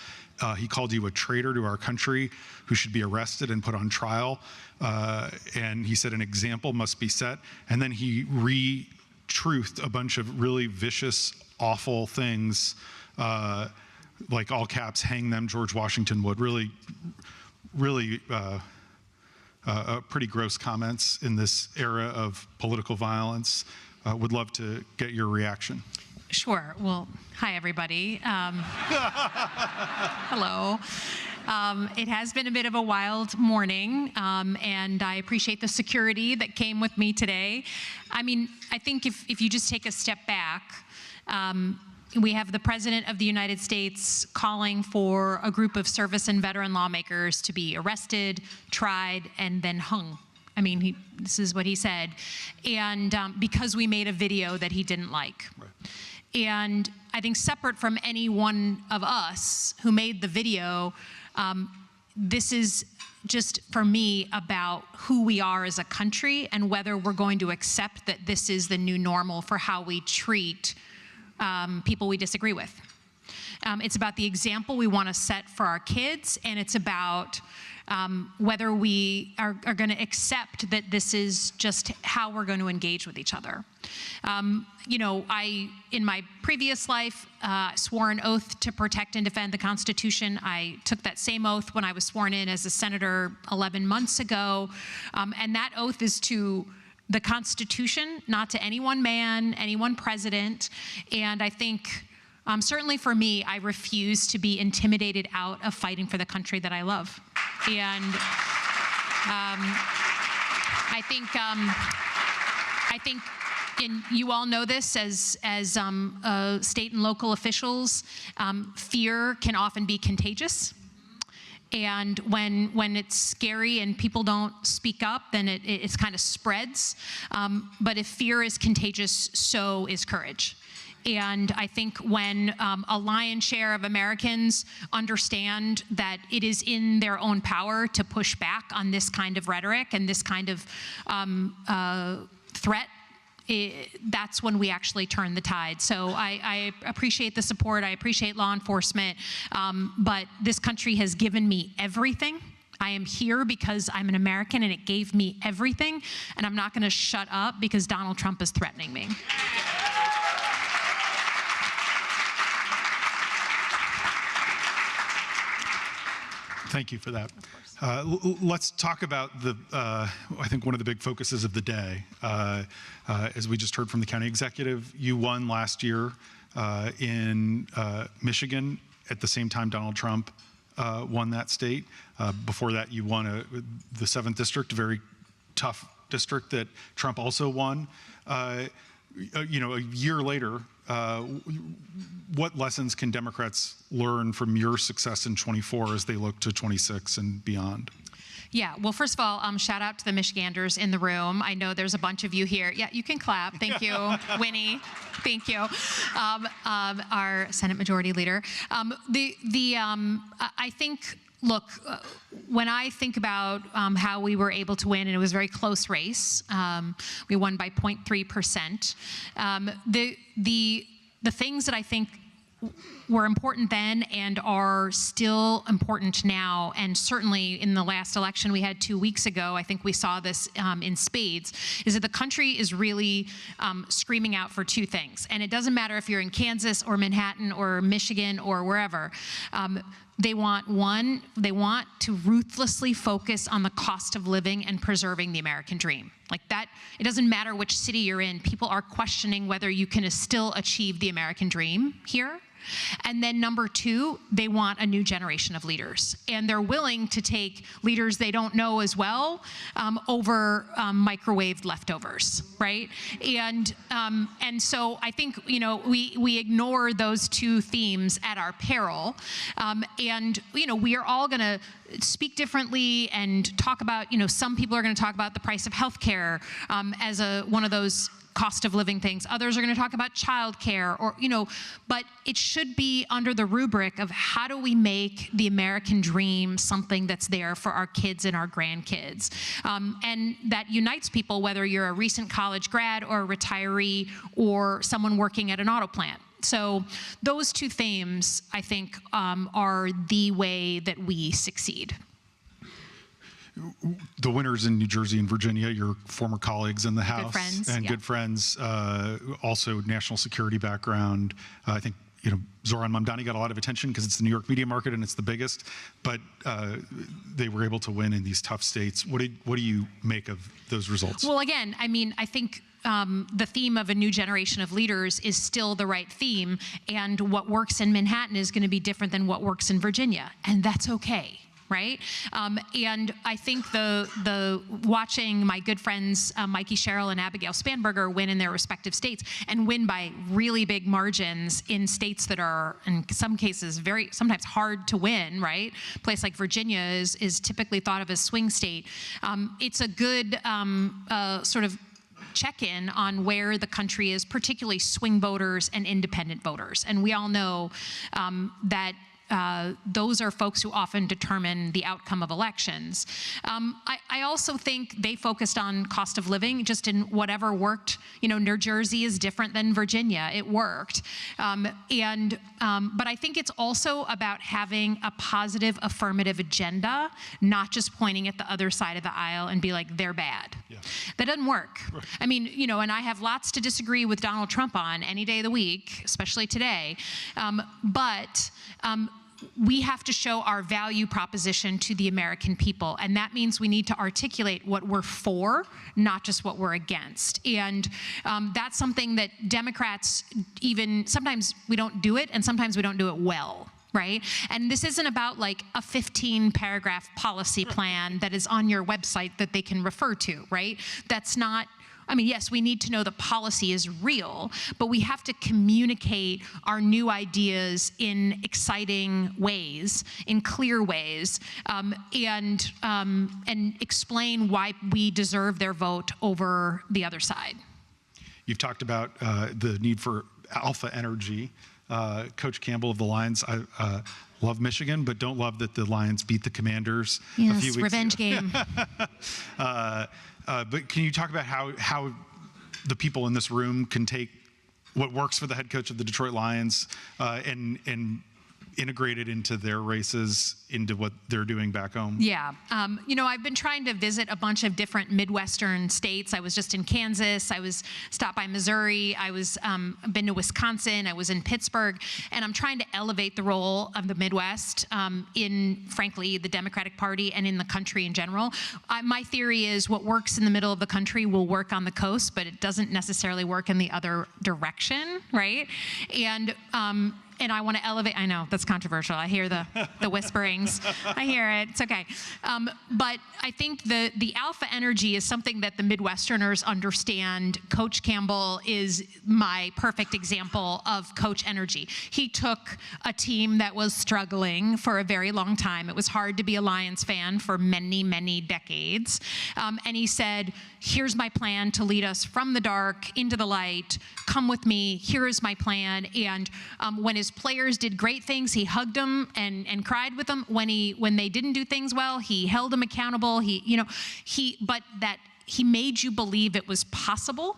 He called you a traitor to our country who should be arrested and put on trial. And he said an example must be set. And then he re-truthed a bunch of really vicious, awful things, like all caps, hang them, George Washington would. Really pretty gross comments in this era of political violence. Would love to get your reaction. Sure. Well, hi, everybody. Hello. It has been a bit of a wild morning, and I appreciate the security that came with me today. I mean, I think if you just take a step back, we have the President of the United States calling for a group of service and veteran lawmakers to be arrested, tried, and then hung. I mean, this is what he said. And because we made a video that he didn't like. Right. And I think separate from any one of us who made the video, this is just, for me, about who we are as a country and whether we're going to accept that this is the new normal for how we treat people we disagree with. It's about the example we want to set for our kids, and it's about whether we are going to accept that this is just how we're going to engage with each other. You know, in my previous life, swore an oath to protect and defend the Constitution. I took that same oath when I was sworn in as a senator 11 months ago, and that oath is to the Constitution, not to any one man, any one president. And I think, certainly for me, I refuse to be intimidated out of fighting for the country that I love. And I think, and you all know this as state and local officials, fear can often be contagious. And when it's scary and people don't speak up, then it kind of spreads. But if fear is contagious, so is courage. And I think when a lion's share of Americans understand that it is in their own power to push back on this kind of rhetoric and this kind of threat, that's when we actually turn the tide. So I appreciate the support, I appreciate law enforcement, but this country has given me everything. I am here because I'm an American and it gave me everything, and I'm not gonna shut up because Donald Trump is threatening me. Thank you for that. Let's talk about I think one of the big focuses of the day. As we just heard from the county executive, you won last year in Michigan at the same time Donald Trump won that state. Before that, you won the 7th district, a very tough district that Trump also won. You know, a year later, what lessons can Democrats learn from your success in 24 as they look to 26 and beyond? Yeah, well, first of all, shout out to the Michiganders in the room. I know there's a bunch of you here. Yeah, you can clap. Thank you, Winnie. Thank you, our Senate Majority Leader. I think, look, when I think about how we were able to win, and it was a very close race, we won by 0.3%. The things that I think were important then and are still important now, and certainly in the last election we had 2 weeks ago, I think we saw this in spades, is that the country is really screaming out for two things. And it doesn't matter if you're in Kansas or Manhattan or Michigan or wherever. They want to ruthlessly focus on the cost of living and preserving the American dream. Like that, it doesn't matter which city you're in, people are questioning whether you can still achieve the American dream here. And then number two, they want a new generation of leaders. And they're willing to take leaders they don't know as well over microwaved leftovers, right? And so I think, you know, we ignore those two themes at our peril. And, you know, we are all gonna speak differently and talk about, you know, some people are gonna talk about the price of healthcare as one of those cost of living things. Others are going to talk about childcare, or, you know, but it should be under the rubric of how do we make the American dream something that's there for our kids and our grandkids. And that unites people, whether you're a recent college grad or a retiree or someone working at an auto plant. So those two themes, I think, are the way that we succeed. The winners in New Jersey and Virginia, your former colleagues in the House, good friends, and yeah. good friends, also national security background. I think, you know, Zohran Mamdani got a lot of attention because it's the New York media market and it's the biggest, but they were able to win in these tough states. What do you make of those results? Well, again, I mean, I think the theme of a new generation of leaders is still the right theme, and what works in Manhattan is going to be different than what works in Virginia, and that's okay. Right? And I think the watching my good friends Mikey Sherrill and Abigail Spanberger win in their respective states and win by really big margins in states that are, in some cases, sometimes hard to win, right? A place like Virginia is typically thought of as swing state. It's a good sort of check in on where the country is, particularly swing voters and independent voters. And we all know that those are folks who often determine the outcome of elections. I also think they focused on cost of living, just in whatever worked. You know, New Jersey is different than Virginia. It worked. But I think it's also about having a positive affirmative agenda, not just pointing at the other side of the aisle and be like, they're bad. Yeah. That doesn't work. Right. I mean, you know, and I have lots to disagree with Donald Trump on any day of the week, especially today. We have to show our value proposition to the American people, and that means we need to articulate what we're for, not just what we're against. And that's something that Democrats, even sometimes we don't do it, and sometimes we don't do it well. Right? And this isn't about like a 15-paragraph policy plan that is on your website that they can refer to, right? That's not, I mean, yes, we need to know the policy is real, but we have to communicate our new ideas in exciting ways, in clear ways, and explain why we deserve their vote over the other side. You've talked about the need for alpha energy. Coach Campbell of the Lions, I love Michigan, but don't love that the Lions beat the Commanders a few weeks ago. Yes, revenge game. But can you talk about how the people in this room can take what works for the head coach of the Detroit Lions and integrate it into their races, into what they're doing back home? Yeah. You know, I've been trying to visit a bunch of different Midwestern states. I was just in Kansas. I was stopped by Missouri. I was been to Wisconsin. I was in Pittsburgh. And I'm trying to elevate the role of the Midwest in, frankly, the Democratic Party and in the country in general. My theory is what works in the middle of the country will work on the coast, but it doesn't necessarily work in the other direction, right? And I want to elevate, I know, that's controversial. I hear the whisperings. I hear it, it's okay. But I think the alpha energy is something that the Midwesterners understand. Coach Campbell is my perfect example of coach energy. He took a team that was struggling for a very long time. It was hard to be a Lions fan for many, many decades. And he said, here's my plan to lead us from the dark into the light. Come with me, here is my plan. And when his players did great things, he hugged them and cried with them. When they didn't do things well, he held them accountable. But he made you believe it was possible,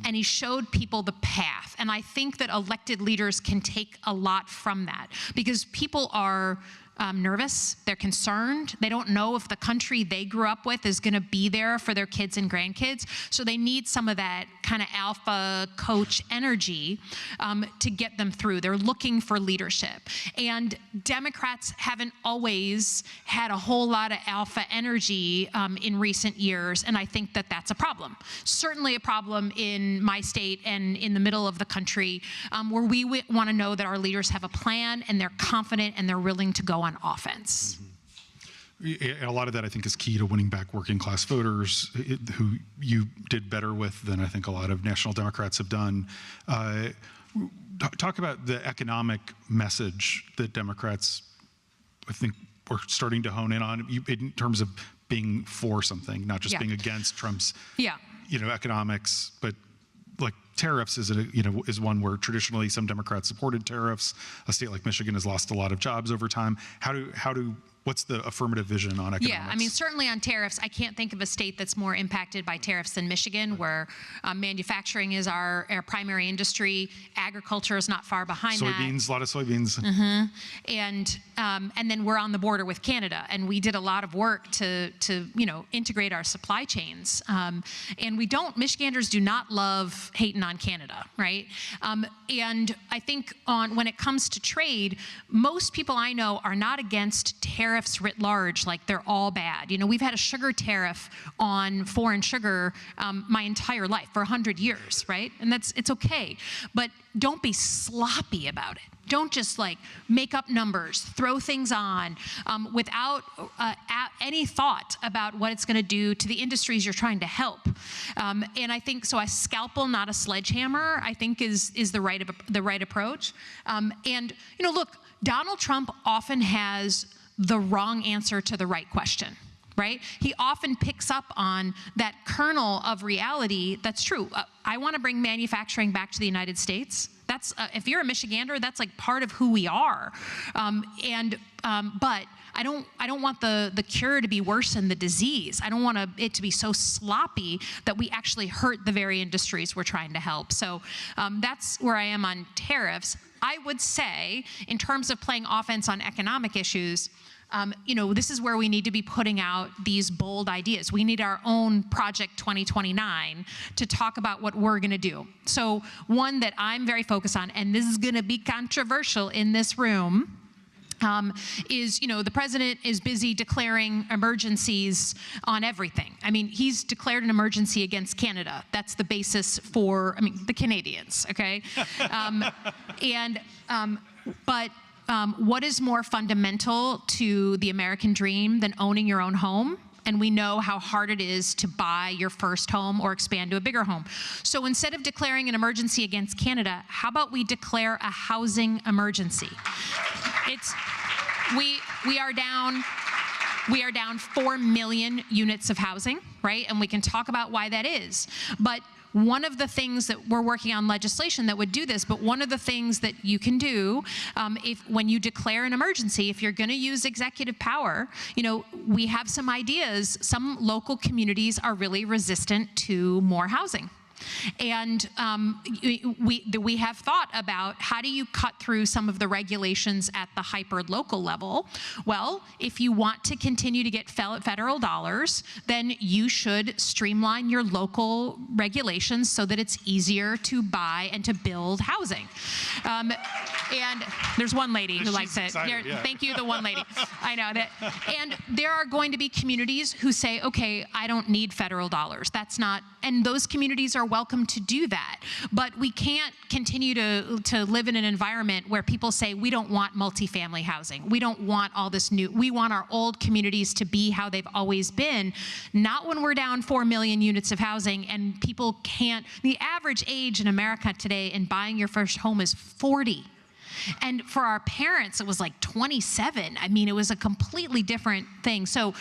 and he showed people the path. And I think that elected leaders can take a lot from that, because people are nervous, they're concerned, they don't know if the country they grew up with is gonna be there for their kids and grandkids, so they need some of that kind of alpha coach energy to get them through. They're looking for leadership. And Democrats haven't always had a whole lot of alpha energy in recent years, and I think that that's a problem. Certainly a problem in my state and in the middle of the country, where we wanna know that our leaders have a plan and they're confident and they're willing to go on offense. A lot of that, I think, is key to winning back working class voters, who you did better with than I think a lot of national Democrats have done. Talk about the economic message that Democrats, I think, are starting to hone in on in terms of being for something, not just being against Trump's, economics, but like tariffs is one where traditionally some Democrats supported tariffs. A state like Michigan has lost a lot of jobs over time. What's the affirmative vision on economics? Yeah, I mean, certainly on tariffs, I can't think of a state that's more impacted by tariffs than Michigan, where manufacturing is our primary industry. Agriculture is not far behind that. Soybeans, a lot of soybeans. And then we're on the border with Canada, and we did a lot of work to integrate our supply chains. And Michiganders do not love hating on Canada, right? And I think when it comes to trade, most people I know are not against tariffs writ large, like they're all bad. We've had a sugar tariff on foreign sugar my entire life, for 100 years, right? And it's okay, but don't be sloppy about it. Don't just make up numbers, throw things on without any thought about what it's going to do to the industries you're trying to help. And I think a scalpel, not a sledgehammer, I think is the right approach. And look, Donald Trump often has the wrong answer to the right question. right? He often picks up on that kernel of reality that's true. I want to bring manufacturing back to the United States. That's if you're a Michigander, that's like part of who we are. But I don't want the cure to be worse than the disease. I don't want it to be so sloppy that we actually hurt the very industries we're trying to help. So that's where I am on tariffs. I would say, in terms of playing offense on economic issues, this is where we need to be putting out these bold ideas. We need our own Project 2029 to talk about what we're going to do. So one that I'm very focused on, and this is going to be controversial in this room, is, the president is busy declaring emergencies on everything. I mean, he's declared an emergency against Canada. That's the basis for, the Canadians, okay? What is more fundamental to the American dream than owning your own home? And we know how hard it is to buy your first home or expand to a bigger home. So instead of declaring an emergency against Canada, how about we declare a housing emergency? We are down 4 million units of housing, right? And we can talk about why that is. But one of the things that we're working on legislation that would do this, but one of the things that you can do when you declare an emergency, if you're going to use executive power, we have some ideas. Some local communities are really resistant to more housing. And we have thought about how do you cut through some of the regulations at the hyper-local level. Well, if you want to continue to get federal dollars, then you should streamline your local regulations so that it's easier to buy and to build housing. And there's one lady who likes it. Yeah. Thank you, the one lady. I know that. And there are going to be communities who say, okay, I don't need federal dollars. That's not, and those communities are welcome to do that. But we can't continue to live in an environment where people say, we don't want multifamily housing. We don't want all this new, we want our old communities to be how they've always been. Not when we're down 4 million units of housing and people can't, the average age in America today in buying your first home is 40. And for our parents, it was like 27. I mean, it was a completely different thing. So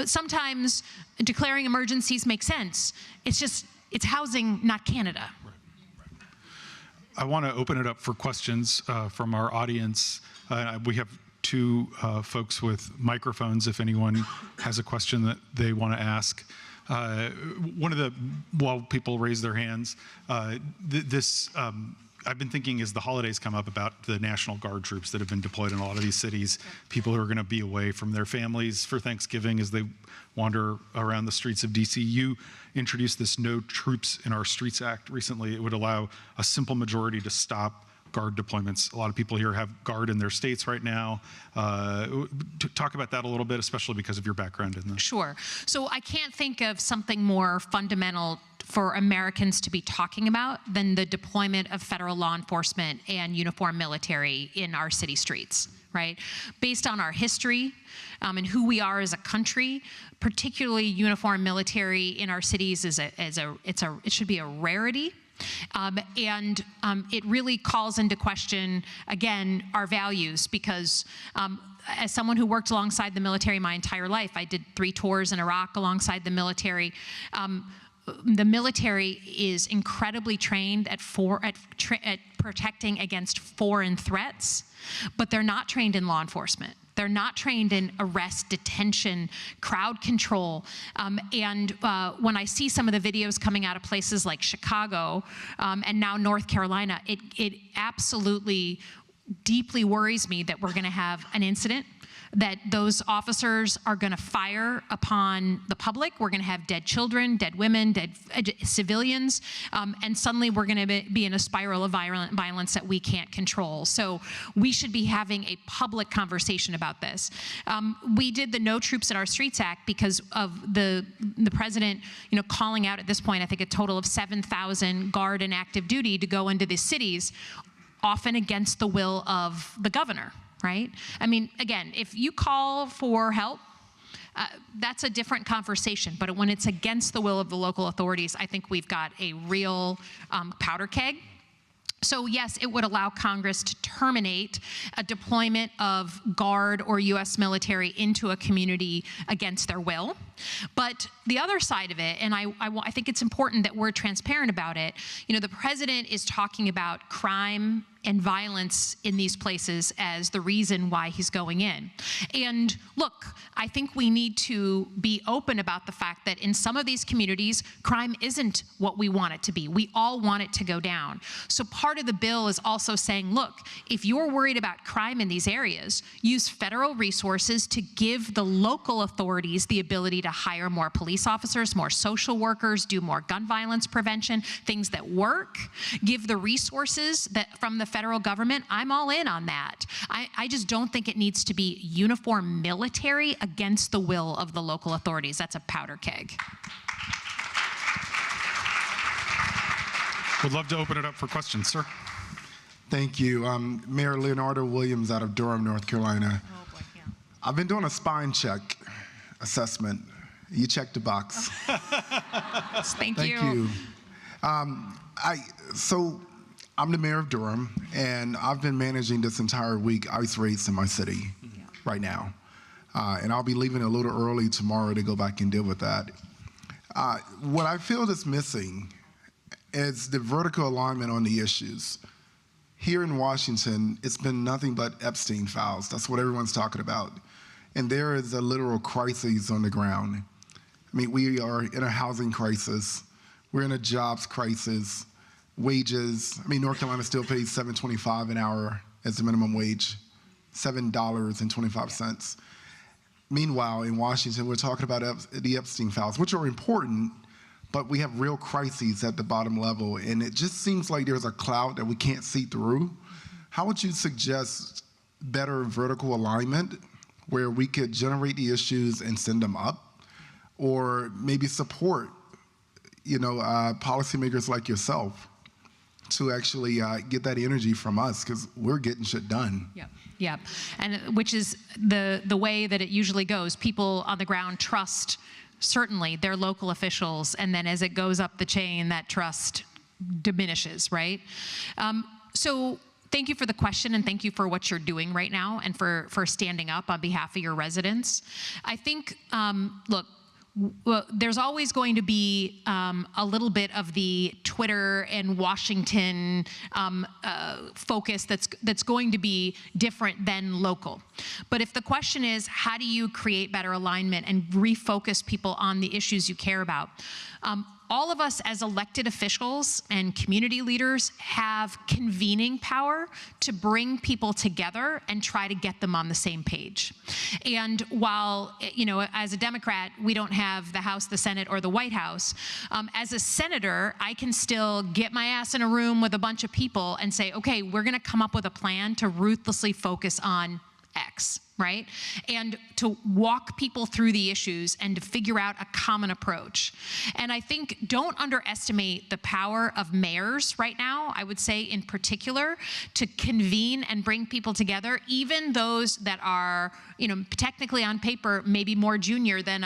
sometimes declaring emergencies makes sense. It's housing, not Canada. I want to open it up for questions from our audience. We have two folks with microphones if anyone has a question that they want to ask. While people raise their hands, I've been thinking as the holidays come up about the National Guard troops that have been deployed in a lot of these cities, people who are going to be away from their families for Thanksgiving as they wander around the streets of DC. You introduced this No Troops in Our Streets Act recently. It would allow a simple majority to stop Guard deployments. A lot of people here have Guard in their states right now. Talk about that a little bit, especially because of your background in this. Sure. So I can't think of something more fundamental for Americans to be talking about than the deployment of federal law enforcement and uniformed military in our city streets, right? Based on our history and who we are as a country, particularly uniformed military in our cities it should be a rarity. It really calls into question, again, our values, because as someone who worked alongside the military my entire life, I did 3 tours in Iraq alongside the military. The military is incredibly trained at protecting against foreign threats, but they're not trained in law enforcement. They're not trained in arrest, detention, crowd control. When I see some of the videos coming out of places like Chicago and now North Carolina, it absolutely deeply worries me that we're going to have an incident, that those officers are going to fire upon the public. We're going to have dead children, dead women, dead civilians, and suddenly we're going to be in a spiral of violence that we can't control. So we should be having a public conversation about this. We did the No Troops in Our Streets Act because of the president, calling out at this point, I think a total of 7,000 Guard and active duty to go into the cities, often against the will of the governor. Right? I mean, again, if you call for help, that's a different conversation. But when it's against the will of the local authorities, I think we've got a real powder keg. So yes, it would allow Congress to terminate a deployment of Guard or U.S. military into a community against their will. But the other side of it, and I think it's important that we're transparent about it, the president is talking about crime and violence in these places as the reason why he's going in. And look, I think we need to be open about the fact that in some of these communities, crime isn't what we want it to be. We all want it to go down. So part of the bill is also saying, look, if you're worried about crime in these areas, use federal resources to give the local authorities the ability to hire more police officers, more social workers, do more gun violence prevention, things that work, give the resources that from the federal government. I'm all in on that. I just don't think it needs to be uniform military against the will of the local authorities. That's a powder keg. Would love to open it up for questions, sir. Thank you. Mayor Leonardo Williams out of Durham, North Carolina. Oh boy, yeah. I've been doing a spine check assessment. You checked the box. Thank Thank you. So I'm the mayor of Durham, and I've been managing this entire week ICE raids in my city right now. And I'll be leaving a little early tomorrow to go back and deal with that. What I feel is missing is the vertical alignment on the issues. Here in Washington, it's been nothing but Epstein files. That's what everyone's talking about. And there is a literal crisis on the ground. I mean, we are in a housing crisis. We're in a jobs crisis. Wages, I mean, North Carolina still pays $7.25 an hour as the minimum wage, $7.25. Meanwhile, in Washington, we're talking about the Epstein files, which are important, but we have real crises at the bottom level, and it just seems like there's a cloud that we can't see through. How would you suggest better vertical alignment where we could generate the issues and send them up, or maybe support, policymakers like yourself to actually get that energy from us, because we're getting shit done. Yep. And which is the way that it usually goes. People on the ground trust, certainly, their local officials, and then as it goes up the chain, that trust diminishes, right? So thank you for the question, and thank you for what you're doing right now and for standing up on behalf of your residents. I think, look, well, there's always going to be a little bit of the Twitter and Washington focus that's going to be different than local. But if the question is, how do you create better alignment and refocus people on the issues you care about? All of us as elected officials and community leaders have convening power to bring people together and try to get them on the same page. And while, as a Democrat, we don't have the House, the Senate, or the White House, as a senator, I can still get my ass in a room with a bunch of people and say, okay, we're gonna come up with a plan to ruthlessly focus on X, right? And to walk people through the issues and to figure out a common approach. And I think don't underestimate the power of mayors right now, I would say in particular, to convene and bring people together, even those that are, technically on paper, maybe more junior than,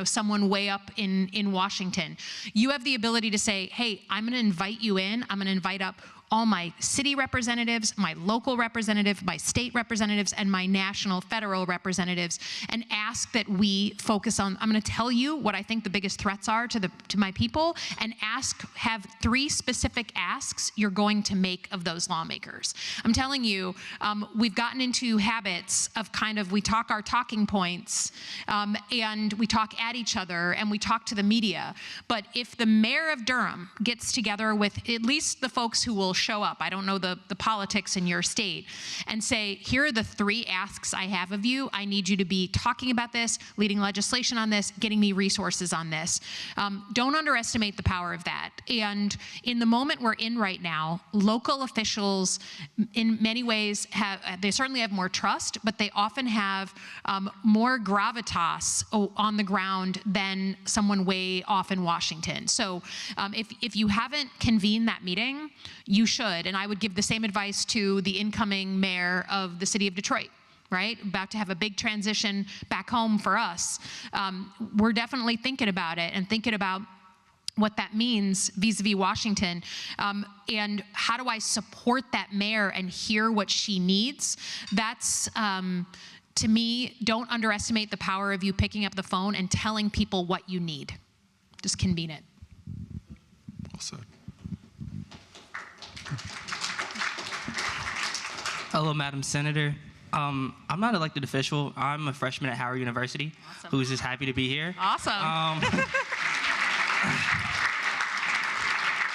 someone way up in Washington. You have the ability to say, hey, I'm gonna invite you in, I'm gonna invite up all my city representatives, my local representatives, my state representatives, and my national federal representatives, and ask that we focus on, I'm gonna tell you what I think the biggest threats are to my people, and have 3 specific asks you're going to make of those lawmakers. I'm telling you, we've gotten into habits of we talk our talking points, and we talk at each other, and we talk to the media. But if the mayor of Durham gets together with at least the folks who will show up, I don't know the politics in your state, and say, here are the 3 asks I have of you. I need you to be talking about this, leading legislation on this, getting me resources on this. Don't underestimate the power of that. And in the moment we're in right now, local officials in many ways they certainly have more trust, but they often have more gravitas on the ground than someone way off in Washington. So if you haven't convened that meeting, you should, and I would give the same advice to the incoming mayor of the city of Detroit, right? About to have a big transition back home for us. We're definitely thinking about it and thinking about what that means vis-a-vis Washington, and how do I support that mayor and hear what she needs. That's, to me, don't underestimate the power of you picking up the phone and telling people what you need. Just convene it. Well said. Hello, Madam Senator. I'm not an elected official. I'm a freshman at Howard University, who's just happy to be here. Awesome.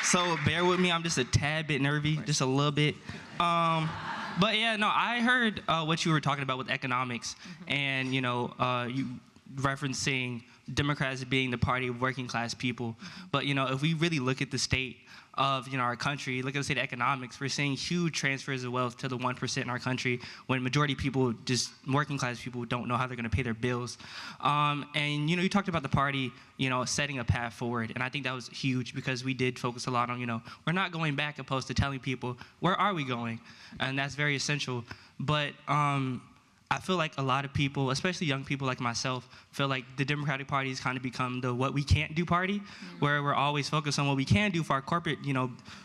So bear with me, I'm just a tad bit nervy, just a little bit. But yeah, no, I heard what you were talking about with economics, and you referencing Democrats being the party of working class people. But if we really look at the state of our country, look at the state of economics, we're seeing huge transfers of wealth to the 1% in our country, when majority of people, just working class people, don't know how they're going to pay their bills. And you talked about the party setting a path forward, and I think that was huge, because we did focus a lot on we're not going back, opposed to telling people where are we going, and that's very essential. But I feel like a lot of people, especially young people like myself, feel like the Democratic Party has kind of become the what we can't do party, where we're always focused on what we can do for our corporate,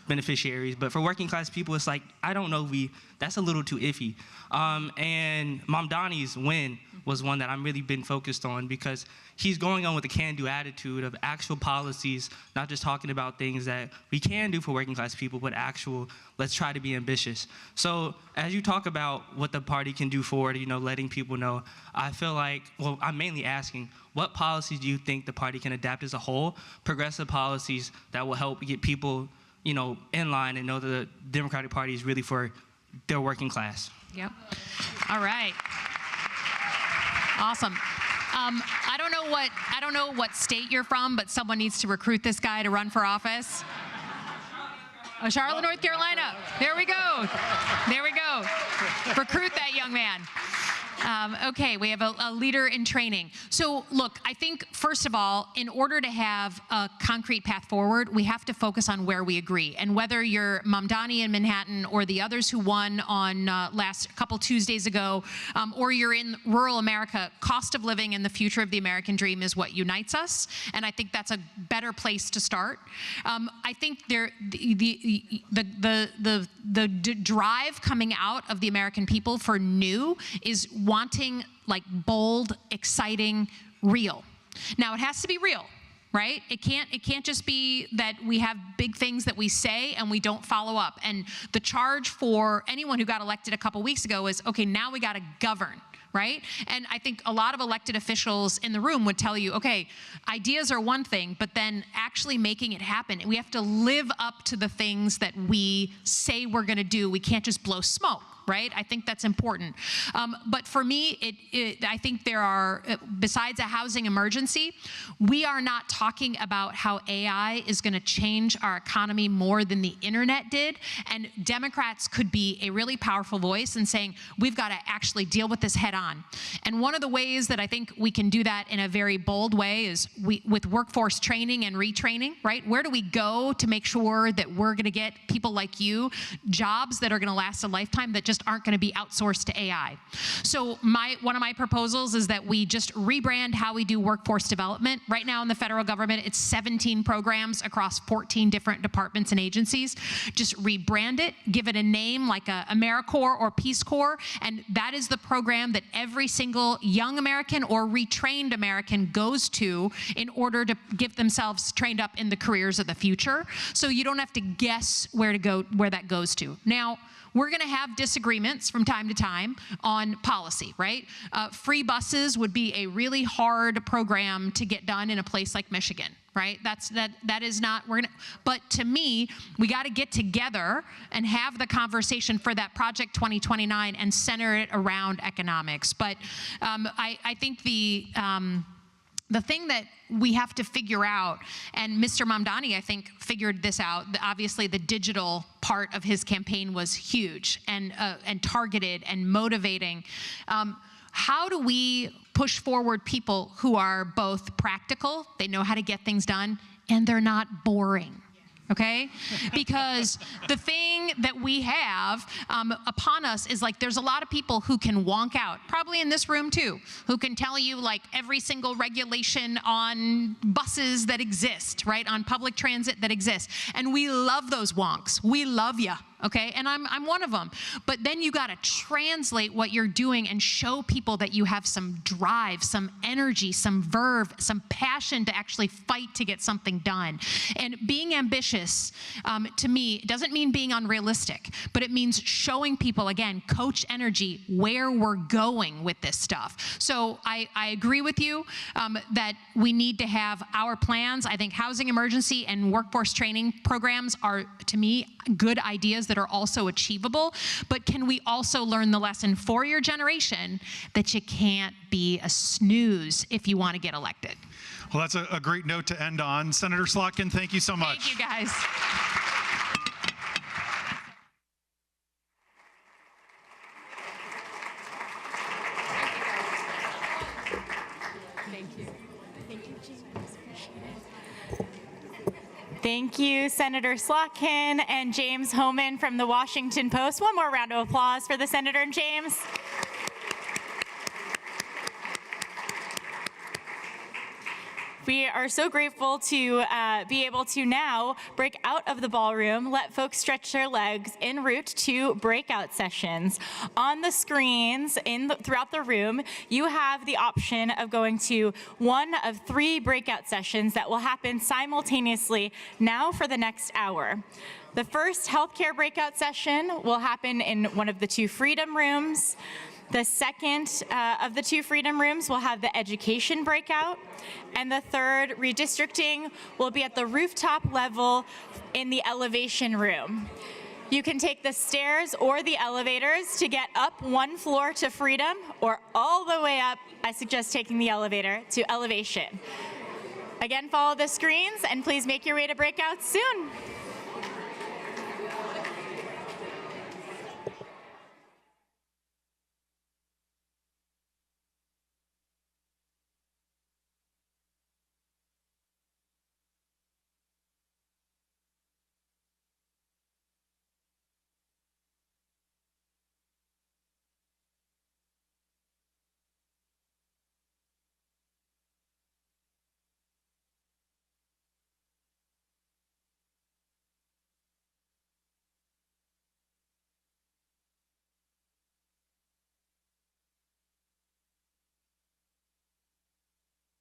beneficiaries. But for working class people, it's like, I don't know, that's a little too iffy. And Mamdani's win was one that I'm really been focused on, because he's going on with a can-do attitude of actual policies, not just talking about things that we can do for working class people, but actual, let's try to be ambitious. So as you talk about what the party can do forward, letting people know, I feel like, well, I'm mainly asking, what policies do you think the party can adapt as a whole? Progressive policies that will help get people, in line and know that the Democratic Party is really for their working class. Yep. All right. Awesome. I don't know what state you're from, but someone needs to recruit this guy to run for office. Oh, Charlotte, North Carolina. There we go. There we go. Recruit that young man. Okay, we have a leader in training. So look, I think first of all, in order to have a concrete path forward, we have to focus on where we agree. And whether you're Mamdani in Manhattan or the others who won on last couple Tuesdays ago, or you're in rural America, cost of living and the future of the American dream is what unites us. And I think that's a better place to start. I think the drive coming out of the American people for new is wanting like bold, exciting, real. Now it has to be real, right? It can't just be that we have big things that we say and we don't follow up. And the charge for anyone who got elected a couple weeks ago is, okay, now we got to govern. Right? And I think a lot of elected officials in the room would tell you, okay, ideas are one thing, but then actually making it happen. We have to live up to the things that we say we're going to do. We can't just blow smoke. Right? I think that's important. But for me, I think there are, besides a housing emergency, we are not talking about how AI is going to change our economy more than the internet did. And Democrats could be a really powerful voice in saying, we've got to actually deal with this head on. And one of the ways that I think we can do that in a very bold way is with workforce training and retraining, right? Where do we go to make sure that we're going to get people like you jobs that are going to last a lifetime, that just aren't going to be outsourced to AI. So one of my proposals is that we just rebrand how we do workforce development. Right now in the federal government, it's 17 programs across 14 different departments and agencies. Just rebrand it, give it a name like AmeriCorps or Peace Corps, and that is the program that every single young American or retrained American goes to in order to get themselves trained up in the careers of the future. So you don't have to guess where that goes to. Now, we're going to have disagreements from time to time on policy, right? Free buses would be a really hard program to get done in a place like Michigan, right? That is not, but to me, we got to get together and have the conversation for that Project 2029 and center it around economics. But I think the thing that we have to figure out, and Mr. Mamdani, I think, figured this out. Obviously, the digital part of his campaign was huge and targeted and motivating. How do we push forward people who are both practical, they know how to get things done, and they're not boring? okay? Because the thing that we have upon us is like there's a lot of people who can wonk out, probably in this room too, who can tell you like every single regulation on buses that exist, right? On public transit that exists. And we love those wonks. We love ya. Okay, and I'm one of them. But then you got to translate what you're doing and show people that you have some drive, some energy, some verve, some passion to actually fight to get something done. And being ambitious, to me, doesn't mean being unrealistic, but it means showing people, again, coach energy, where we're going with this stuff. So I agree with you that we need to have our plans. I think housing emergency and workforce training programs are, to me, good ideas that are also achievable, but can we also learn the lesson for your generation that you can't be a snooze if you want to get elected? Well, that's a great note to end on. Senator Slotkin, thank you so much. Thank you, guys. Thank you, Senator Slotkin and James Homan from the Washington Post. One more round of applause for the Senator and James. We are so grateful to be able to now break out of the ballroom, let folks stretch their legs en route to breakout sessions. On the screens throughout the room, you have the option of going to one of 3 breakout sessions that will happen simultaneously now for the next hour. The first healthcare breakout session will happen in one of the 2 Freedom Rooms. The second of the 2 Freedom Rooms will have the education breakout. And the third, redistricting, will be at the rooftop level in the elevation room. You can take the stairs or the elevators to get up 1 floor to Freedom, or all the way up, I suggest taking the elevator to elevation. Again, follow the screens, and please make your way to breakouts soon.